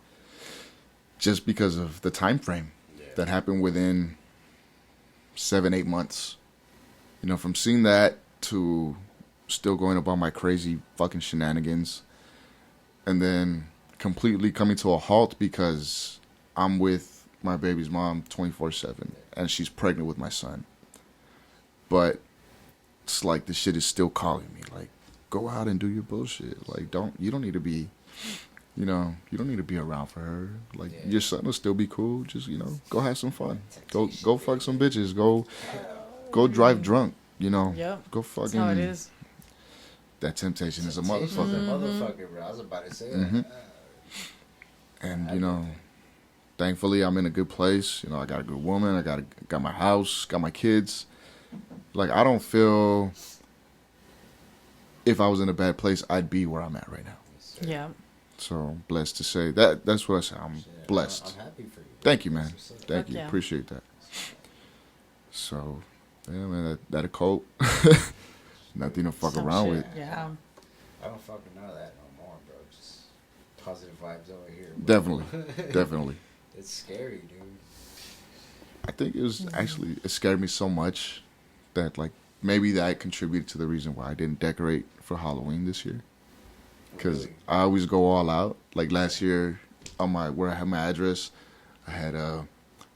just because of the time frame that happened within 7-8 months. From seeing that to still going about my crazy fucking shenanigans and then completely coming to a halt because I'm with my baby's mom 24/7 and she's pregnant with my son. But it's like the shit is still calling me, like, go out and do your bullshit. Like, you don't need to be, you don't need to be around for her. Like, your son will still be cool. Just, go have some fun. Go fuck some bitches. Go drive drunk. Yep. Go fucking. That's how it is. That temptation is a Temptation's motherfucker. a motherfucker, bro. I was about to say Mm-hmm. that. And thankfully I'm in a good place. I got a good woman. I got my house. Got my kids. Like, I don't feel if I was in a bad place, I'd be where I'm at right now. Yeah. So blessed to say that. That's what I say. I'm blessed. I'm happy for you. Thank you, man. That's what's up. Thank Fuck you. yeah. Appreciate that. So, yeah, man, that a cult. Nothing to fuck Some around shit. with. Yeah. I don't fucking know that no more, bro. Just positive vibes over here. Bro. Definitely. It's scary, dude. I think it scared me so much that, like, maybe that contributed to the reason why I didn't decorate for Halloween this year. Because Really? I always go all out. Like, last year, where I had my address, I had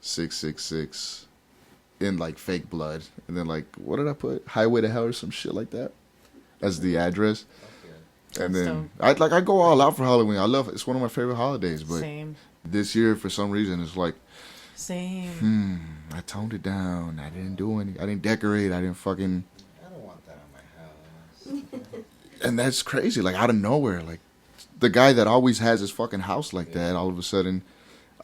666 in, like, fake blood. And then, like, what did I put? Highway to Hell or some shit like that as the address. Okay. And That's then I go all out for Halloween. I love it. It's one of my favorite holidays. But Same. this year, for some reason, it's like, Same. I toned it down. I didn't do any. I didn't decorate. I didn't fucking. I don't want that on my house. And that's crazy. Like, out of nowhere, like, the guy that always has his fucking house like that, all of a sudden,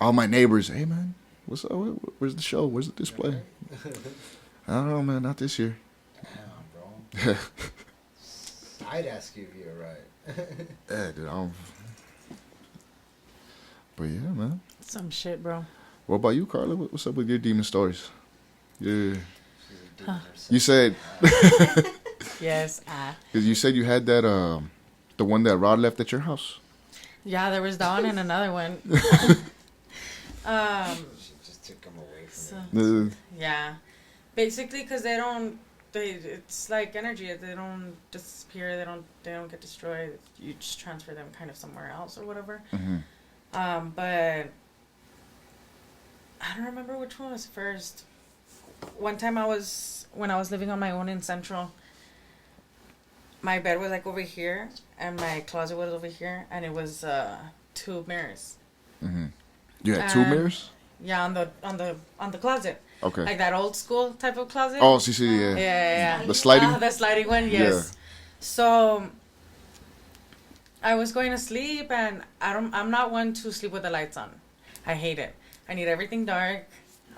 all my neighbors, hey man, what's up? Where's the show? Where's the display? I don't know, man. Not this year. Damn, bro. I'd ask you if you're right. Yeah, dude. But yeah, man. Some shit, bro. What about you, Karla? What's up with your demon stories? Yeah. She's a demon herself. You said, Yes. because you said you had that, the one that Rod left at your house. Yeah, there was that one and another one. She just took him away from So, me. Uh, yeah. Basically, because it's like energy. They don't disappear. They don't get destroyed. You just transfer them kind of somewhere else or whatever. Mm-hmm. But I don't remember which one was first. One time when I was living on my own in Central, my bed was like over here and my closet was over here, and it was 2 mirrors. Mm-hmm. You had 2 mirrors? Yeah, on the closet. Okay. Like that old school type of closet. Oh, see, yeah. Yeah. The sliding? The sliding one, yes. Yeah. So I was going to sleep, and I'm not one to sleep with the lights on. I hate it. I need everything dark.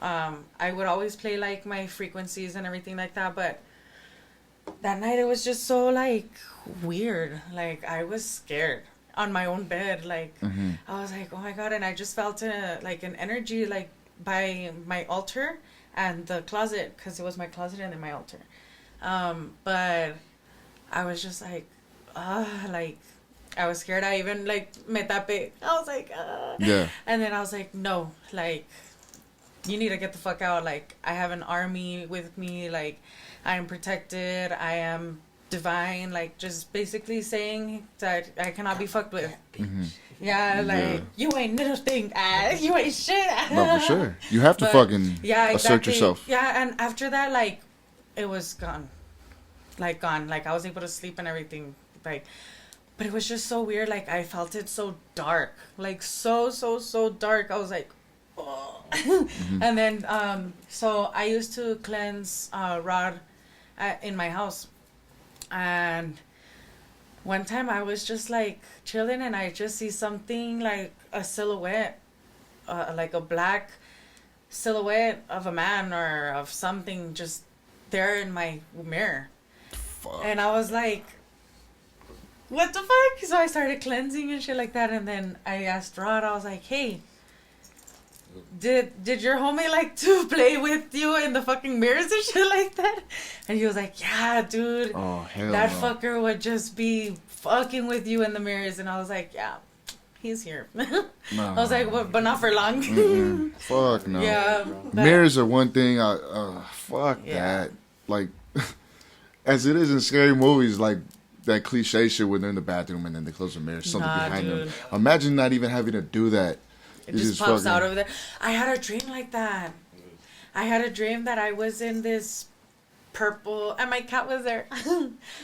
I would always play like my frequencies and everything like that, but that night it was just so like weird. Like I was scared on my own bed. Like I was like, oh my God. And I just felt like an energy like by my altar and the closet, because it was my closet and then my altar. But I was just like I was scared. I even like me tapé. I was like, yeah. And then I was like, no, like you need to get the fuck out. Like I have an army with me. Like I am protected. I am divine. Like just basically saying that I cannot be fucked with. Mm-hmm. Yeah, like you ain't nothing. You ain't shit. No, for sure. You have to fucking assert yourself. Yeah, and after that, like it was gone. Like gone. Like I was able to sleep and everything. Like, but it was just so weird. Like I felt it so dark. Like so dark. I was like, oh. And then so I used to cleanse rod in my house, and one time I was just like chilling, and I just see something like a silhouette, like a black silhouette of a man or of something just there in my mirror. Fuck. And I was like, what the fuck? So I started cleansing and shit like that, and then I asked Rod, I was like, hey, did your homie like to play with you in the fucking mirrors and shit like that? And he was like, yeah, dude. Oh, hell that no. fucker would just be fucking with you in the mirrors. And I was like, yeah, he's here. No. I was like, well, but not for long. Fuck no. Yeah. Mirrors are one thing. Fuck that. Like, as it is in scary movies, like that cliche shit when they're in the bathroom and then they close the mirror, something behind them. Imagine not even having to do that. It just pops out over there. I had a dream like that. I had a dream that I was in this purple, and my cat was there.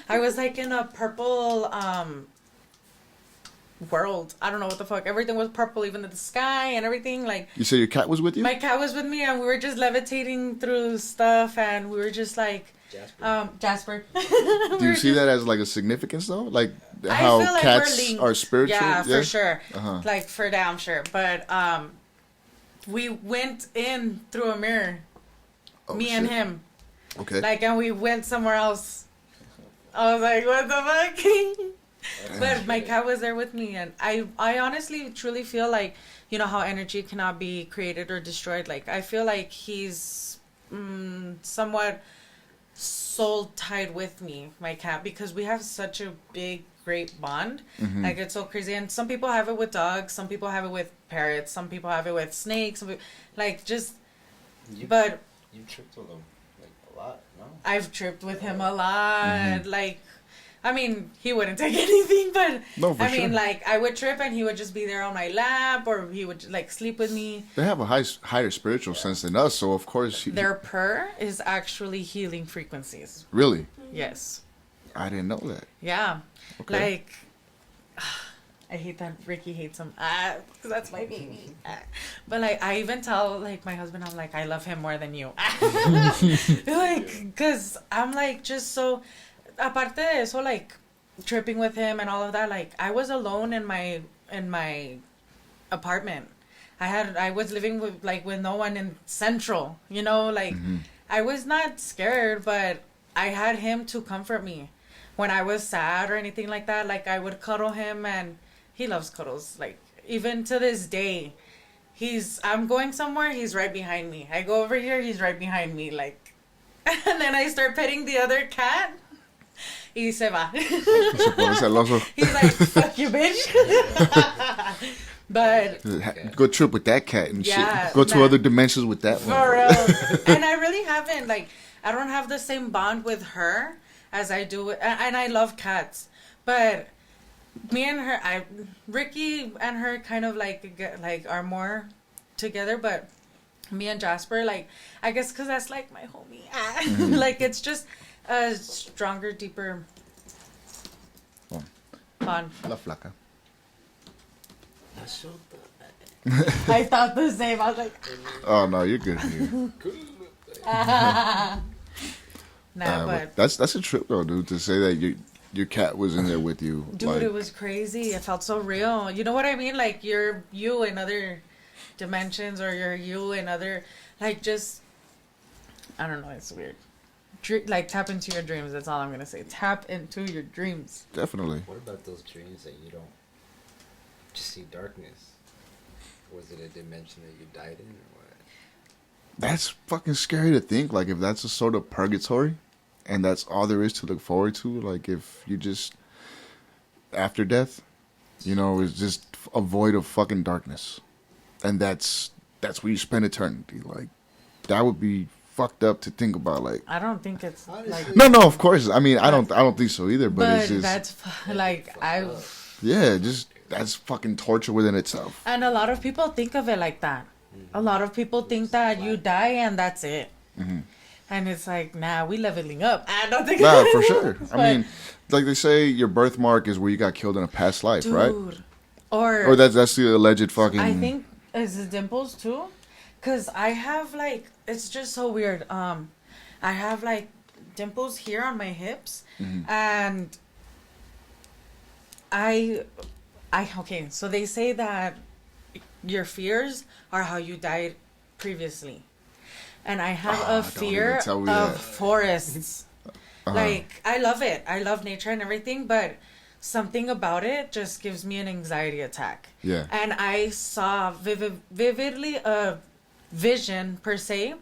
I was like in a purple world. I don't know what the fuck. Everything was purple, even the sky and everything. Like, you said your cat was with you? My cat was with me, and we were just levitating through stuff, and we were just like Jasper. Do you see that as like a significance though? Like I how feel like cats are spiritual? Yeah, for sure. Uh-huh. Like for damn sure. But we went in through a mirror. Me and him. Okay. Like, and we went somewhere else. I was like, what the fuck? But my cat was there with me, and I honestly truly feel like, you know how energy cannot be created or destroyed. Like I feel like he's somewhat soul tied with me, my cat, because we have such a big great bond. Like it's so crazy. And some people have it with dogs, some people have it with parrots, some people have it with snakes, like just but you tripped with him like a lot, no? I've tripped with him a lot. Like I mean, he wouldn't take anything, but no, for I mean, sure. like I would trip and he would just be there on my lap, or he would like sleep with me. They have a higher spiritual sense than us, so of course their purr is actually healing frequencies. Really? Yes. I didn't know that. Yeah. Okay. Like, I hate that Ricky hates him. Because that's my baby. But, like, I even tell, like, my husband, I'm like, I love him more than you. Like, because I'm, like, just so... Aparte de eso, like, tripping with him and all of that, like, I was alone in my apartment. I was living with no one in Central, you know? Like, I was not scared, but I had him to comfort me. When I was sad or anything like that, like I would cuddle him, and he loves cuddles. Like even to this day, I'm going somewhere, he's right behind me. I go over here, he's right behind me. Like, and then I start petting the other cat. Y se va. Se pone celoso. He's like, fuck you, bitch. But Go trip with that cat and Yeah, shit. Go to nah. other dimensions with that for one. real. And I really haven't, like, I don't have the same bond with her as I do and I love cats. But me and her, Ricky and her kind of like are more together, but me and Jasper, like, I guess because that's like my homie. Like, it's just a stronger, deeper bond. La flaca. I thought the same. I was like, Oh no, you're good here. but That's a trip though, dude. To say that your cat was in there with you, dude, like, it was crazy. It felt so real. You know what I mean? Like, you're you in other dimensions, or you're you in other, like, just, I don't know. It's weird. Like, tap into your dreams. That's all I'm gonna say. Tap into your dreams. definitely. What about those dreams that you don't just see darkness? Was it a dimension that you died in, or what? That's fucking scary to think. Like, if that's a sort of purgatory, and that's all there is to look forward to. Like, if you just after death, you know, it's just a void of fucking darkness, and that's where you spend eternity. Like, that would be fucked up to think about. Like, I don't think it's like. no, of course. I mean, I don't think so either. But it's just that's like yeah, just that's fucking torture within itself. And a lot of people think of it like that. A lot of people think that you die and that's it. Mm-hmm. And it's like, nah, we leveling up. I don't think. Nah, for sure. I But, mean, like they say, your birthmark is where you got killed in a past life, dude, right? Or that's the alleged fucking. I think is it dimples too, because I have like, it's just so weird. I have like dimples here on my hips, and I okay. So they say that your fears are how you died previously, and I have a don't fear even tell me of that. forests. Uh-huh. Like, I love it. I love nature and everything, but something about it just gives me an anxiety attack. Yeah. And I saw vividly a vision, per se,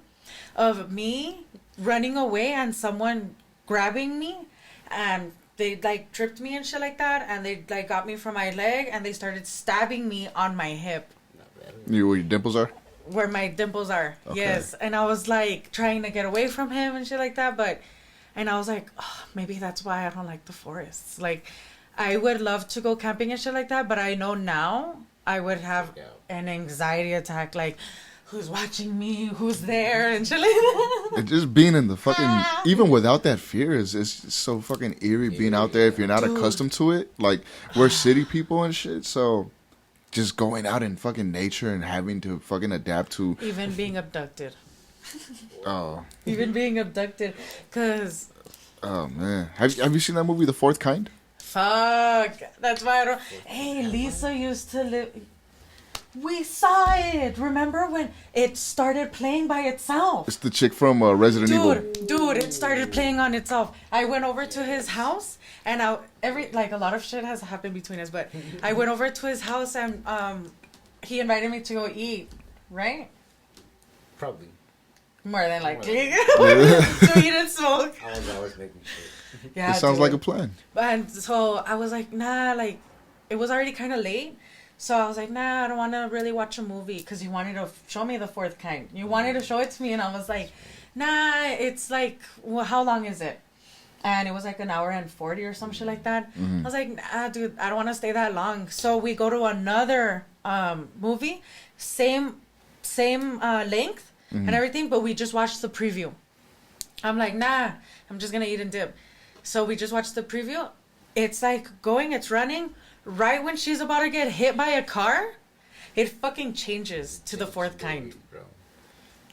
of me running away and someone grabbing me, and they like tripped me and shit like that, and they like got me from my leg and they started stabbing me on my hip. You where your dimples are? Where my dimples are. Okay. Yes. And I was like trying to get away from him and shit like that, and I was like, oh, maybe that's why I don't like the forests. Like, I would love to go camping and shit like that, but I know now I would have an anxiety attack. Like, who's watching me? Who's there? And shit like that. And just being in the fucking, even without that fear, it's so fucking eerie being out there if you're not accustomed to it. Like, we're city people and shit, so just going out in fucking nature and having to fucking adapt to. Even being abducted. Oh. Even being abducted. Because, Oh, man. Have you seen that movie, The Fourth Kind? fuck. That's why I don't. Hey, Lisa used to live. We saw it. Remember when it started playing by itself? It's the chick from Resident Evil. Dude, it started playing on itself. I went over to his house, and a lot of shit has happened between us, but I went over to his house, and he invited me to go eat, right? Probably. More than likely. To eat and smoke. I was always making shit. Yeah, It sounds dude. like a plan. And so I was like, nah, like, it was already kind of late. So I was like, nah, I don't want to really watch a movie, because you wanted to show me The Fourth Kind. You wanted to show it to me, and I was like, nah, it's like, well, how long is it? And it was like an hour and 40 or some shit like that. I was like, nah, dude, I don't want to stay that long. So we go to another movie, same length and everything, but we just watched the preview. I'm like, nah, I'm just going to eat and dip. So we just watched the preview. It's like it's running. Right when she's about to get hit by a car, it fucking changes to The Fourth Kind. Bro.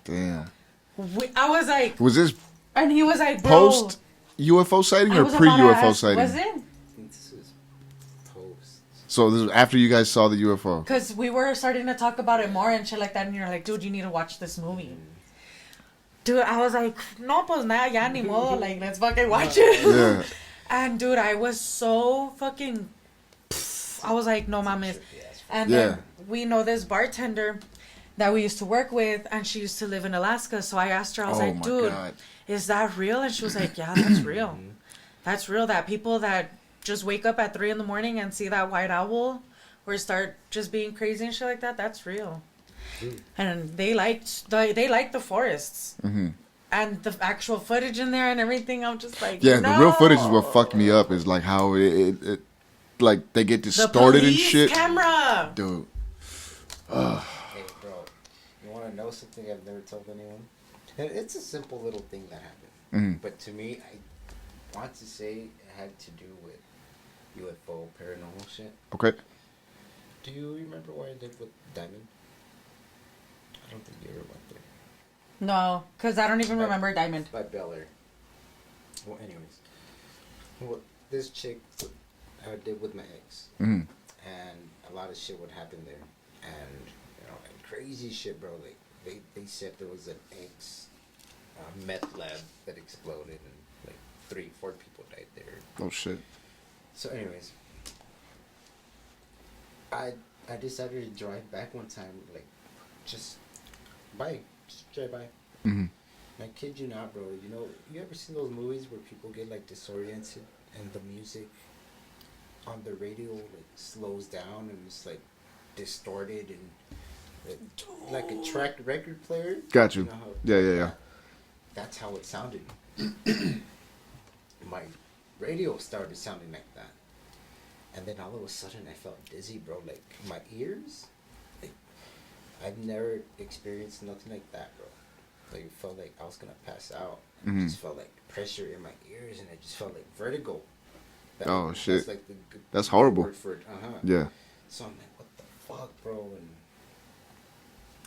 Damn. I was like, Was this and he was like, bro. post UFO sighting I or was pre about to UFO ask, sighting? was it? I think this is post. So this is after you guys saw the UFO. Because we were starting to talk about it more and shit like that, and you're like, dude, you need to watch this movie. Dude, I was like, no, pues nada, ya ni modo, like, let's fucking watch it. Yeah. And dude, I was so fucking, I was like, no mames. And then we know this bartender that we used to work with, and she used to live in Alaska. So I asked her, I was like, dude, is that real? And she was like, yeah, that's real. That's real. That people that just wake up at 3 a.m. and see that white owl or start just being crazy and shit like that, that's real. And they liked the forests. Mm-hmm. And the actual footage in there and everything, I'm just like, Yeah, no. the real footage is what fucked me up. Is like how it like they get distorted and shit. Camera, dude. Hey, bro, you want to know something I've never told anyone? It's a simple little thing that happened, but to me, I want to say it had to do with UFO paranormal shit. Okay. Do you remember what I did with Diamond? I don't think you ever went there. No, because I don't even remember Diamond. By Bel Air. Well, anyways, this chick I did with my ex, and a lot of shit would happen there, and you know, like crazy shit, bro. Like they said there was an ex meth lab that exploded, and like 3-4 people died there. Oh shit. So, anyways, I decided to drive back one time, like just drive by. Mm-hmm. I kid you not, bro. You know, you ever seen those movies where people get like disoriented and the music on the radio like slows down and it's like distorted and like a tracked record player? Got you. Know how, Yeah. That's how it sounded. My radio started sounding like that. And then all of a sudden I felt dizzy, bro. Like my ears, like I've never experienced nothing like that, bro. Like it felt like I was gonna pass out. I just felt like pressure in my ears, and I just felt like vertigo. Shit. That's like that's horrible. Word for it. Yeah. So I'm like, what the fuck, bro? And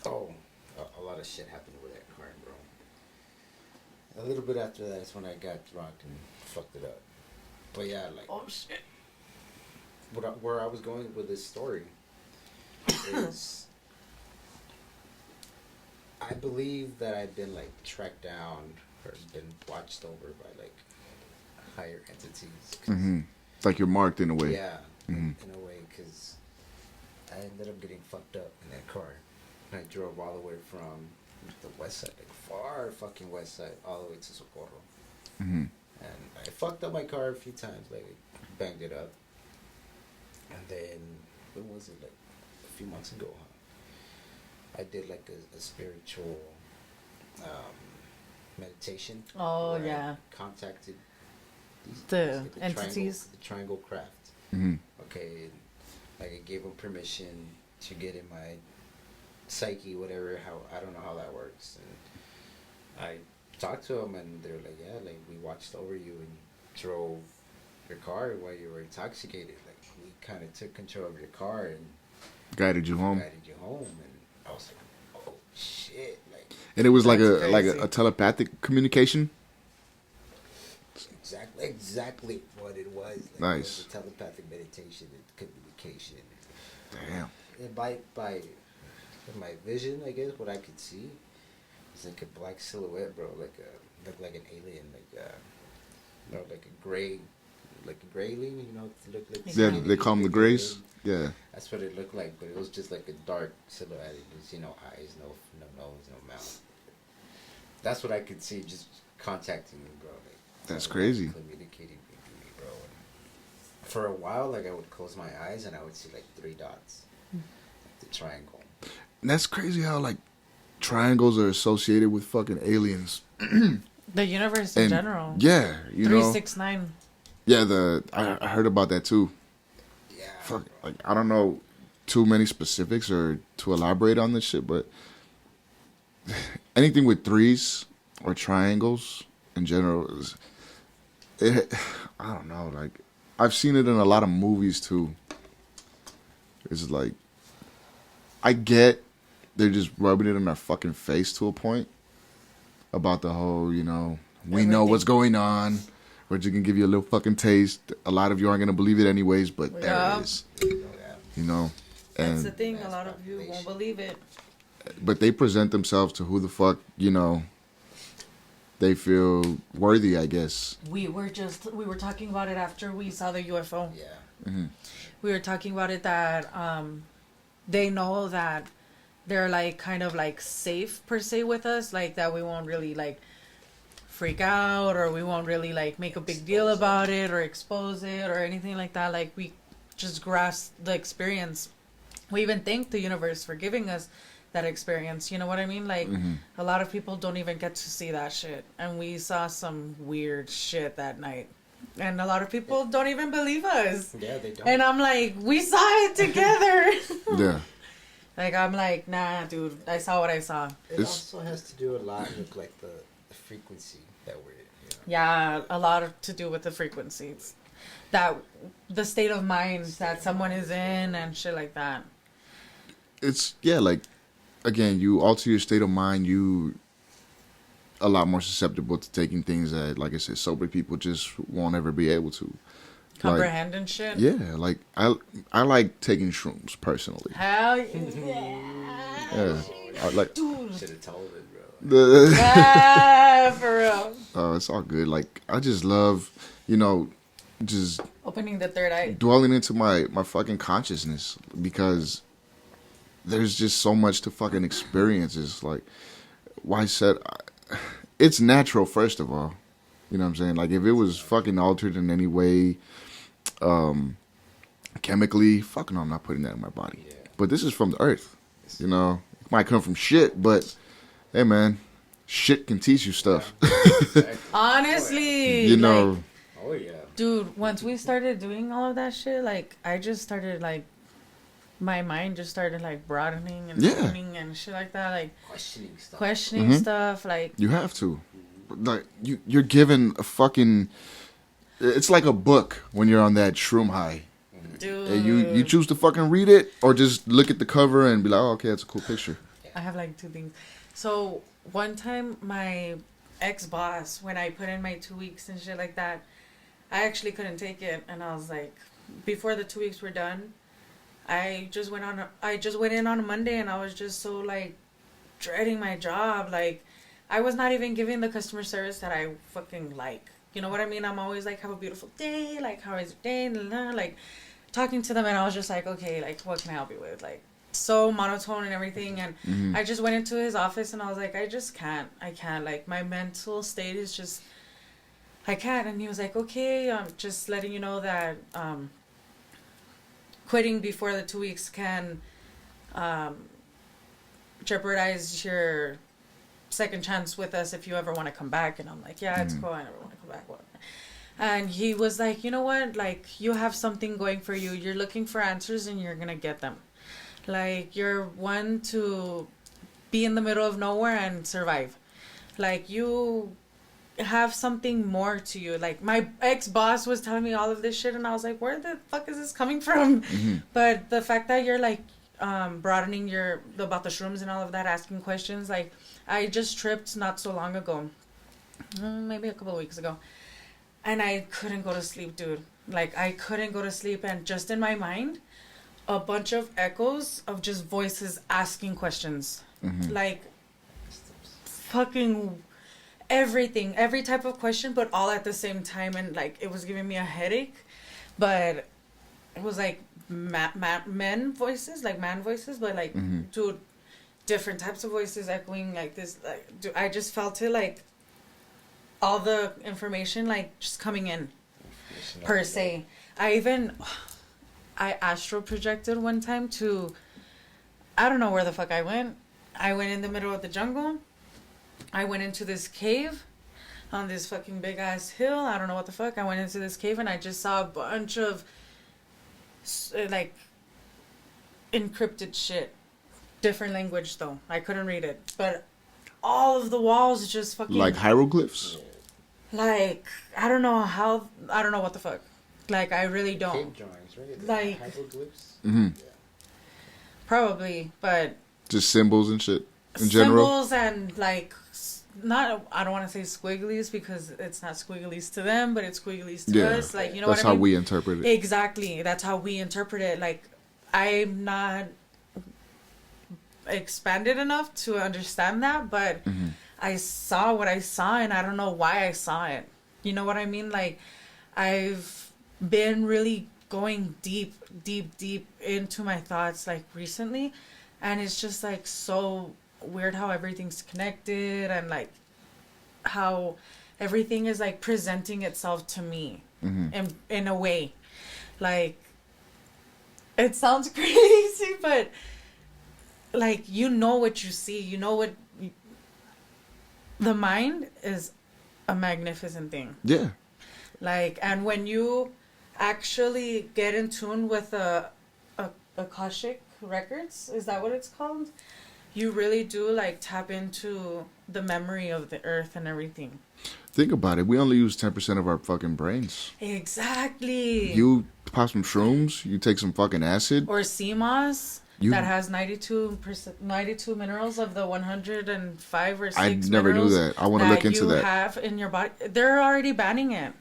a lot of shit happened with that car, bro. A little bit after that is when I got drunk and fucked it up. But yeah, like, Oh shit. Where I was going with this story is, I believe that I've been like tracked down or been watched over by like higher entities. Like you're marked in a way. Yeah, in a way, because I ended up getting fucked up in that car. And I drove all the way from the west side, like far fucking west side, all the way to Socorro. And I fucked up my car a few times, like banged it up. And then, when was it, like a few months ago, I did like a spiritual meditation. Oh, where yeah. I contacted The entities. The triangle craft. Okay, like I gave them permission to get in my psyche, whatever. How I don't know how that works. And I talked to them, and they're like, "Yeah, like we watched over you and drove your car while you were intoxicated. Like we kind of took control of your car and guided you home." And I was like, "Oh shit!" Like, and it was like crazy. a telepathic communication. Exactly what it was. Like, Nice. It was a telepathic meditation and communication. Damn. And by my vision, I guess what I could see was like a black silhouette, bro. Looked like an alien, like a gray alien. You know, it looked like. Yeah, they call them the grays. Yeah. That's what it looked like, but it was just like a dark silhouette. It was, eyes, no nose, no mouth. That's what I could see, just contacting me, bro. Like, that's crazy. Communicating with me, bro. And for a while, like I would close my eyes and I would see like 3 dots, like the triangle. And that's crazy how like triangles are associated with fucking aliens. The universe in general. Yeah, 369. Yeah, I heard about that too. Yeah. Fuck, like I don't know too many specifics or to elaborate on this shit, but anything with 3s or triangles in general is, I don't know, like I've seen it in a lot of movies too. It's like I get they're just rubbing it in our fucking face to a point about the whole, we know what's going on. We're just gonna give you a little fucking taste. A lot of you aren't gonna believe it anyways, but there it is. And That's the thing. A lot of you won't believe it. But they present themselves to who the fuck, they feel worthy, I guess. We were talking about it after we saw the UFO. Yeah. We were talking about it that they know that they're like kind of like safe per se with us, like that we won't really like freak out or we won't really like make a big deal about it or expose it or anything like that. Like we just grasp the experience. We even thank the universe for giving us that experience. You know what I mean? Like, a lot of people don't even get to see that shit. And we saw some weird shit that night. And a lot of people don't even believe us. Yeah, they don't. And I'm like, we saw it together. Yeah. Like, I'm like, nah, dude, I saw what I saw. It also has to do a lot with, like, the frequency that we're in. You know? Yeah, a lot to do with the frequencies. The state of mind that someone is in and shit like that. It's, like, again, you alter your state of mind, you a lot more susceptible to taking things that, like I said, sober people just won't ever be able to. Comprehend and shit? Yeah, like, I like taking shrooms, personally. Hell yeah. Yeah. I like... Dude. Should have told it, bro. Yeah, for real. It's all good. Like, I just love, just... Opening the third eye. Dwelling into my fucking consciousness, because there's just so much to fucking experience. It's like, why said... It's natural, first of all. You know what I'm saying? Like, if it was fucking altered in any way, chemically, fuck no, I'm not putting that in my body. Yeah. But this is from the earth. It might come from shit, but hey, man, shit can teach you stuff. Honestly. Like, oh, yeah. Dude, once we started doing all of that shit, like, I just started, like, my mind just started, like, broadening and opening and shit like that. Like, questioning stuff. Like, you have to. Like, you're given a fucking... It's like a book when you're on that shroom high. Dude. And you choose to fucking read it or just look at the cover and be like, oh, okay, that's a cool picture. I have, like, two things. So, one time, my ex-boss, when I put in my 2 weeks and shit like that, I actually couldn't take it. And I was like, before the 2 weeks were done, I just went in on a Monday and I was just so, like, dreading my job. Like, I was not even giving the customer service that I fucking like. You know what I mean? I'm always like, have a beautiful day. Like, how is your day? Like, talking to them. And I was just like, okay, like, what can I help you with? Like, so monotone and everything. And I just went into his office and I was like, I just can't. I can't. Like, my mental state is just, I can't. And he was like, okay, I'm just letting you know that quitting before the 2 weeks can jeopardize your second chance with us if you ever want to come back. And I'm like, yeah, it's cool, I never want to come back, whatever. And he was like, you know what, like, you have something going for you. You're looking for answers and you're gonna get them. Like, you're one to be in the middle of nowhere and survive. Like, you have something more to you. Like, my ex-boss was telling me all of this shit and I was like, where the fuck is this coming from? But the fact that you're, like, broadening about the shrooms and all of that, asking questions, like, I just tripped not so long ago, maybe a couple of weeks ago, and I couldn't go to sleep, dude. Like, I couldn't go to sleep, and just in my mind, a bunch of echoes of just voices asking questions. Like, fucking everything, every type of question, but all at the same time, and, like, it was giving me a headache, but it was, like, man voices, but, like, dude, different types of voices echoing like this. Like, dude, I just felt it, like, all the information, like, just coming in per se. I astral projected one time to, I don't know where the fuck I went. I went in the middle of the jungle. I went into this cave on this fucking big ass hill. I don't know what the fuck. I went into this cave and I just saw a bunch of, like, encrypted shit. Different language, though. I couldn't read it. But all of the walls just fucking... Like hieroglyphs? Like, I don't know what the fuck. Like, I really don't. Cave drawings, right? Like... Hieroglyphs? Yeah. Probably, but... Just symbols and shit in general? Symbols and, like... I don't want to say squigglies because it's not squigglies to them, but it's squigglies to us. Like, you know what I mean? That's how we interpret it. Exactly. That's how we interpret it. Like, I'm not expanded enough to understand that, but I saw what I saw and I don't know why I saw it. You know what I mean? Like, I've been really going deep into my thoughts, like, recently, and it's just, like, so weird how everything's connected and, like, how everything is, like, presenting itself to me in a way. Like, it sounds crazy, but like, you know what you see, you know what the mind is a magnificent thing. Yeah. Like, and when you actually get in tune with Akashic records, is that what it's called? You really do like tap into the memory of the earth and everything. Think about it. We only use 10% of our fucking brains. Exactly. You pop some shrooms, you take some fucking acid. Or sea moss that has 92 minerals of the 105 or 6 I never knew that. I want to look into that. You have in your body. They're already banning it.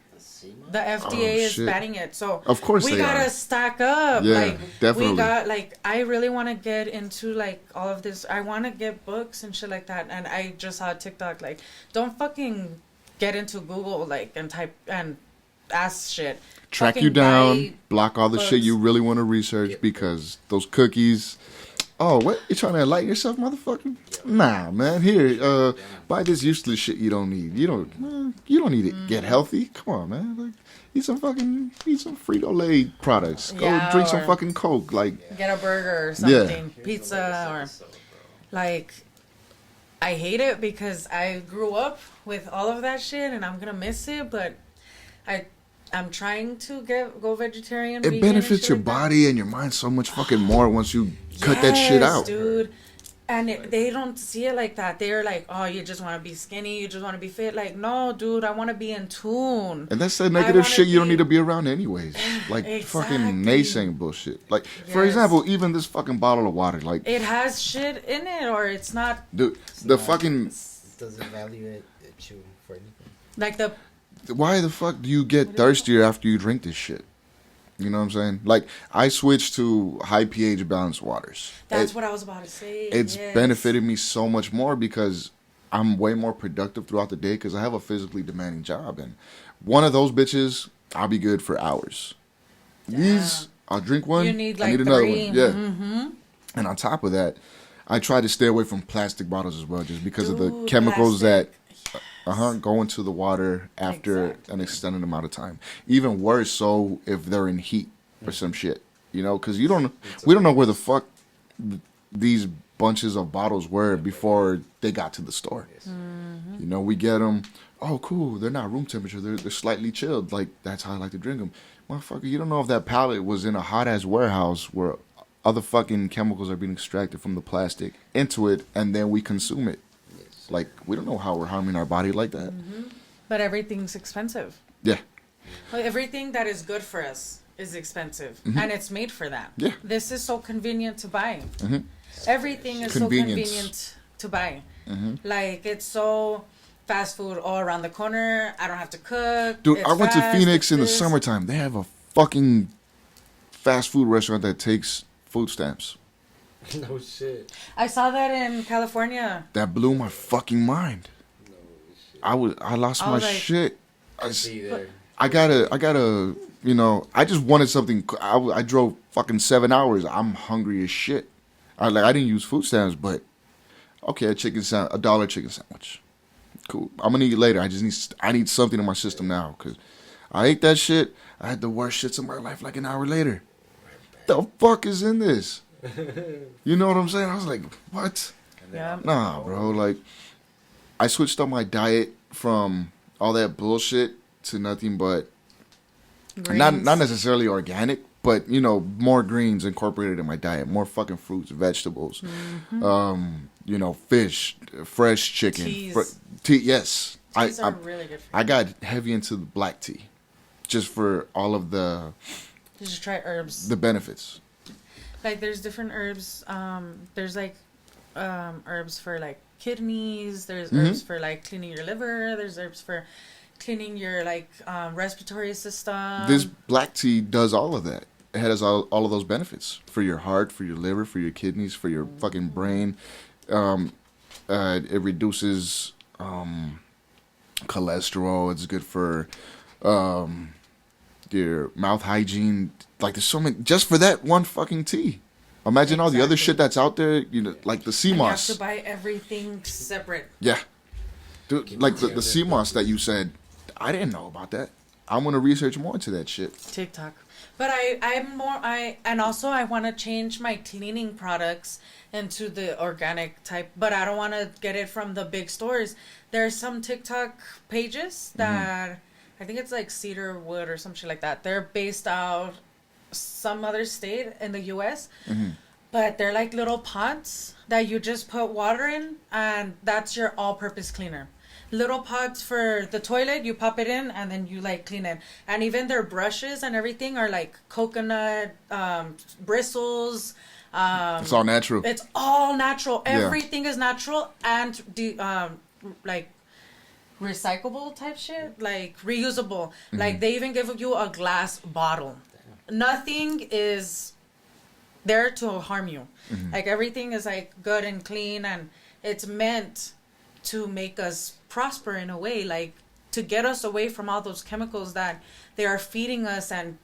The FDA is banning it. So of course we they gotta are. stack up. Yeah, like, definitely. We got like, I really want to get into like all of this. I want to get books and shit like that. And I just saw TikTok like, don't fucking get into Google like and type and ask shit. Track Fucking you down, buy block all the books. shit you really want to research because those cookies. Oh, what? You trying to enlighten yourself, motherfucker? Nah, man. Here, buy this useless shit you don't need. You don't need it. Get healthy. Come on, man. Like, eat some Frito-Lay products. Go drink some fucking Coke. Like, get a burger or something, pizza or like. I hate it because I grew up with all of that shit and I'm gonna miss it. But I'm trying to go vegetarian. It benefits your body and your mind so much fucking more once you cut that shit out, dude. And they don't see it like that. They're like, oh, you just want to be skinny, you just want to be fit. Like, no, dude, I want to be in tune. And that's that negative shit you don't need to be around anyways. Like, fucking naysaying bullshit. Like, for example, even this fucking bottle of water, like, it has shit in it, or it's not. Dude, fucking. It doesn't value you for anything. Like the. Why the fuck do you get thirstier after you drink this shit? You know what I'm saying? Like, I switched to high pH balanced waters. That's what I was about to say. It's benefited me so much more because I'm way more productive throughout the day because I have a physically demanding job. And one of those bitches, I'll be good for hours. These, I'll drink one, you need, like, I need another 3. one. Yeah. Mm-hmm. And on top of that, I try to stay away from plastic bottles as well just because of the chemicals that go into the water after an extended amount of time. Even worse so if they're in heat or some shit, you know, because we don't know where the fuck these bunches of bottles were before they got to the store. You know, we get them, oh cool, they're not room temperature, they're slightly chilled, like that's how I like to drink them. Motherfucker, you don't know if that pallet was in a hot ass warehouse where other fucking chemicals are being extracted from the plastic into it and then we consume it. Like, we don't know how we're harming our body like that. But everything's expensive. Yeah. Well, everything that is good for us is expensive. And it's made for that. Yeah. This is so convenient to buy. Everything is so convenient to buy. Like, it's so fast food all around the corner. I don't have to cook. Dude, I went to Phoenix in the summertime. They have a fucking fast food restaurant that takes food stamps. No shit. I saw that in California. That blew my fucking mind. No shit. I lost my shit. I gotta, you know, I just wanted something. I drove fucking 7 hours. I'm hungry as shit. I didn't use food stamps, but okay, $1 chicken sandwich. Cool. I'm gonna eat it later. I need something in my system now because I ate that shit. I had the worst shits in my life like an hour later. The fuck is in this? You know what I'm saying? I was like, what? Yeah. Nah, bro. Like, I switched up my diet from all that bullshit to nothing but not necessarily organic, but you know, more greens incorporated in my diet, more fucking fruits, vegetables, you know, fish, fresh chicken, tea. Yes, Teas are really good for you. I got heavy into the black tea, just for all of the. Just try herbs. The benefits. Like, there's different herbs. There's like herbs for like kidneys. There's herbs for like cleaning your liver. There's herbs for cleaning your like respiratory system. This black tea does all of that. It has all of those benefits for your heart, for your liver, for your kidneys, for your fucking brain. It reduces cholesterol. It's good for your mouth hygiene. Like, there's so many just for that one fucking tea. Imagine all the other shit that's out there, you know, like the sea moss. You have to buy everything separate. Yeah. Dude, like the sea moss that you said, I didn't know about that. I'm gonna research more into that shit. TikTok. But and also I want to change my cleaning products into the organic type, but I don't want to get it from the big stores. There's some TikTok pages that I think it's like Cedar Wood or some shit like that. They're based out some other state in the US, but they're like little pots that you just put water in, and that's your all-purpose cleaner. Little pots for the toilet, you pop it in and then you like clean it. And even their brushes and everything are like coconut bristles. It's all natural. It's all natural. Everything is natural and like recyclable type shit, like reusable. Like they even give you a glass bottle. Nothing is there to harm you. Like everything is like good and clean, and it's meant to make us prosper in a way, like to get us away from all those chemicals that they are feeding us and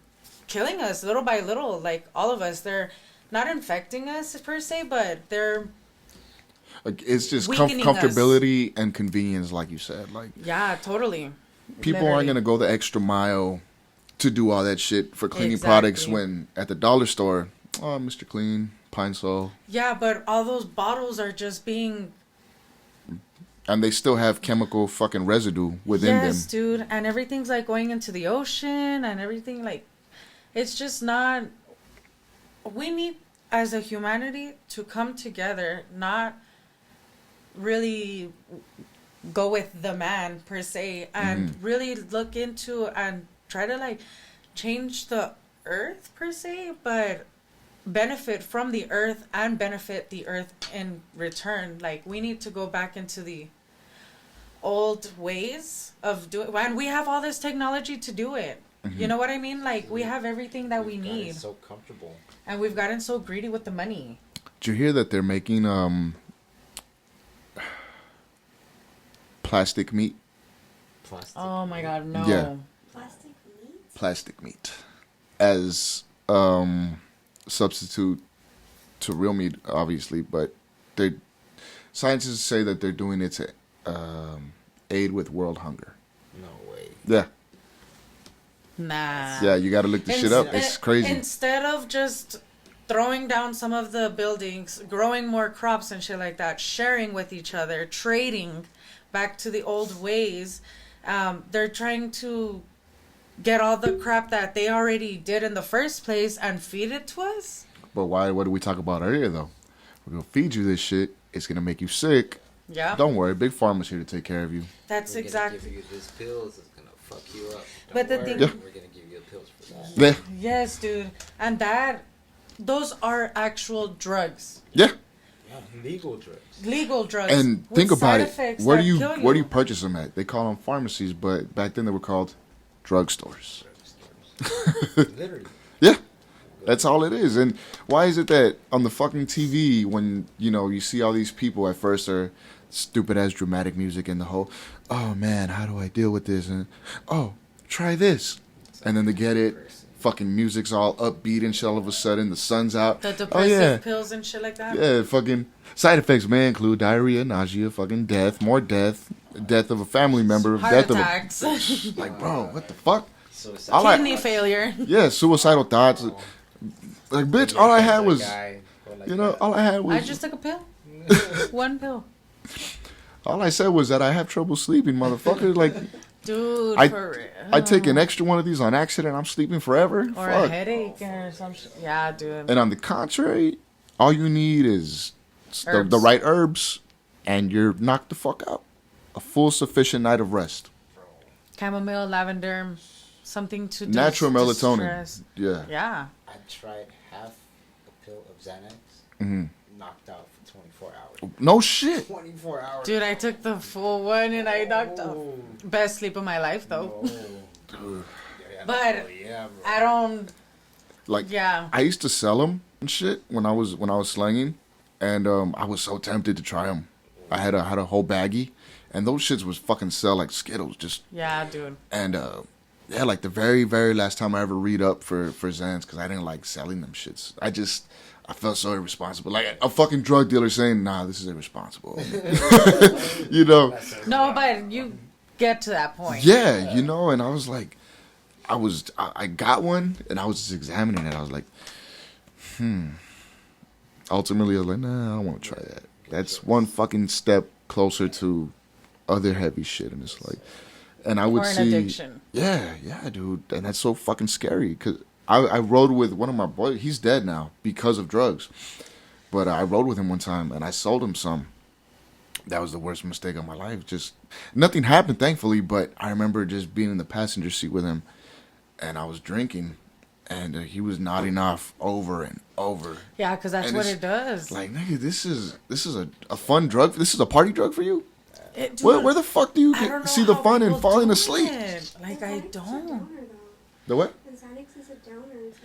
killing us little by little. Like all of us, they're not infecting us per se, but they're like, it's just weakening comfortability and convenience, like you said. Like, yeah, totally. People aren't gonna go the extra mile to do all that shit for cleaning products when at the dollar store, oh, Mr. Clean, Pine Sol. Yeah, but all those bottles are just being. And they still have chemical fucking residue within them. Yes, dude. And everything's like going into the ocean and everything. Like, it's just not. We need, as a humanity, to come together, not really go with the man per se, and really look into and try to like change the earth per se, but benefit from the earth and benefit the earth in return. Like, we need to go back into the old ways of doing, and we have all this technology to do it. You know what I mean? Like, we have everything that we need. So comfortable. And we've gotten so greedy with the money. Did you hear that they're making plastic meat? Plastic. Oh my god, no. Yeah. Plastic meat? Plastic meat as substitute to real meat, obviously, but scientists say that they're doing it to aid with world hunger. No way. Yeah. Nah. Yeah, you got to look this shit up. It's crazy. Instead of just throwing down some of the buildings, growing more crops and shit like that, sharing with each other, trading back to the old ways, they're trying to get all the crap that they already did in the first place and feed it to us. But why? What did we talk about earlier, though? We're going to feed you this shit. It's going to make you sick. Yeah. Don't worry. Big Pharma's here to take care of you. That's exactly. We're going to give you these pills. It's going to fuck you up. But the worry. thing- Yeah. We're going to give you pills for that. Yeah. Yes, dude. And those are actual drugs. Yeah. Yeah, legal drugs. Legal drugs. And with think about side it. effects Where that do kill you purchase them at? They call them pharmacies, but back then they were called drugstores. Literally. Yeah. That's all it is. And why is it that on the fucking TV, when, you see all these people at first are stupid ass dramatic music and the whole, oh man, how do I deal with this? And, oh, try this. And then they get it. Fucking music's all upbeat and shit all of a sudden. The sun's out. The depressive pills and shit like that. Yeah, fucking side effects may include diarrhea, nausea, fucking death, more death of a family member, Heart death attacks. of a... Like, bro, what the fuck? Suicide. Kidney failure. Yeah, suicidal thoughts. Like, bitch, all I had was... all I had was... I just took a pill. One pill. All I said was that I have trouble sleeping, motherfucker. Like, Dude, I- for real. I take an extra one of these on accident, I'm sleeping forever. Or a headache or some shit. Yeah, dude. And on the contrary, all you need is the Herbs. right herbs, and you're knocked the fuck out. A full, sufficient night of rest. Chamomile, lavender, something to Natural melatonin. distress. Yeah. Yeah. I tried half a pill of Xanax, knocked out for 24 hours. No shit. 24 hours. Dude, I took the full one and I knocked out. Oh. Best sleep of my life, though. Oh. But yeah, bro. I don't. Like, Yeah. I used to sell them and shit when I was slanging, and I was so tempted to try them. I had a whole baggie, and those shits was fucking sell like Skittles, just. Yeah, dude. And yeah, like the very, very last time I ever read up for Xans, because I didn't like selling them shits. I felt so irresponsible. Like a fucking drug dealer saying, nah, this is irresponsible. No, but you get to that point. Yeah, and I was like, I got one and I was just examining it. I was like, Ultimately, I was like, nah, I don't want to try that. That's one fucking step closer to other heavy shit, and it's like, and I would Or an see, addiction. yeah, dude, and that's so fucking scary. Cause I rode with one of my boys. He's dead now because of drugs, but I rode with him one time and I sold him some. That was the worst mistake of my life. Just nothing happened, thankfully, but I remember just being in the passenger seat with him, and I was drinking, and he was nodding off over and over. Yeah, because that's And what it's it does. Like, nigga, this is a fun drug. This is a party drug for you. Dude, Where the fuck do you I don't know see the how fun in people falling do asleep? it. Like, I don't. The what? Xanax is a downer. It's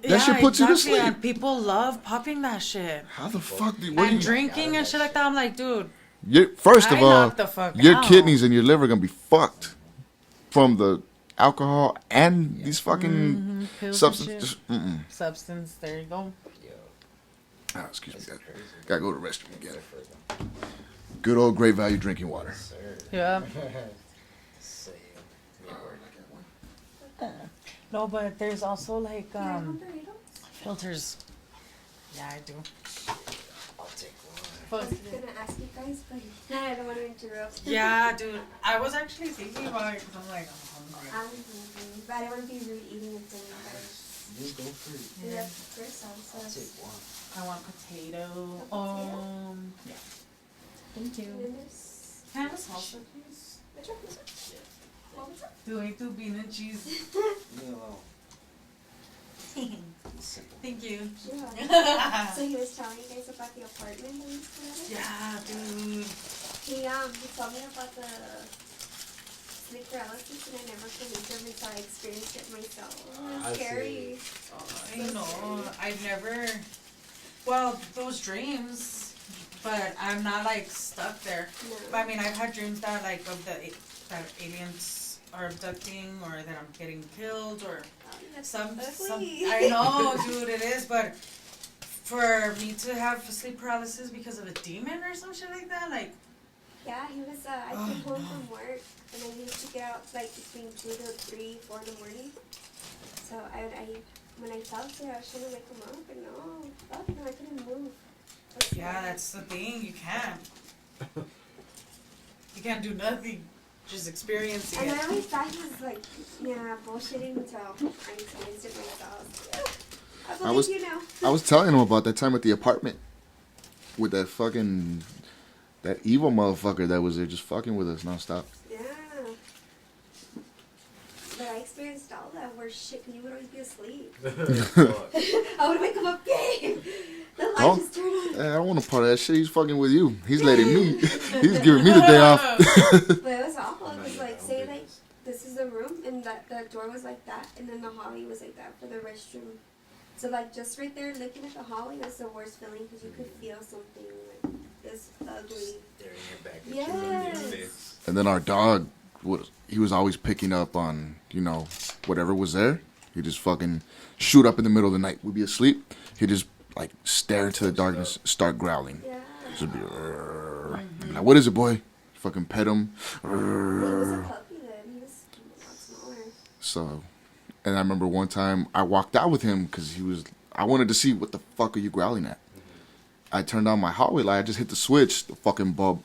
not That shit puts you to exactly, sleep. And people love popping that shit. How the fuck do you? And drinking and shit like that. I'm like, dude. First of I all, knocked the fuck your out. kidneys and your liver gonna be fucked from the alcohol and these fucking Pills and substances. shit. Substance. There you go. Oh, excuse me. Gotta go to the restroom again. Good old great value drinking water. Yeah. No, but there's also like filters. Yeah, I do. I'll take one. I was gonna ask you guys, but I don't want to interrupt. Yeah, dude. I was actually thinking about it because I'm like, I'm hungry. I'm hungry, but I don't want to be rude eating it to you guys. You go for it. Do that first salsa. I'll take one. I want potato. Yeah. Thank And you. then there's... Can I have a salsa, please? Which one was it? What was it? Do I do bean and cheese? Leave me alone. Simple. Thank you. Yeah. So he was telling you guys about the apartment and whatever? Yeah, dude. He told me about the sleep paralysis and I never believed him until I experienced it myself. It was I scary. I know. I've never. Well, those dreams, but I'm not like stuck there. No. I mean, I've had dreams that like that aliens are abducting or that I'm getting killed or That's some. ugly. I know, dude, it is. But for me to have sleep paralysis because of a demon or some shit like that, like. Yeah, he was, I came home from work and I used to get out like between 2 to 3, 4 in the morning. So when I felt it, I was trying to wake him up, but no, fuck no, I couldn't move. Yeah, that's the thing. You can't. You can't do nothing. Just experiencing And it. I always thought he was like, yeah, bullshitting until I experienced it myself. I believe you now. I was telling him about that time at the apartment with that fucking that evil motherfucker that was there just fucking with us nonstop. Yeah. But I experienced all that where shit, you would always be asleep. I would wake him up, babe. The light Oh. just turned on. I don't want to part of that shit. He's fucking with you. He's letting me. He's giving me the day off. But it was awful. It was like, say like, this is the room, and that the door was like that, and then the hallway was like that for the restroom. So like, just right there, looking at the hallway was the worst feeling because you could feel something like this ugly. They're in your back. Yes. And then our dog, he was always picking up on, whatever was there. He'd just fucking shoot up in the middle of the night. We'd be asleep. He'd just like stare into the darkness, start growling. Yeah. Just be like, what is it, boy? Fucking pet him. He was a puppy then. He was a lot smaller. So, and I remember one time I walked out with him because I wanted to see what the fuck are you growling at. I turned on my hallway light. I just hit the switch. The fucking bulb,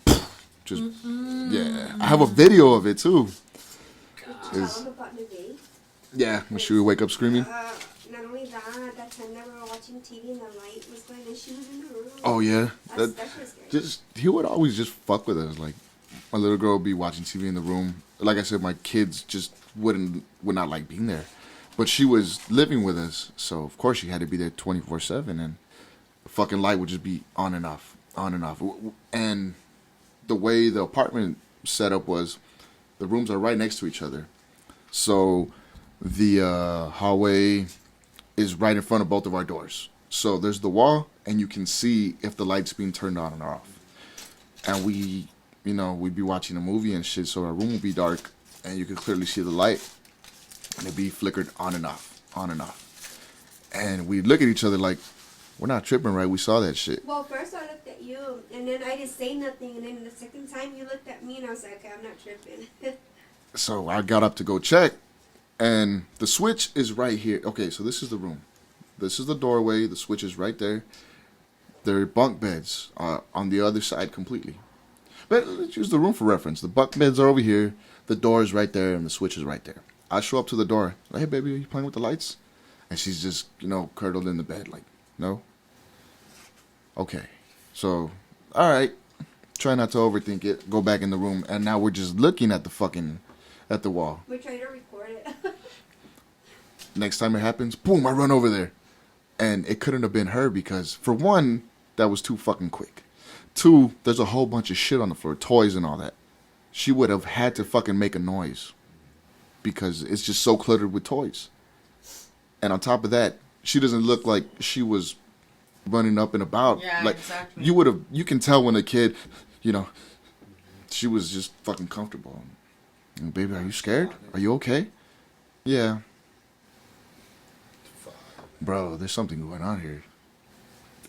just yeah. I have a video of it too. Tell him about Navee. Yeah, when she would wake up screaming. Not only that time that we were watching TV and the light was going and she was in the room. Oh yeah, That was scary. he would always just fuck with us. Like my little girl would be watching TV in the room. Like I said, my kids just would not like being there. But she was living with us, so of course she had to be there 24/7, and the fucking light would just be on and off, on and off. And the way the apartment set up was, the rooms are right next to each other, so the hallway is right in front of both of our doors. So there's the wall, and you can see if the light's being turned on or off. And we'd be watching a movie and shit, so our room would be dark, and you could clearly see the light, and it'd be flickered on and off, on and off. And we'd look at each other like, we're not tripping, right? We saw that shit. Well, first I looked at you, and then I didn't say nothing, and then the second time you looked at me, and I was like, okay, I'm not tripping. So I got up to go check, And the switch is right here. Okay, so this is the room. This is the doorway. The switch is right there. There are bunk beds on the other side completely. But let's use the room for reference. The bunk beds are over here. The door is right there, and the switch is right there. I show up to the door. Like, hey, baby, are you playing with the lights? And she's just, curdled in the bed. Like, no? Okay. So, all right. Try not to overthink it. Go back in the room. And now we're just looking at the wall. We're trying to record it. Next time it happens, boom, I run over there. And it couldn't have been her because, for one, that was too fucking quick. Two, there's a whole bunch of shit on the floor, toys and all that. She would have had to fucking make a noise because it's just so cluttered with toys. And on top of that, she doesn't look like she was running up and about. Yeah, like, exactly. You can tell when a kid, she was just fucking comfortable. And, baby, are you scared? Are you okay? Yeah. Bro, there's something going on here.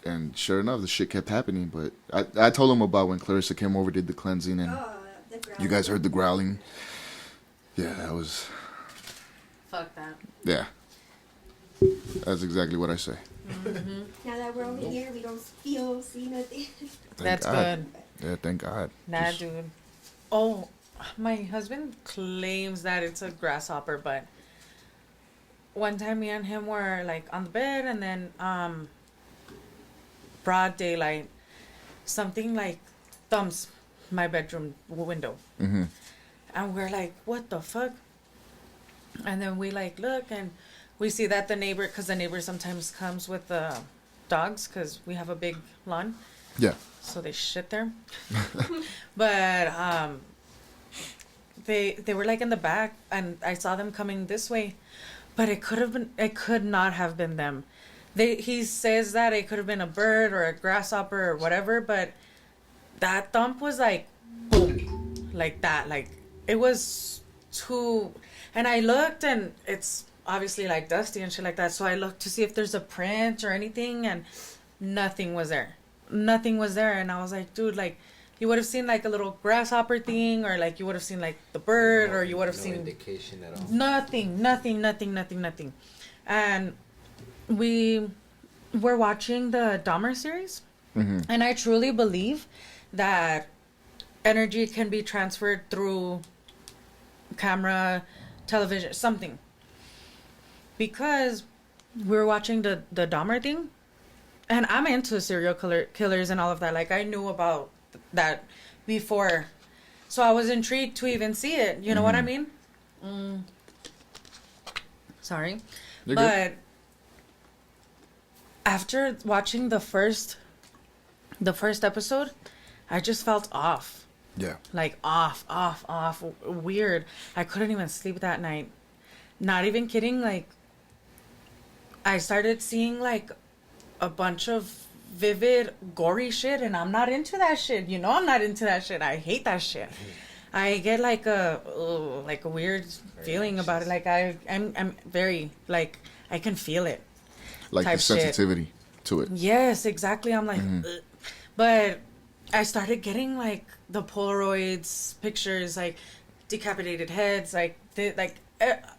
And sure enough, the shit kept happening. But I told him about when Clarissa came over, did the cleansing, and you guys heard the growling. Yeah, that was... Fuck that. Yeah. That's exactly what I say. Mm-hmm. Now that we're over here, we don't see nothing. That's God. good. Yeah, thank God. Nah, dude. Oh, my husband claims that it's a grasshopper, but one time me and him were like on the bed, and then broad daylight, something like thumps my bedroom window. Mm-hmm. And we're like, what the fuck? And then we like look, and we see that the neighbor, because the neighbor sometimes comes with the dogs, because we have a big lawn. Yeah. So they shit there. But they were like in the back, and I saw them coming this way, but it could not have been them. He says that it could have been a bird or a grasshopper or whatever, but that thump was like boom, like that. Like it was too. And I looked, and it's obviously like dusty and shit like that. So I looked to see if there's a print or anything, and nothing was there. Nothing was there. And I was like, dude, like you would have seen like a little grasshopper thing, or like you would have seen like the bird, or you would have seen indication at all. Nothing. And we were watching the Dahmer series, and I truly believe that energy can be transferred through camera, television, something. Because we were watching the Dahmer thing, and I'm into serial killers and all of that. Like I knew about that before, so I was intrigued to even see it. You know what I mean? Sorry. You're but good. After watching the first episode, I just felt off. Yeah. Like off, weird. I couldn't even sleep that night. Not even kidding. Like I started seeing like a bunch of vivid, gory shit, and I'm not into that shit. I'm not into that shit. I hate that shit. I get like a weird feeling about it. Like I'm very like I can feel it. Like the sensitivity to it. Yes, exactly. I'm like, ugh. But I started getting like the Polaroids pictures, like decapitated heads, like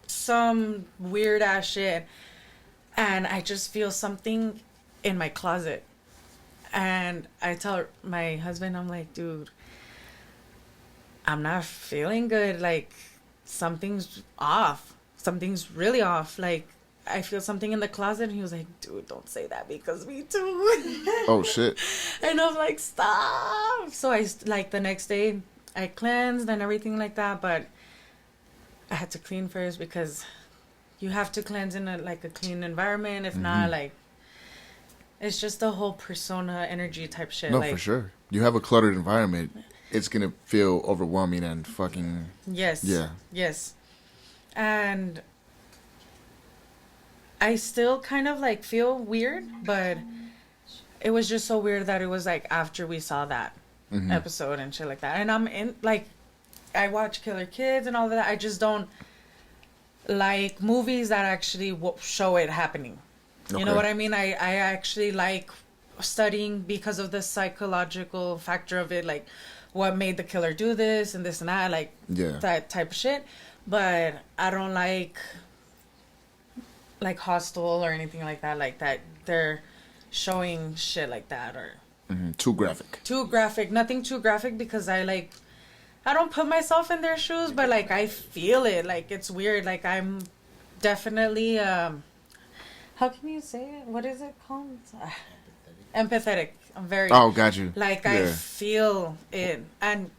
some weird ass shit, and I just feel something in my closet, and I tell my husband, I'm like, dude, I'm not feeling good. Like something's off. Something's really off. Like I feel something in the closet. And he was like, dude, don't say that because me too. Oh, shit. And I'm like, stop. So I, like, the next day, I cleansed and everything like that. But I had to clean first because you have to cleanse in a clean environment. If not, like, it's just the whole persona energy type shit. No, like, for sure. You have a cluttered environment, it's going to feel overwhelming and fucking... Yes. Yeah. Yes. And I still kind of like feel weird, but it was just so weird that it was like after we saw that episode and shit like that. And I'm in, like, I watch Killer Kids and all of that. I just don't like movies that actually show it happening. Okay. You know what I mean? I actually like studying because of the psychological factor of it, like what made the killer do this and this and that, like that type of shit. but I don't like hostile or anything like that they're showing shit like that or Too graphic. Nothing too graphic because I don't put myself in their shoes, but like I feel it. Like it's weird. Like I'm definitely how can you say it? What is it called? Empathetic. I'm very got you. Like I feel it, and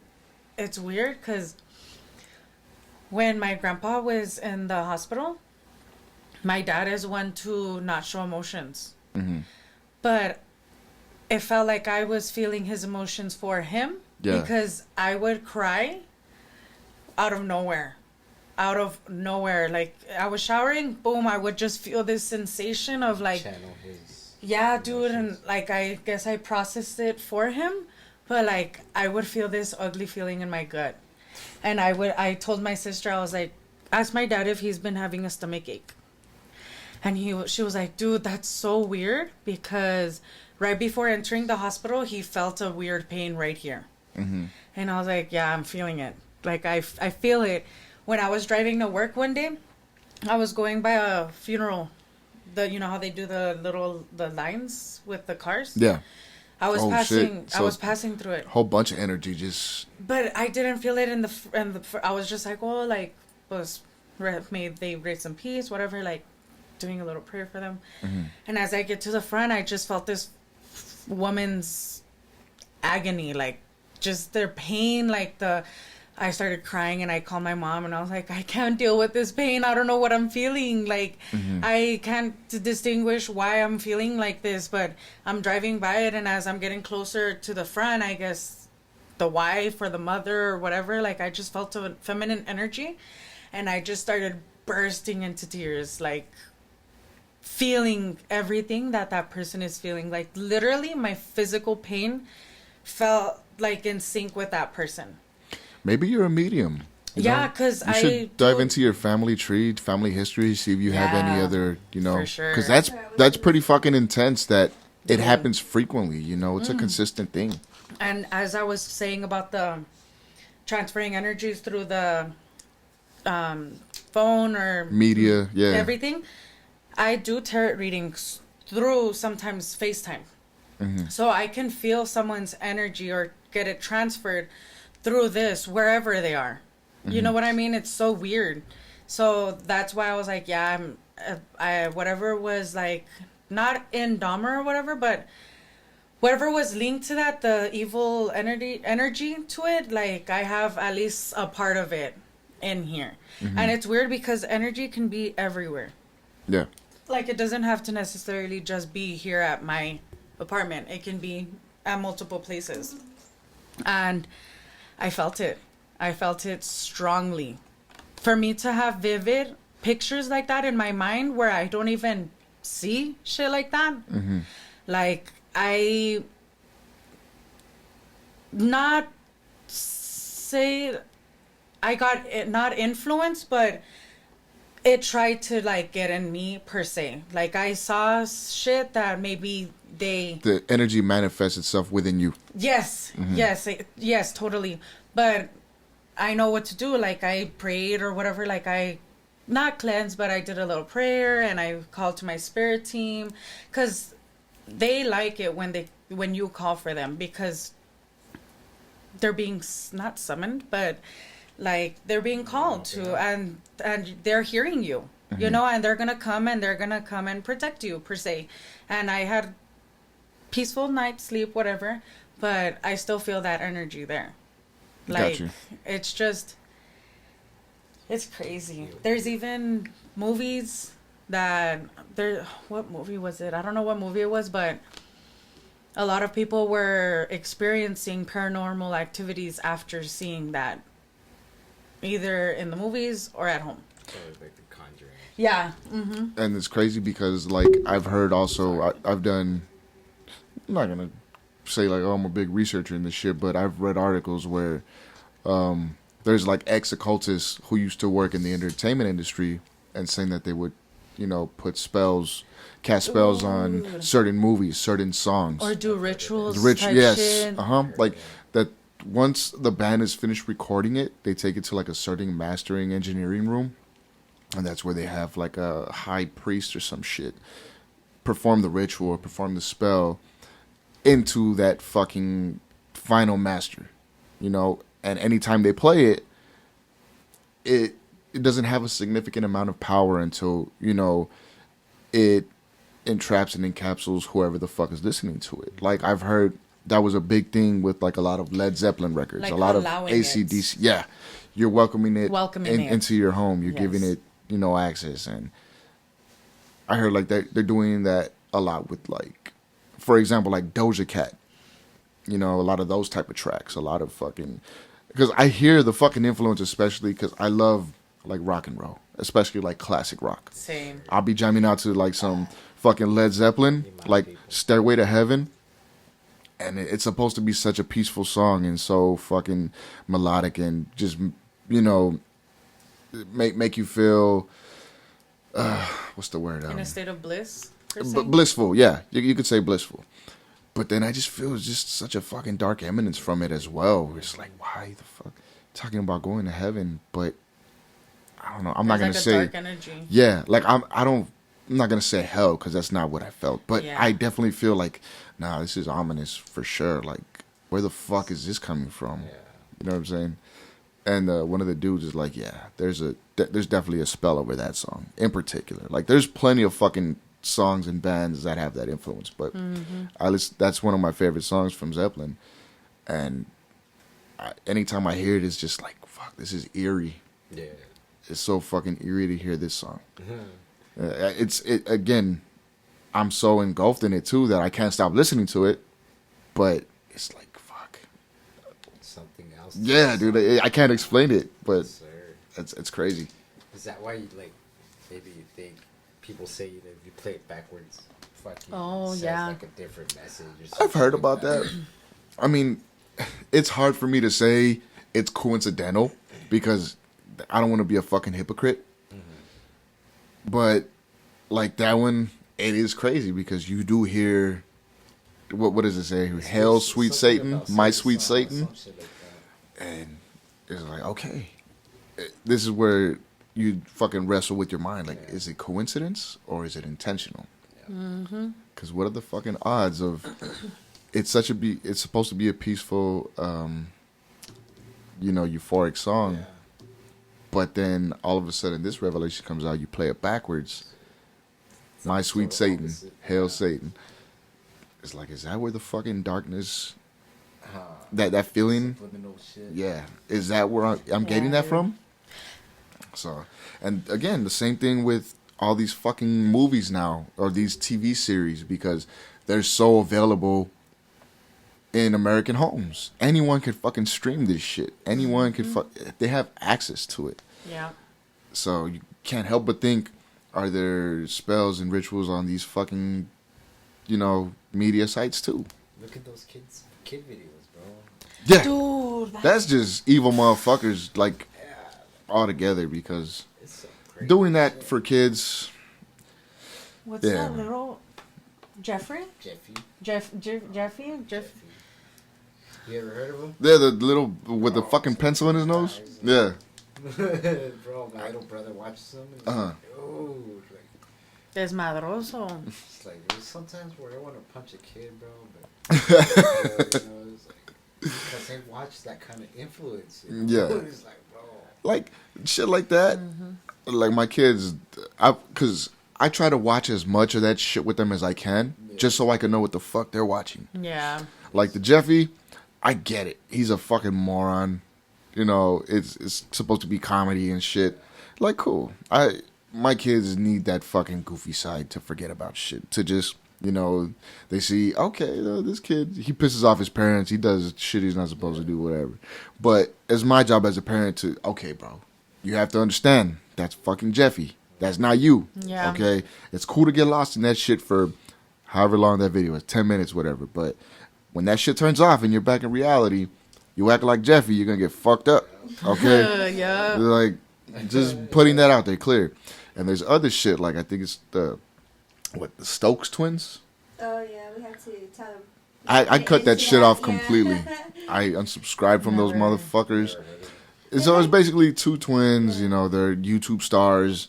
it's weird because when my grandpa was in the hospital, my dad is one to not show emotions, but it felt like I was feeling his emotions for him because I would cry out of nowhere. Like I was showering, boom, I would just feel this sensation of like, yeah, dude. And like, I guess I processed it for him, but like I would feel this ugly feeling in my gut. And I told my sister, I was like, ask my dad if he's been having a stomach ache. And she was like, dude, that's so weird because right before entering the hospital, he felt a weird pain right here. And I was like, yeah, I'm feeling it. Like I feel it. When I was driving to work one day, I was going by a funeral. You know how they do the lines with the cars? Yeah. I was passing through it. Whole bunch of energy just. But I didn't feel it in the. I was just like, oh, like they raise some peace, whatever, like doing a little prayer for them. And as I get to the front, I just felt this woman's agony, like just their pain, like I started crying and I called my mom and I was like, I can't deal with this pain. I don't know what I'm feeling. Like, I can't distinguish why I'm feeling like this, but I'm driving by it. And as I'm getting closer to the front, I guess the wife or the mother or whatever, like I just felt a feminine energy and I just started bursting into tears, like feeling everything that person is feeling. Like literally my physical pain felt like in sync with that person. Maybe you're a medium. Because you should dive into your family tree, family history, see if you have any other, for sure. Because that's pretty fucking intense that it happens frequently, it's a consistent thing. And as I was saying about the transferring energies through the phone or media, everything, I do tarot readings through sometimes FaceTime. So I can feel someone's energy or get it transferred through this, wherever they are. You know what I mean? It's so weird. So that's why I was like, I whatever was like, not in Dahmer or whatever, but whatever was linked to that, the evil energy to it, like I have at least a part of it in here. And it's weird because energy can be everywhere. Yeah. Like it doesn't have to necessarily just be here at my apartment. It can be at multiple places. And I felt it. I felt it strongly. For me to have vivid pictures like that in my mind where I don't even see shit like that. Like I not say I got not influenced, but it tried to like get in me per se. Like I saw shit that maybe the energy manifests itself within you. Yes, yes, totally. But I know what to do. Like I prayed or whatever. Like I not cleansed, but I did a little prayer and I called to my spirit team because they like it when you call for them because they're being not summoned, but like they're being called to and they're hearing you, and they're gonna come and protect you per se. And I had peaceful night sleep, whatever, but I still feel that energy there. Like it's crazy. There's even movies what movie was it? I don't know what movie it was, but a lot of people were experiencing paranormal activities after seeing that, either in the movies or at home. Like The Conjuring. Yeah. And it's crazy because, like, I've heard also, I've done, I'm not going to say, like, oh, I'm a big researcher in this shit, but I've read articles where there's, like, ex-occultists who used to work in the entertainment industry and saying that they would, cast spells on certain movies, certain songs. Or do rituals. Yes. Shit. Like, that once the band is finished recording it, they take it to like a certain mastering engineering room, and that's where they have like a high priest or some shit perform the ritual or perform the spell into that fucking final master, you know. And anytime they play it, it doesn't have a significant amount of power until, you know, it entraps and encapsulates whoever the fuck is listening to it. Like, I've heard that was a big thing with like a lot of Led Zeppelin records, like a lot of allowing AC/DC. Yeah, you're welcoming it, Welcoming it. into your home. You're Yes. giving it, you know, access. And I heard like they're doing that a lot with, like, for example, like Doja Cat. You know, a lot of those type of tracks. A lot of fucking, because I hear the fucking influence, especially because I love like rock and roll, especially like classic rock. Same. I'll be jamming out to like some fucking Led Zeppelin, like Stairway to Heaven. And it's supposed to be such a peaceful song and so fucking melodic and just, you know, make you feel, what's the word? In a state of bliss. per se? Blissful, yeah. You could say blissful. But then I just feel just such a fucking dark eminence from it as well. It's like, why the fuck? Talking about going to heaven, but I don't know. I'm not There's going to like a say. dark energy. Yeah, like I'm not going to say hell because that's not what I felt. But Yeah. I definitely feel like, nah, this is ominous for sure. Like, where the fuck is this coming from? Yeah. You know what I'm saying? And one of the dudes is like, yeah, there's definitely a spell over that song in particular. Like, there's plenty of fucking songs and bands that have that influence, but that's one of my favorite songs from Zeppelin. And anytime I hear it, it's just like, fuck, this is eerie. Yeah. It's so fucking eerie to hear this song. Again, I'm so engulfed in it too that I can't stop listening to it. But it's like, fuck. Something else. Yeah, dude, I can't explain it, but Sir. it's crazy. Is that why you like? Maybe you think people say that if you play it backwards, fucking says like a different message. Or something I've heard like about that. I mean, it's hard for me to say it's coincidental because I don't want to be a fucking hypocrite. But like that one, it is crazy because you do hear what does it say? Hail, sweet Something Satan, about my Satan's sweet song or Satan, some shit like that. and it's like, okay, this is where you fucking wrestle with your mind. Like, is it coincidence or is it intentional? Because what are the fucking odds of? It's supposed to be a peaceful, euphoric song. Yeah. But then all of a sudden, this revelation comes out. You play it backwards. My sweet total Satan, opposite. hail Yeah. Satan. It's like, is that where the fucking darkness, that feeling? Subliminal shit. Yeah, is that where I'm getting that from? So, and again, the same thing with all these fucking movies now or these TV series because they're so available in American homes. Anyone could fucking stream this shit. Anyone could they have access to it. Yeah. So you can't help but think, are there spells and rituals on these fucking, media sites too? Look at those kid videos, bro. Yeah, Dude, that's just evil motherfuckers like all together because It's so crazy. doing that for kids. what's Yeah. that little Jeffrey? Jeffy? You ever heard of him? They're the little with the fucking pencil in his nose. Yeah. Bro, my little brother watches them. And Uh-huh. like, oh, like, Desmadroso. it's like there's sometimes where I want to punch a kid, bro, but it's like because they watch that kind of influence. Yeah. It's like, bro. Like shit like that. Like my kids, because I try to watch as much of that shit with them as I can, just so I can know what the fuck they're watching. Yeah. Like the Jeffy, I get it. He's a fucking moron. It's supposed to be comedy and shit. Like, cool. My kids need that fucking goofy side to forget about shit. To just, they see, okay, this kid, he pisses off his parents. He does shit he's not supposed to do, whatever. But it's my job as a parent to, okay, bro, you have to understand, that's fucking Jeffy. That's not you. Yeah. Okay? It's cool to get lost in that shit for however long that video is, 10 minutes, whatever. But when that shit turns off and you're back in reality, you act like Jeffy, you're going to get fucked up. Okay? Yeah. Like, just putting that out there clear. And there's other shit, like I think it's the Stokes twins? Oh yeah, we have to tell them. I cut that Into shit off yeah. completely. I unsubscribed from those Never. motherfuckers. So it's basically two twins, you know, they're YouTube stars,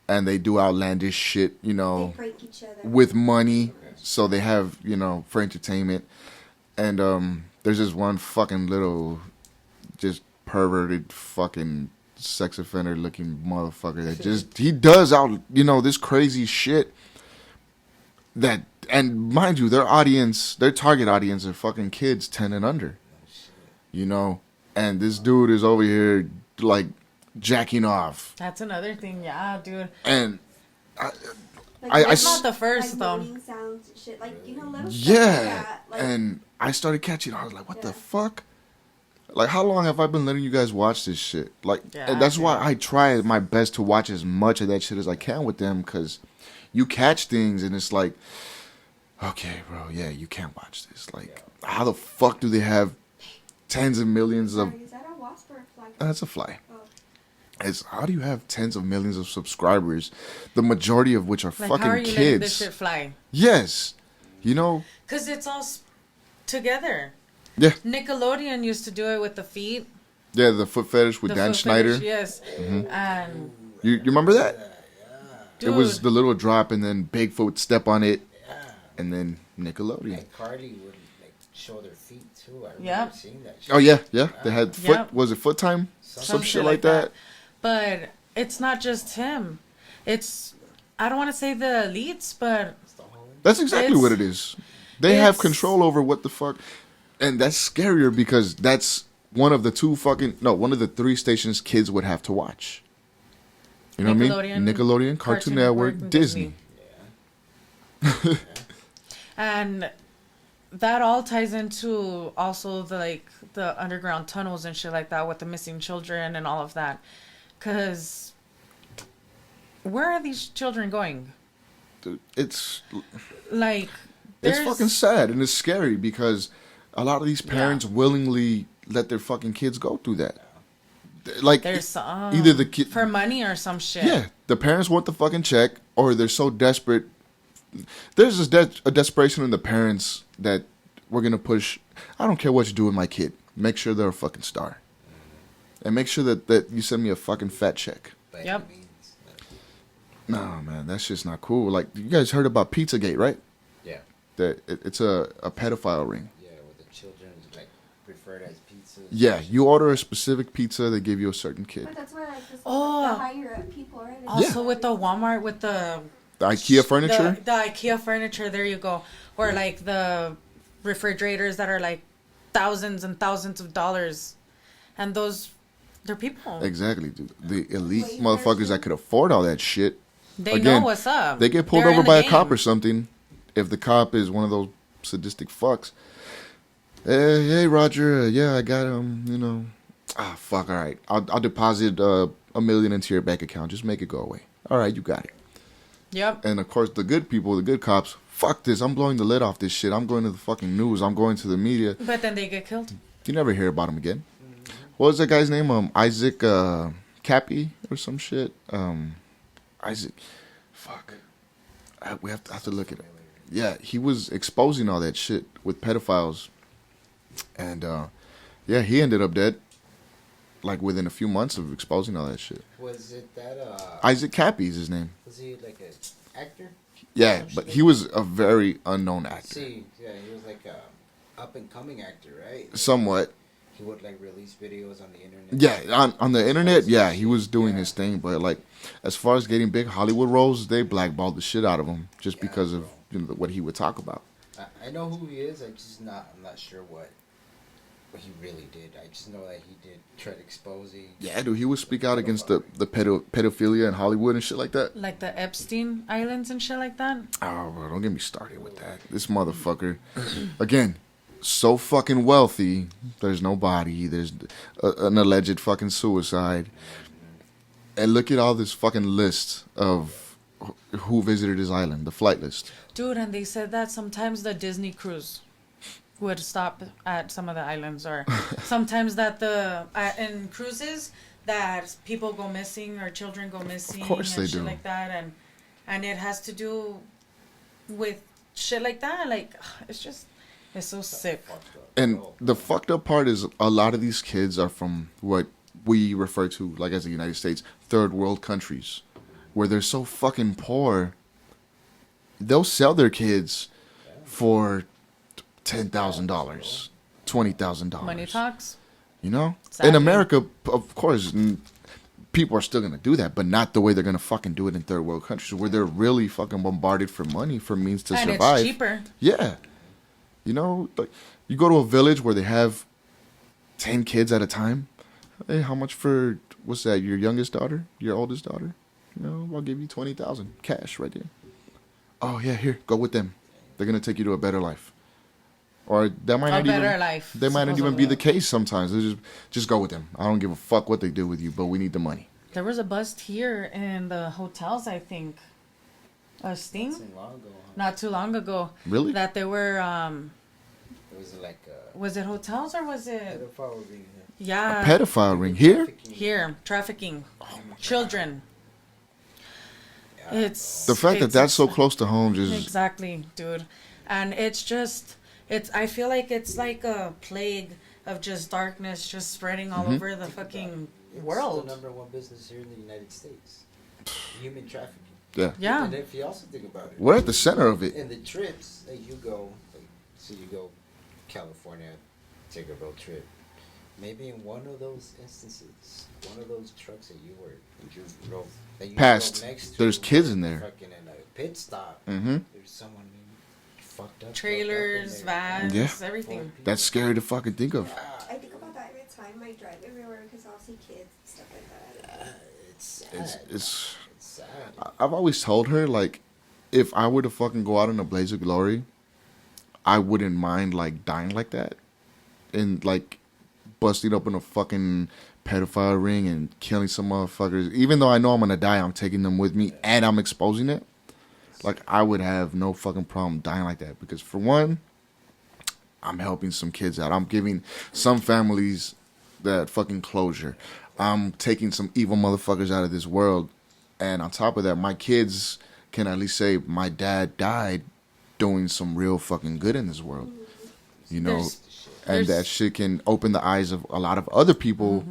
and they do outlandish shit, you They know, prank each other. with money. So they have, you know, for entertainment. And there's this one fucking little, just perverted fucking sex offender looking motherfucker that just, he does out, you know, this crazy shit that, and mind you, their audience, their target audience are fucking kids 10 and under, you know, and this dude is over here like jacking off. That's another thing, yeah, dude. And It's not the first, like though. moaning sounds and shit, like, you know, little stuff yeah, like that. Like, and I started catching, I was like, what the Yeah. fuck? Like, how long have I been letting you guys watch this shit? Like, Yeah, and that's dude. why I try my best to watch as much of that shit as I can with them, because you catch things and it's like, okay, bro, yeah, you can't watch this. Like, how the fuck do they have tens of millions of... sorry, is that a wasp or a fly? That's a fly. Oh. It's, how do you have tens of millions of subscribers, the majority of which are Like, fucking how are you letting kids? this shit fly? Yes. You know? Because it's all together. Yeah. Nickelodeon used to do it with the feet. Yeah, the foot fetish with The Dan foot Schneider. fetish, yes. And You remember that? dude, It was the little drop, and then Bigfoot would step on it, and then Nickelodeon. Like Cardi would like show their feet too. I remember Yep. seeing that shit. Oh yeah, yeah. They had foot. Yep. Was it foot time? Some shit like that. But it's not just him. It's, I don't want to say the elites, but It's the whole That's exactly It's- what it is. They have it's- control over what the fuck, and that's scarier because that's one of the three stations kids would have to watch. You know what I mean? Nickelodeon, Cartoon Network, and Disney. And that all ties into also the underground tunnels and shit like that with the missing children and all of that. Cause where are these children going? Dude, it's Like, it's there's- fucking sad and it's scary because a lot of these parents willingly let their fucking kids go through that. Like There's either the kid for money or some shit. Yeah, the parents want the fucking check, or they're so desperate. There's just a desperation in the parents that we're gonna push. I don't care what you do with my kid. Make sure they're a fucking star, and make sure that you send me a fucking fat check. by Yep. any means. No, man, that's just not cool. Like you guys heard about Pizzagate, right? Yeah. That it's a pedophile ring. Yeah, with the children like referred as pizzas. Yeah, you order a specific pizza, they give you a certain kid. But that's where like the Oh. higher up people are. Also with the Walmart with the The IKEA furniture. The IKEA furniture, there you go. Or like the refrigerators that are like thousands and thousands of dollars. And those, they're people. Exactly, dude. The elite Wait, motherfuckers that could afford all that shit. They Again, know what's up. They get pulled They're over in by the a cop game. or something. If the cop is one of those sadistic fucks. Hey, Roger. Yeah, I got you know. Fuck. All right. I'll deposit $1 million into your bank account. Just make it go away. All right, you got it. Yep. And of course, the good people, the good cops. Fuck this. I'm blowing the lid off this shit. I'm going to the fucking news. I'm going to the media. But then they get killed. You never hear about him again. What was that guy's name? Isaac Cappy or some shit. Isaac. Fuck. We have to look at it. Yeah, he was exposing all that shit with pedophiles, and yeah, he ended up dead. Like within a few months of exposing all that shit. Was it that Isaac Cappy is his name. was he like an actor? Yeah, but he was a very unknown actor. See, yeah, he was like a up and coming actor, right? Somewhat. He would like release videos on the internet. Yeah, on the internet, yeah, he was doing his thing, but like as far as getting big Hollywood roles, they blackballed the shit out of him just because of what he would talk about. I know who he is. I'm not sure what he really did. I just know that he did try to expose it. Yeah, dude, he would speak out against the pedophilia in Hollywood and shit like that. Like the Epstein Islands and shit like that. Oh, bro, don't get me started with that. This motherfucker, again, so fucking wealthy. There's no body. There's an alleged fucking suicide. And look at all this fucking list of who visited his island, the flight list. Dude, and they said that sometimes the Disney cruise would stop at some of the islands, or sometimes that in cruises that people go missing or children go missing. Of course and they shit do. like that, and it has to do with shit like that. Like, it's just, It's so sick. And the fucked up part is a lot of these kids are from what we refer to, like as the United States, third world countries, where they're so fucking poor. They'll sell their kids for $10,000, $20,000. Money talks. You know, Sadly. in America, of course, people are still gonna do that, but not the way they're gonna fucking do it in third world countries, where they're really fucking bombarded for money, for means to And survive. it's cheaper. Yeah, you know, like you go to a village where they have 10 kids at a time. Hey, how much for what's that? Your youngest daughter, your oldest daughter? You know, I'll give you 20,000 cash right there. Oh yeah, here, go with them. They're gonna take you to a better life. Or that might not better even, life. They might not even be the case sometimes. They just go with them. I don't give a fuck what they do with you, but we need the money. There was a bust here in the hotels, I think. A sting? Not too long ago. Really? That they were, It was like a was it hotels or was it? pedophile ring. Yeah. A pedophile ring here? Here, trafficking. Children. It's The fact that it's- that's so close to home just Exactly, dude. And it's just, I feel like it's like a plague of just darkness just spreading all over the fucking world. It's the number one business here in the United States. Human trafficking. yeah. Yeah. And if you also think about it, We're at the center of it. and the trips that you go, like, so you go California, take a road trip. Maybe in one of those instances, one of those trucks that you drove Past, next to, there's kids in there. Fucking in a pit stop. Mm-hmm. There's someone fucked up. Trailers, vans, Yeah. everything. That's scary to fucking think of. I think about that every time I drive everywhere because I'll see kids and stuff like that. It's sad. It's It's sad. I've always told her, like, if I were to fucking go out in a blaze of glory, I wouldn't mind, like, dying like that. And, like, busting open a fucking pedophile ring and killing some motherfuckers. Even though I know I'm gonna die, I'm taking them with me and I'm exposing it. Like, I would have no fucking problem dying like that. Because, for one, I'm helping some kids out. I'm giving some families that fucking closure. I'm taking some evil motherfuckers out of this world. And on top of that, my kids can at least say my dad died doing some real fucking good in this world. You know? And that shit can open the eyes of a lot of other people,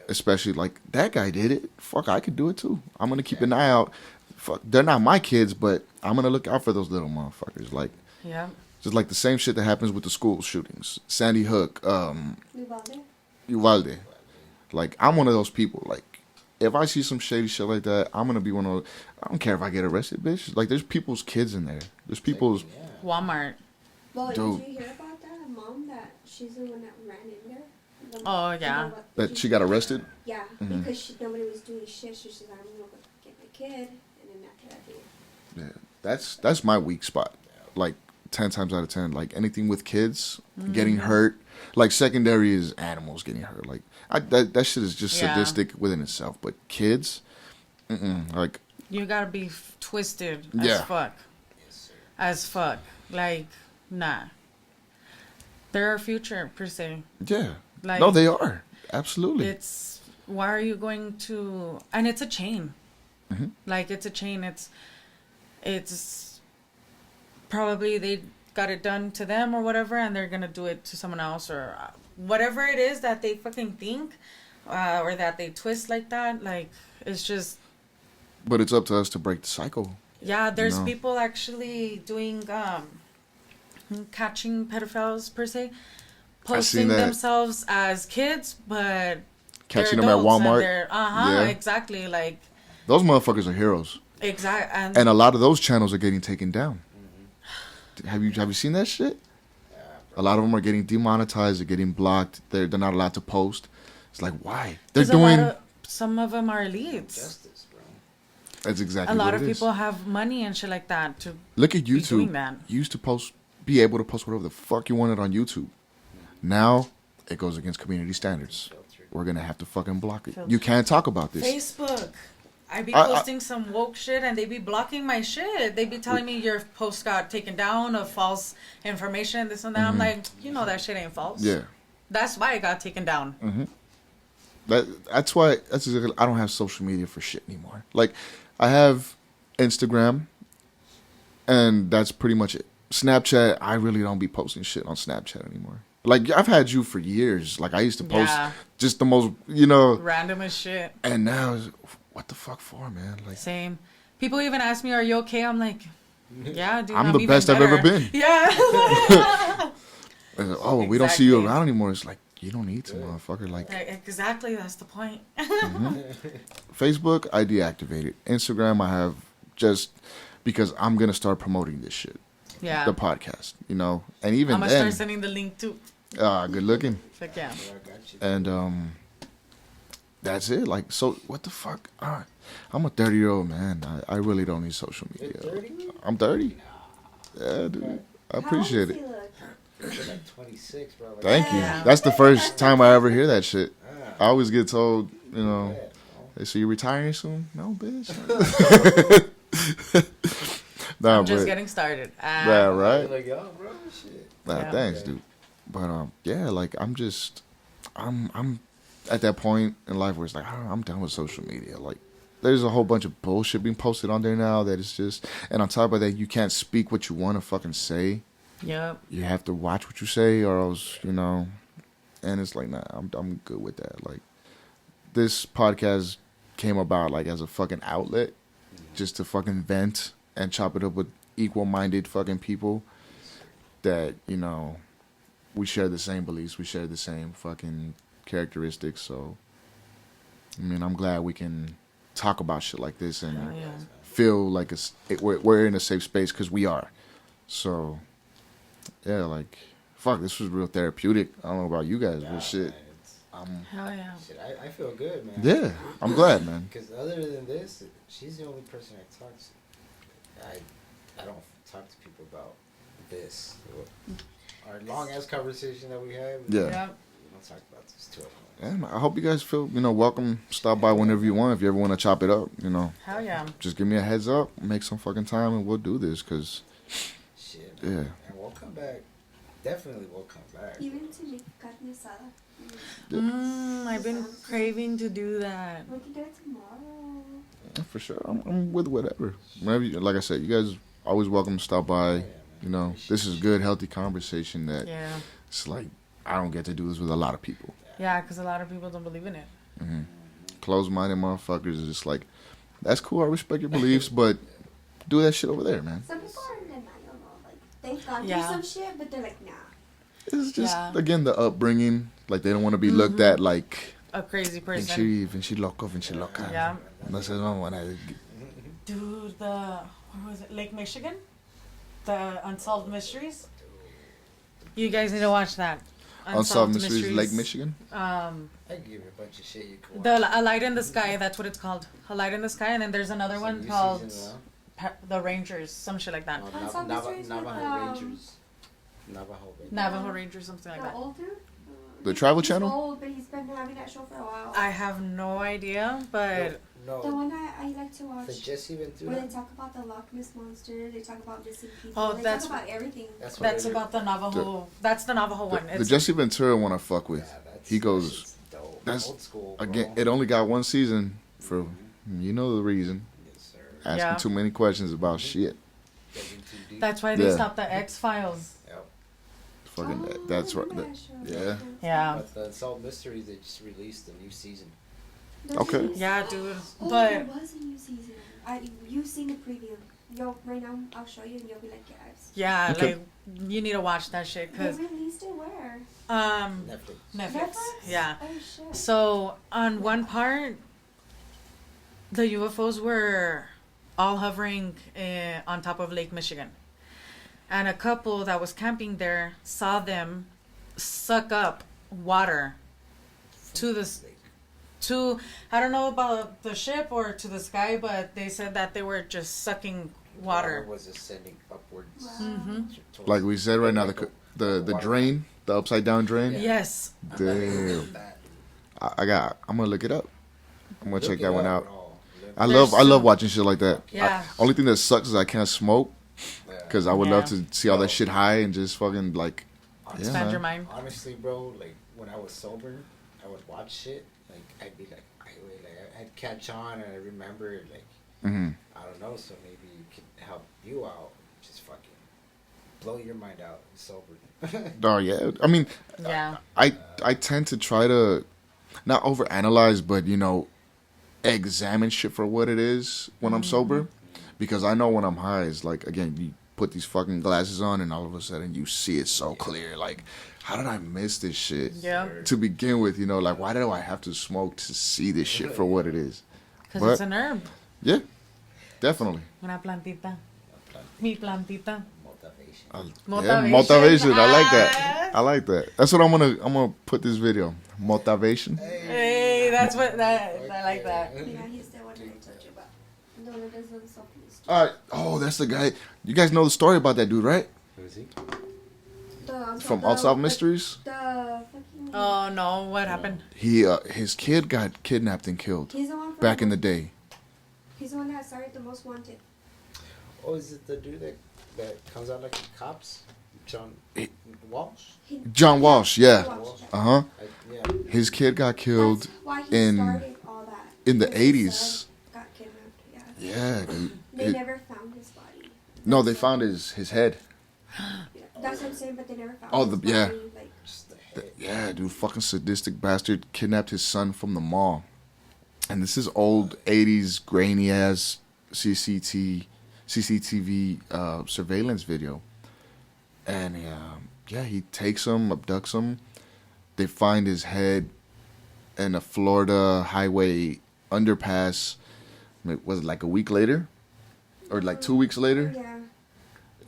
especially like, that guy did it. Fuck, I could do it too. I'm going to keep an eye out. Fuck, they're not my kids, but I'm going to look out for those little motherfuckers. Like, Yeah. just like the same shit that happens with the school shootings. Sandy Hook, Uvalde? Uvalde. Like, I'm one of those people. Like, if I see some shady shit like that, I'm going to be one of those. I don't care if I get arrested, bitch. Like, there's people's kids in there. There's people's. Walmart. Well, Dude. did you hear about that? A mom that she's the one that ran in there. Oh, yeah. That she got arrested? Yeah, because nobody was doing shit. She said, "I'm gonna go get my kid," and then after that, Yeah. That's my weak spot. Like, 10 times out of 10. Like, anything with kids getting hurt. Like, secondary is animals getting hurt. Like, that shit is just Yeah. sadistic within itself. But kids, like, You gotta be twisted Yeah. as fuck. As fuck. Like, nah. They're our future, per se. yeah. Like, No, they are. Absolutely. It's, why are you going to, and it's a chain. Like, it's a chain. It's probably they got it done to them or whatever, and they're gonna do it to someone else or whatever it is that they fucking think, or that they twist like that. Like, it's just, But it's up to us to break the cycle. yeah, there's No. people actually doing catching pedophiles per se, posting that. themselves as kids, but Catching they're them at adults and Walmart. they're- Yeah. exactly, like, Those motherfuckers are heroes. exact, And a lot of those channels are getting taken down. Have you seen that shit? A lot of them are getting demonetized. They're getting blocked. They're not allowed to post. It's like, why? They're 'cause doing. some of them are elites. Justice, bro. That's exactly A lot what of it is. people have money and shit like that to Look at be doing YouTube. that. You used to be able to post whatever the fuck you wanted on YouTube. Now it goes against community standards. We're gonna have to fucking block it. You can't talk about this. Facebook. I be I- posting some woke shit and they be blocking my shit. They be telling me your post got taken down of false information, this and that. I'm like, you know that shit ain't false. Yeah. That's why it got taken down. That's why I don't have social media for shit anymore. Like, I have Instagram, and that's pretty much it. Snapchat, I really don't be posting shit on Snapchat anymore. Like, I've had you for years. Like, I used to post just the most, random as shit. And now, what the fuck for, man? Like, same. People even ask me, "Are you okay?" I'm like, "Yeah, dude. I'm the best better. I've ever been. Yeah. Oh, we don't see you around anymore. It's like, you don't need to, motherfucker. Like, exactly. That's the point. Facebook, I deactivated. Instagram, I have just because I'm gonna start promoting this shit. Yeah. The podcast, and even I'm gonna then, start sending the link too. Good looking. Fuck yeah. And that's it. Like, so what the fuck? I'm a 30-year-old man. I really don't need social media. I'm 30. Yeah, dude. I appreciate it. You're like 26, bro. Like, Thank you. That's the first time I ever hear that shit. I always get told, hey, so you retiring soon? No, bitch. Nah, I'm just getting started. Yeah, right. Like, yo, bro, shit. Nah, thanks, dude. But yeah, like I'm at that point in life where it's like I'm done with social media. Like, there's a whole bunch of bullshit being posted on there now that it's just, and on top of that, you can't speak what you want to fucking say. Yep. You have to watch what you say, or else, and it's like, nah, I'm good with that. Like, this podcast came about like as a fucking outlet, just to fucking vent and chop it up with equal-minded fucking people that, we share the same beliefs, we share the same fucking characteristics. So, I mean, I'm glad we can talk about shit like this and feel like we're in a safe space, because we are. So, yeah, like, fuck, this was real therapeutic. I don't know about you guys, but shit. Hell yeah. Shit, I feel good, man. Yeah, I'm glad, man. Because other than this, she's the only person I talk to. I don't talk to people about this. Our long ass conversation that we had. Yeah. We don't talk about this too much. Yeah, I hope you guys feel, welcome. Stop by whenever you want. If you ever want to chop it up, Hell yeah. just give me a heads up, make some fucking time, and we'll do this. Cause, shit. Yeah. And we'll come back. Definitely, we'll come back. Even to make carne asada. I've been craving to do that. We can do it tomorrow. Yeah, for sure, I'm with whatever. Whenever like I said, you guys always welcome to stop by. This is good, healthy conversation that it's like I don't get to do this with a lot of people. Yeah, because a lot of people don't believe in it. Mm-hmm. Closed-minded motherfuckers is just like, that's cool, I respect your beliefs, but do that shit over there, man. Some people are in denial, though. Like, they've gone through some shit, but they're like, nah. It's just, again, the upbringing. Like, they don't want to be looked at like a crazy person. Vinci loco, Vinci loca. Yeah. No, Dude, where was it? Lake Michigan? The Unsolved Mysteries? You guys need to watch that. Unsolved Mysteries, Lake Michigan? I give you a bunch of shit you can watch. A Light in the Sky, that's what it's called. A Light in the Sky, and then there's another one called The Rangers, some shit like that. Navajo Rangers. Navajo Rangers, something like that. Old dude? The Travel He's Channel? old, but he's been having that show for a while. I have no idea, but... No. The one I like to watch. The Jesse Ventura? Where they talk about the Loch Ness Monster, they talk about missing people. Oh, they that's talk about everything. That's about the Navajo. That's the Navajo one. The Jesse Ventura one I fuck with. Yeah, He goes, that's old school, again. It only got one season for the reason. Yes, sir. Asking too many questions about shit. That's why they stopped the X-Files. Yep. Fucking that's right. Yeah. Yeah. But the Unsolved Mysteries, they just released a new season. Okay. Yeah, dude. Oh, But there was a new season. You've seen the preview. Yo, right now I'll show you and you'll be like, yes. yeah, Okay. like you need to watch that shit They because released it where? Netflix. Yeah. Oh shit. So on one part, the UFOs were all hovering on top of Lake Michigan, and a couple that was camping there saw them suck up water to I don't know about the ship or to the sky, but they said that they were just sucking water. Was ascending upwards. Mm-hmm. Like we said right now, the drain, the upside down drain. Yeah. Yes. Damn. I'm gonna look it up. I'm gonna check that one out. I There's love watching shit like that. Yeah. Only thing that sucks is I can't smoke, because I would love to see all that shit high and just fucking like expand your mind. Honestly, bro, like when I was sober, I would watch shit. Like I'd be like, I'd catch on, and I remember like, I don't know. So maybe it could help you out. Just fucking blow your mind out. Sober. Oh yeah, I mean, Yeah. I tend to try to not overanalyze, but examine shit for what it is when I'm sober, because I know when I'm high is like, again, you put these fucking glasses on and all of a sudden you see it so clear. Like, how did I miss this shit? Yeah. To begin with, like, why do I have to smoke to see this shit for what it is? Because it's an herb. Yeah, definitely. Una plantita. Mi plantita. Motivation. Yeah, motivation. I like that. I like that. That's what I'm gonna put this video. Motivation. Hey, that's what I like that. Yeah, he's the one that I told you about. No, that doesn't stop me. All right. Oh, that's the guy. You guys know the story about that dude, right? Who is he? From Unsolved Mysteries. The fucking. Oh no, what happened? His kid got kidnapped and killed He's the one back in the day. He's the one that started the Most Wanted. Oh, is it the dude that comes out like the cops? John Walsh? John Walsh, yeah. Walsh. Uh-huh. Yeah. His kid got killed That's why he in started all that. in the Because his 80s. son got kidnapped, yeah. Yeah, dude. They never found his body. No, they found his head. Yeah, that's what I'm saying, but they never found Oh, his yeah. body. Like, Just the head. Yeah, dude, fucking sadistic bastard kidnapped his son from the mall. And this is old 80s grainy ass CCTV surveillance video. And he takes him, abducts him. They find his head in a Florida highway underpass. Was it like a week later? Or like 2 weeks later? yeah.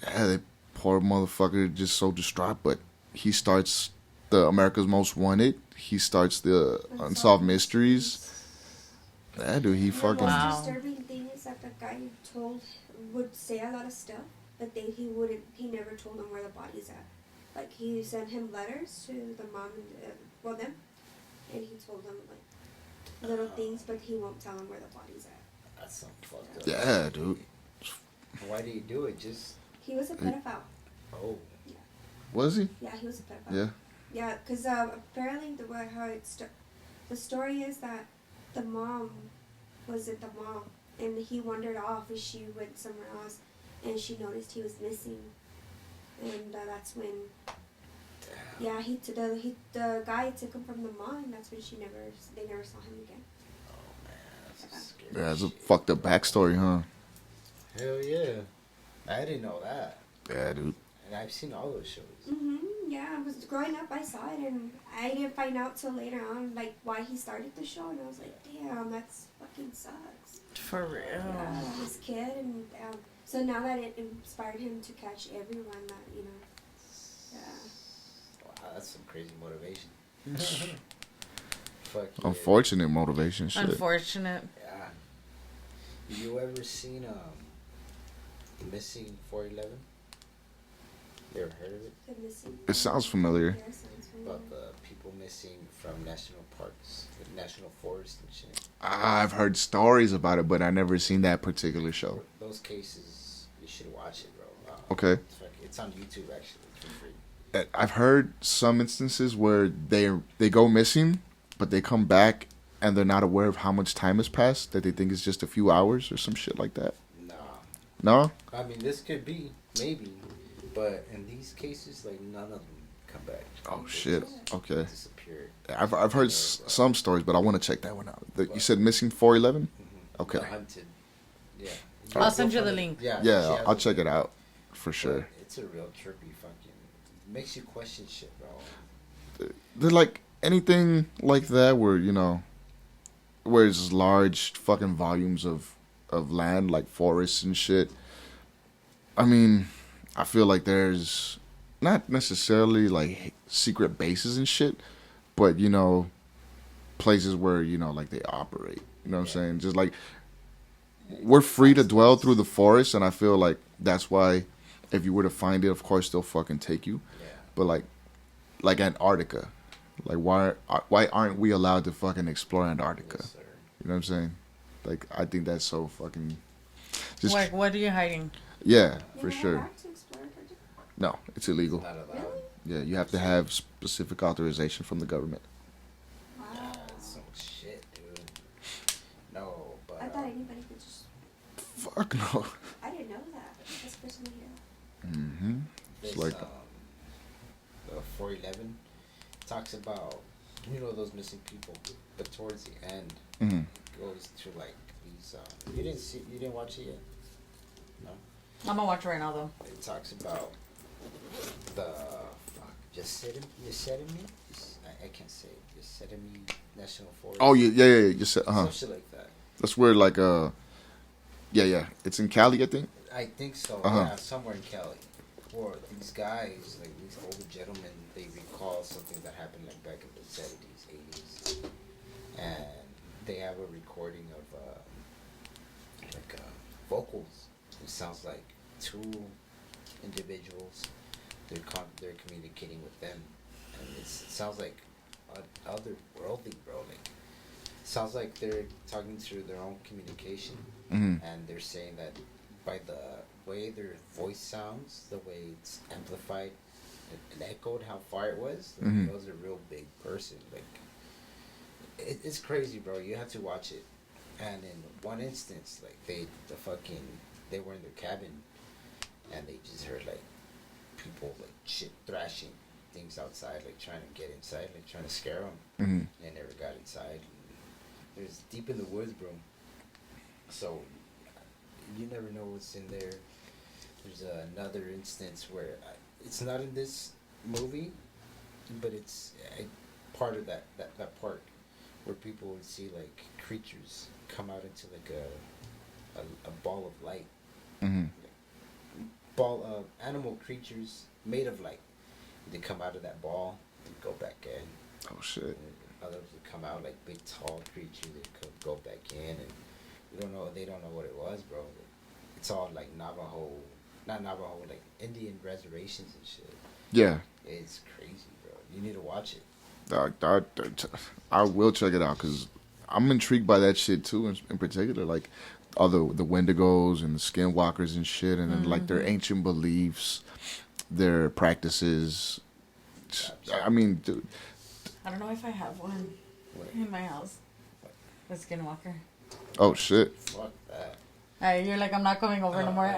Yeah, the poor motherfucker just so distraught. But he starts the America's Most Wanted. He starts the Unsolved Mysteries. Yeah, dude, he fucking... The Wow. most disturbing thing is that the guy would say a lot of stuff, but he never told them where the body's at. Like, he sent him letters to the mom and, them, and he told them, like, little things, but he won't tell them where the body's at. That's some fucked up. Yeah, dude. Why do you do it? Just He was a pedophile. oh. Was he? Yeah, he was a pedophile. Yeah. Yeah, because apparently the story is that the mom was at the mall, and he wandered off, and she went somewhere else, and she noticed he was missing, and that's when, yeah, the guy took him from the mall, and that's when they never saw him again. Oh man, that's scary. Yeah, it's a fucked up backstory, huh? Hell yeah. I didn't know that. Yeah, dude. And I've seen all those shows. Yeah, I was growing up, I saw it, and I didn't find out till later on, like, why he started the show, and I was like, damn, that's fucking sucks. For real. Yeah, this kid, and so now that it inspired him to catch everyone that, yeah. Wow, that's some crazy motivation. Fuck yeah. Unfortunate motivation shit. Unfortunate. Yeah. You ever seen Missing 411? You ever heard of it? The missing. It sounds familiar. Yeah, sounds familiar. About the people missing from national parks, the national forests and shit. I've heard stories about it, but I never seen that particular show. Those cases, you should watch it, bro. Okay. It's on YouTube, actually. It's for free. I've heard some instances where they go missing, but they come back and they're not aware of how much time has passed, that they think it's just a few hours or some shit like that. Nah. No? I mean, this could be, maybe. But in these cases, like, none of them come back. Oh, They shit. just Okay. disappeared. I've heard some stories, but I want to check that one out. You said Missing 411? Okay. The Hunted. Yeah. I'll send you the link. Yeah, Yeah, I'll check it out for sure. It's a real trippy fucking. Makes you question shit, bro. They're like anything like that where, where it's large fucking volumes of land, like forests and shit. I mean, I feel like there's not necessarily like secret bases and shit, but, places where, like they operate. You know what I'm saying? Just like we're free to dwell through the forest, and I feel like that's why if you were to find it, of course they'll fucking take you. Yeah. But like Antarctica, like why aren't we allowed to fucking explore Antarctica? Yes, sir. You know what I'm saying? Like, I think that's so fucking just What are you hiding? yeah, for You're not sure. allowed to explore Antarctica? No, it's illegal. Not allowed. Really? Yeah, you have to have specific authorization from the government. Wow. That's some shit, dude. No, but. I thought anybody could just. Fuck no. I didn't know that. That's the first time I hear that. Mhm. They like the 411 talks about those missing people, but towards the end it goes to like these. You didn't watch it yet? No. I'm gonna watch it right now though. It talks about the Yosemite. I can't say it. Yosemite National Forest. Oh yeah. Some shit like that. That's where like yeah. It's in Cali, I think. I think so. Yeah, somewhere in Cali. Or these guys, like these older gentlemen, they recall something that happened like back in the 70s, 80s, and they have a recording of vocals. It sounds like two individuals. They're communicating with them, and it sounds like otherworldly, bro. Like, it sounds like they're talking through their own communication, and they're saying that by the way their voice sounds, the way it's amplified and echoed, how far it was, like, it was a real big person. Like, it's crazy, bro. You have to watch it. And in one instance, like they were in their cabin, and they just heard like people like shit thrashing things outside, like trying to get inside, like trying to scare them. They never got inside. It was deep in the woods, bro. So you never know what's in there. There's another instance where it's not in this movie, but it's part of that park where people would see like creatures come out into like a ball of light. Ball of animal creatures made of light. They come out of that ball and go back in. Oh shit. And others would come out like big tall creatures. They could go back in, and they don't know what it was, bro. It's all like not Navajo, like Indian reservations and shit. Yeah. It's crazy, bro. You need to watch it. I will check it out because I'm intrigued by that shit too. In particular, like all the Wendigos and the Skinwalkers and shit, and then like their ancient beliefs, their practices. I mean, dude. I don't know if I have one in my house. A Skinwalker. Oh shit. Fuck that. You're like, I'm not coming over no more.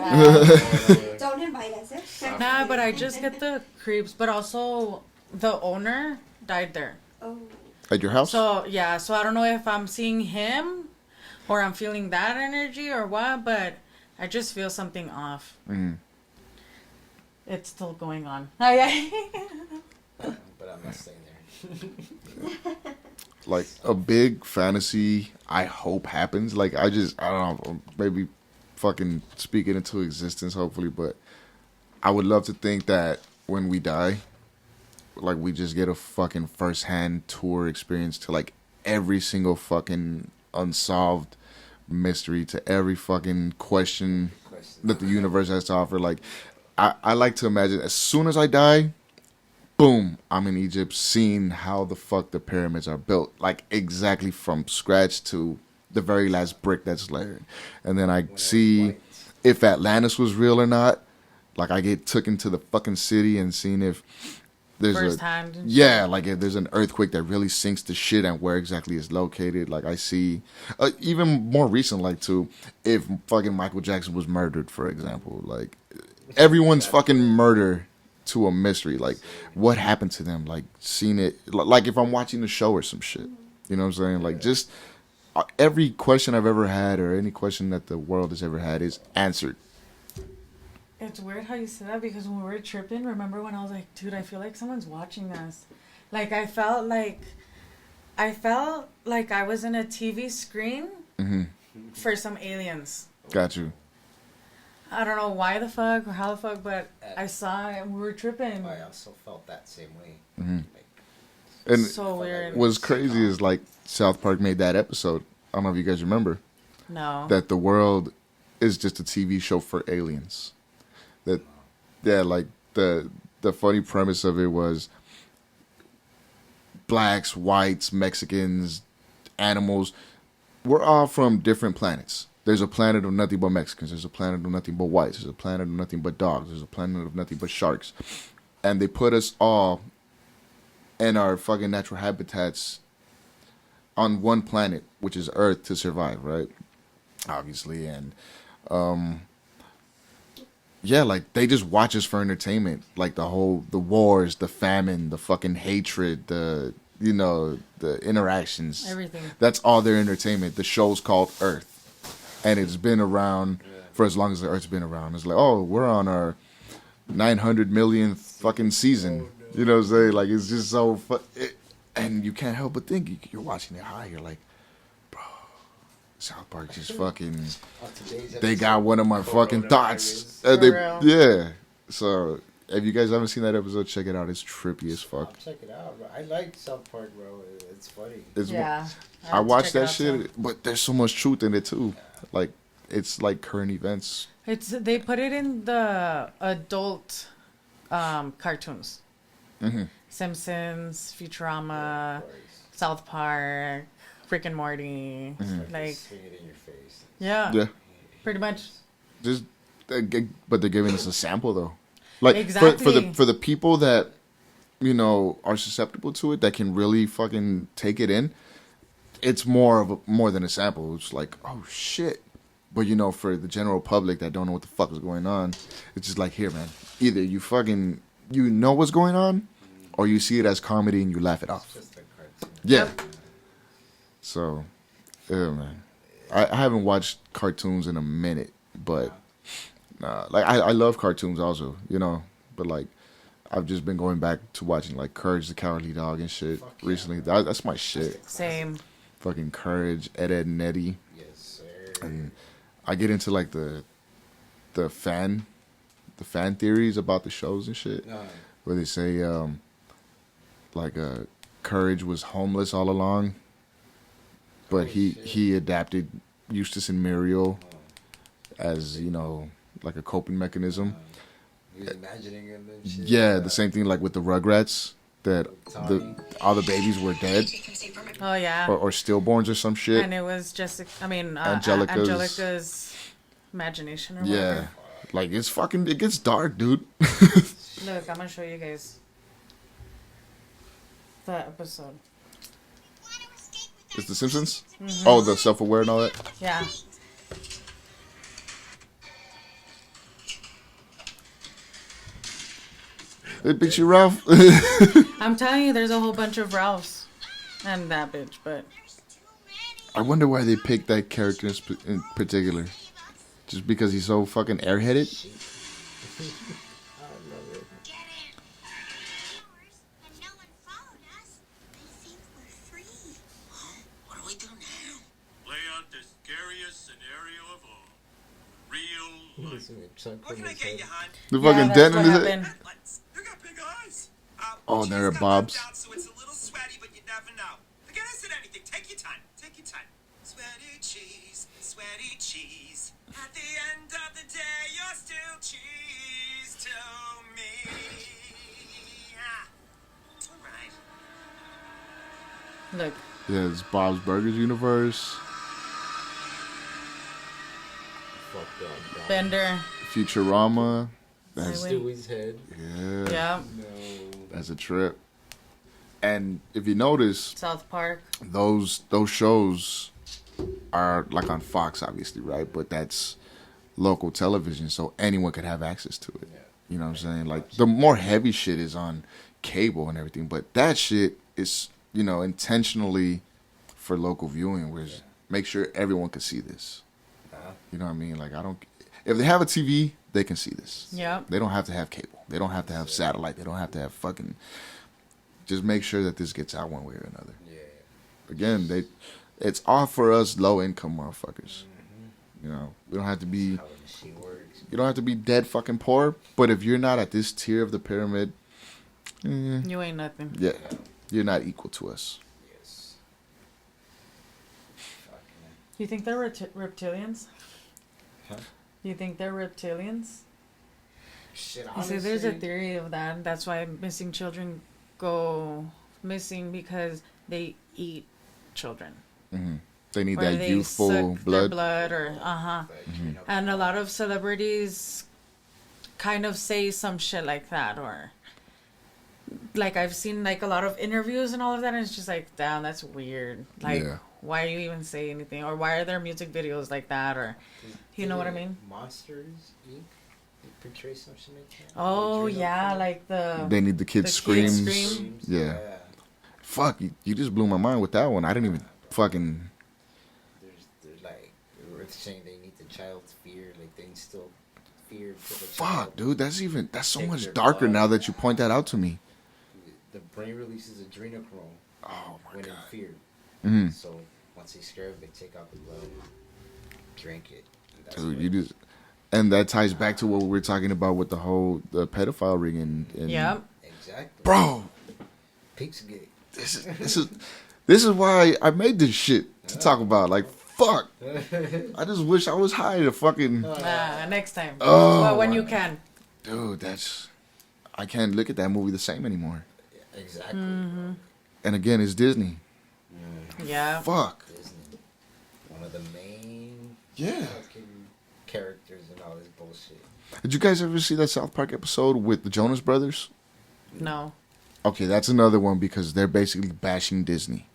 Don't invite us. Nah, but I just get the creeps. But also, the owner died there. Oh. At your house? So, yeah. So, I don't know if I'm seeing him or I'm feeling that energy or what, but I just feel something off. It's still going on. Oh, yeah. But I'm not staying there. Like a big fantasy I hope happens. Like I don't know, maybe fucking speak it into existence hopefully, but I would love to think that when we die, like we just get a fucking first-hand tour experience to like every single fucking unsolved mystery, to every fucking question that the universe has to offer. Like I like to imagine as soon as I die, boom, I'm in Egypt seeing how the fuck the pyramids are built. Like, exactly from scratch to the very last brick that's layered. And then I see if Atlantis was real or not. Like, I get took into the fucking city and seeing if there's like if there's an earthquake that really sinks the shit and where exactly it's located. Like, I see, even more recent, like, too, if fucking Michael Jackson was murdered, for example. Like, everyone's fucking murder to a mystery. Like, what happened to them? Like, seeing it, like if I'm watching the show or some shit, you know what I'm saying? Like, just every question I've ever had or any question that the world has ever had is answered. It's weird how you say that because when we were tripping, remember when I was like, dude, I feel like someone's watching us. Like, I felt like I was in a TV screen for some aliens. Got you. I don't know why the fuck or how the fuck, but I saw it and we were tripping. I also felt that same way. Like, And so weird. What's crazy is like South Park made that episode. I don't know if you guys remember. No. That the world is just a TV show for aliens. That, yeah, like the funny premise of it was blacks, whites, Mexicans, animals. We're all from different planets. There's a planet of nothing but Mexicans. There's a planet of nothing but whites. There's a planet of nothing but dogs. There's a planet of nothing but sharks. And they put us all in our fucking natural habitats on one planet, which is Earth, to survive, right? Obviously. And, yeah, like they just watch us for entertainment. Like the wars, the famine, the fucking hatred, the interactions. Everything. That's all their entertainment. The show's called Earth, and it's been around for as long as the Earth's been around. It's like, oh, we're on our 900 millionth fucking season. You know what I'm saying? Like, it's just so and you can't help but think you're watching it high. You're like, bro, South Park just fucking. They got one of my fucking thoughts. Yeah. So if you guys haven't seen that episode, check it out. It's trippy as fuck. Check it out, bro. I like South Park, bro. It's funny. I watched that shit, but there's so much truth in it too. Like, it's like current events. They put it in the adult cartoons. Mm-hmm. Simpsons, Futurama, South Park, Rick and Morty. Mm-hmm. Like, swing it in your face. Yeah, pretty much. Just, but they're giving us a sample though. Like, exactly. for the people that are susceptible to it, that can really fucking take it in. It's more than a sample. It's like, oh shit. But for the general public that don't know what the fuck is going on, it's just like, here, man. Either you fucking know what's going on, or you see it as comedy and you laugh it off. Just a cartoon. Yeah. So, yeah, man. I haven't watched cartoons in a minute, but like I love cartoons also, but like I've just been going back to watching like Courage the Cowardly Dog and shit recently. That's my shit. Same. Fucking Courage, Ed, Edd and Eddy. Yes, sir. And I get into like the fan theories about the shows and shit, where they say Courage was homeless all along, but he adapted Eustace and Muriel as like a coping mechanism. He was imagining him and shit. Yeah, the same thing like with the Rugrats, that all the babies were dead. Oh yeah. Or stillborns or some shit. And it was just, Angelica's imagination or whatever. Yeah. Like, it gets dark, dude. Look, I'm gonna show you guys the episode. It's The Simpsons? Mm-hmm. Oh, the self-aware and all that? Yeah. They beat you, Ralph? I'm telling you, there's a whole bunch of Ralphs and that bitch, but I wonder why they picked that character in particular. Just because he's so fucking airheaded? What do we do now? Lay out the scariest scenario of all. Real life. What can I get you, hon? The fucking dent in his head? You got big eyes. Oh, they're at Bob's. So it's a little sweaty, but you never know. Forget I said anything. Take your time. Take your time. Sweaty cheese, sweaty cheese. At the end of the day, you're still cheese to me. All right. look. Yeah, it's Bob's Burgers universe. Fucked up. Bender. Futurama. That's Stewie's head. yeah. Yeah. No. That's a trip. And if you notice, South Park. those shows are like on Fox, obviously, right? But that's local television, so anyone could have access to it. Yeah. You know what I'm saying? Like, the more heavy shit is on cable and everything, but that shit is, intentionally for local viewing, where make sure everyone can see this. You know what I mean? Like, if they have a TV, they can see this. Yeah. They don't have to have cable. They don't have to have satellite. They don't have to have fucking. Just make sure that this gets out one way or another. Yeah. Again, it's all for us low income motherfuckers. Mm-hmm. We don't have to be. How the machine works. You don't have to be dead fucking poor. But if you're not at this tier of the pyramid, You ain't nothing. yeah, you're not equal to us. Yes. Fucking You think they're reptilians? Huh? You think they're reptilians? shit. You Honestly, see, there's a theory of that. That's why missing children go missing, because they eat children. Hmm. They need Or that they youthful suck blood. their blood, or And a lot of celebrities kind of say some shit like that, or like I've seen like a lot of interviews and all of that, and it's just like, damn, that's weird. Like, Yeah. why do you even say anything? Or why are there music videos like that? Or, you know what I mean? Monsters Inc. They portray some shit like that. Oh Like, yeah, like the They need the kids' screams. scream. Yeah. Fuck, you just blew my mind with that one. I didn't even fucking. There's like we're saying they need the child's fear, like they instill fear for the Fuck, child. dude, that's so Take much their darker blood. now that you point that out to me. The brain releases adrenochrome Oh my when in god. fear. Mhm. So once they scare, they take out the blood, drink it. And that's Dude, when- you just. And that ties back to what we were talking about with the pedophile ring and Yep. Exactly. Bro, Pigsgate. this is why I made this shit to talk about. Like, fuck. I just wish I was high to fucking. Next time. Oh, Well, when my- you can. Dude, I can't look at that movie the same anymore. Exactly. Mm-hmm. And again, it's Disney. Yeah. Fuck. Disney. One of the main Yeah. fucking characters and all this bullshit. Did you guys ever see that South Park episode with the Jonas Brothers? No. Okay, that's another one because they're basically bashing Disney.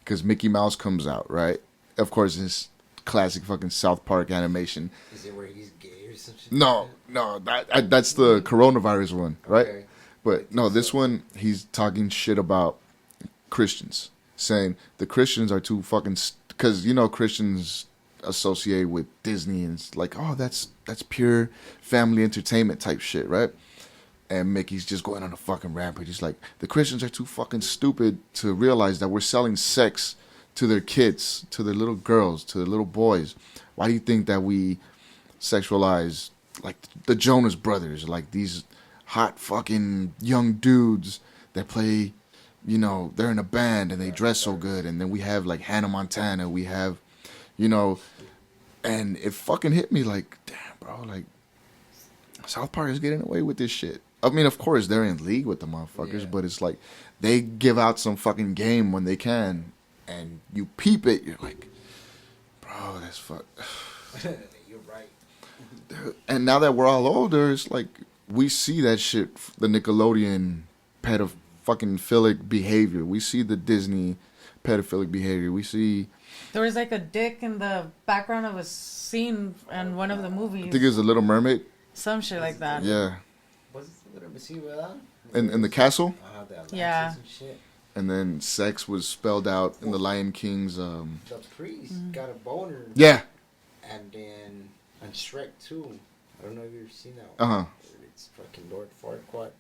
Because Mickey Mouse comes out, right? Of course, it's classic fucking South Park animation. Is it where he's gay or some shit? No, that's the coronavirus one, right? Okay. But no, this one, he's talking shit about Christians. Saying the Christians are too fucking... Because, Christians associate with Disney and it's like, oh, that's pure family entertainment type shit, right? And Mickey's just going on a fucking rampage. He's like, the Christians are too fucking stupid to realize that we're selling sex to their kids, to their little girls, to their little boys. Why do you think that we sexualize like the Jonas Brothers, like these hot fucking young dudes that play, they're in a band and they dress so good. And then we have like Hannah Montana, we have, and it fucking hit me like, damn, bro, like South Park is getting away with this shit. I mean, of course, they're in league with the motherfuckers, Yeah. but it's like they give out some fucking game when they can, and you peep it, you're like, bro, that's fuck. You're right. And now that we're all older, it's like we see that shit, the Nickelodeon pedophilic behavior. We see the Disney pedophilic behavior. We see, There was like a dick in the background of a scene in one of the movies. I think it was The Little Mermaid. Some shit like that. Yeah. Was it the little machine without? In the castle. The Atlantis Yeah. and shit. And then sex was spelled out in the Lion King's. The priest got a boner. Yeah. And then on Shrek 2, I don't know if you've ever seen that one. Uh huh. It's fucking Lord Farquaad.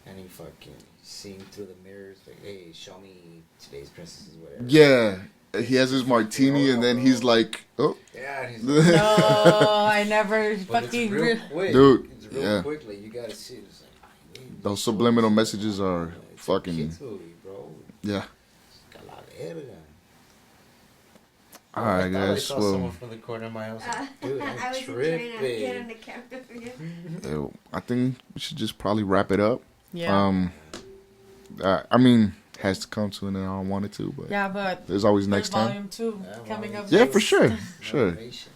And he fucking seeing through the mirrors like, hey, show me today's princesses, whatever. Yeah. He has his martini, and then he's like, oh. Yeah, and he's like, No, I never but it's fucking. real quick. Dude, It's real yeah. quick. Like, you gotta see it. It's like, man, Those subliminal messages are it's fucking. a kids movie, bro. Yeah. It's got a lot of evidence. All right, I thought I guys. saw someone Well, from the corner of my house. Like, dude, I'm I was trying to get tripping. on the camera for you. I think we should just probably wrap it up. Yeah. I mean, has to come to an end. I don't want it to, but Yeah, but there's always next there's time. volume 2 Yeah, coming up. Yeah, next. for sure. Sure. Motivation.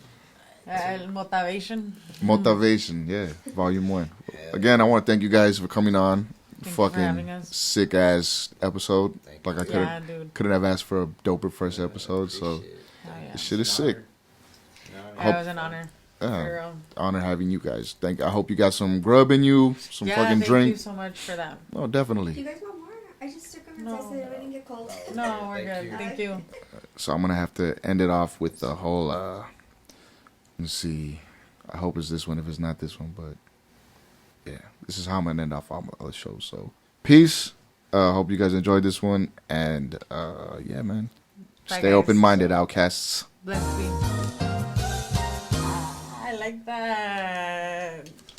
El Motivation. Motivation, yeah, volume 1. Yeah. Again, I want to thank you guys for coming on. Thank you for having Fucking us. sick ass episode. Thank Like I you. Yeah, dude. couldn't have asked for a doper first episode. So Appreciate it. Oh, yeah. this shit is sick. Yeah, it was an honor. For Yeah, real. honor having you guys. I hope you got some grub in you, some Yeah, fucking thank drink. you so much for that. Oh, Do definitely. you guys want more? I just took them No. so they wouldn't get cold. No, we're Thank good. you. Thank you. So I'm gonna have to end it off with the whole. Let's see. I hope it's this one. If it's not this one, but yeah, this is how I'm gonna end off all my other shows. So peace. Hope you guys enjoyed this one, and yeah, man. Bye, Stay guys. open-minded, outcasts. Bless me. I like that.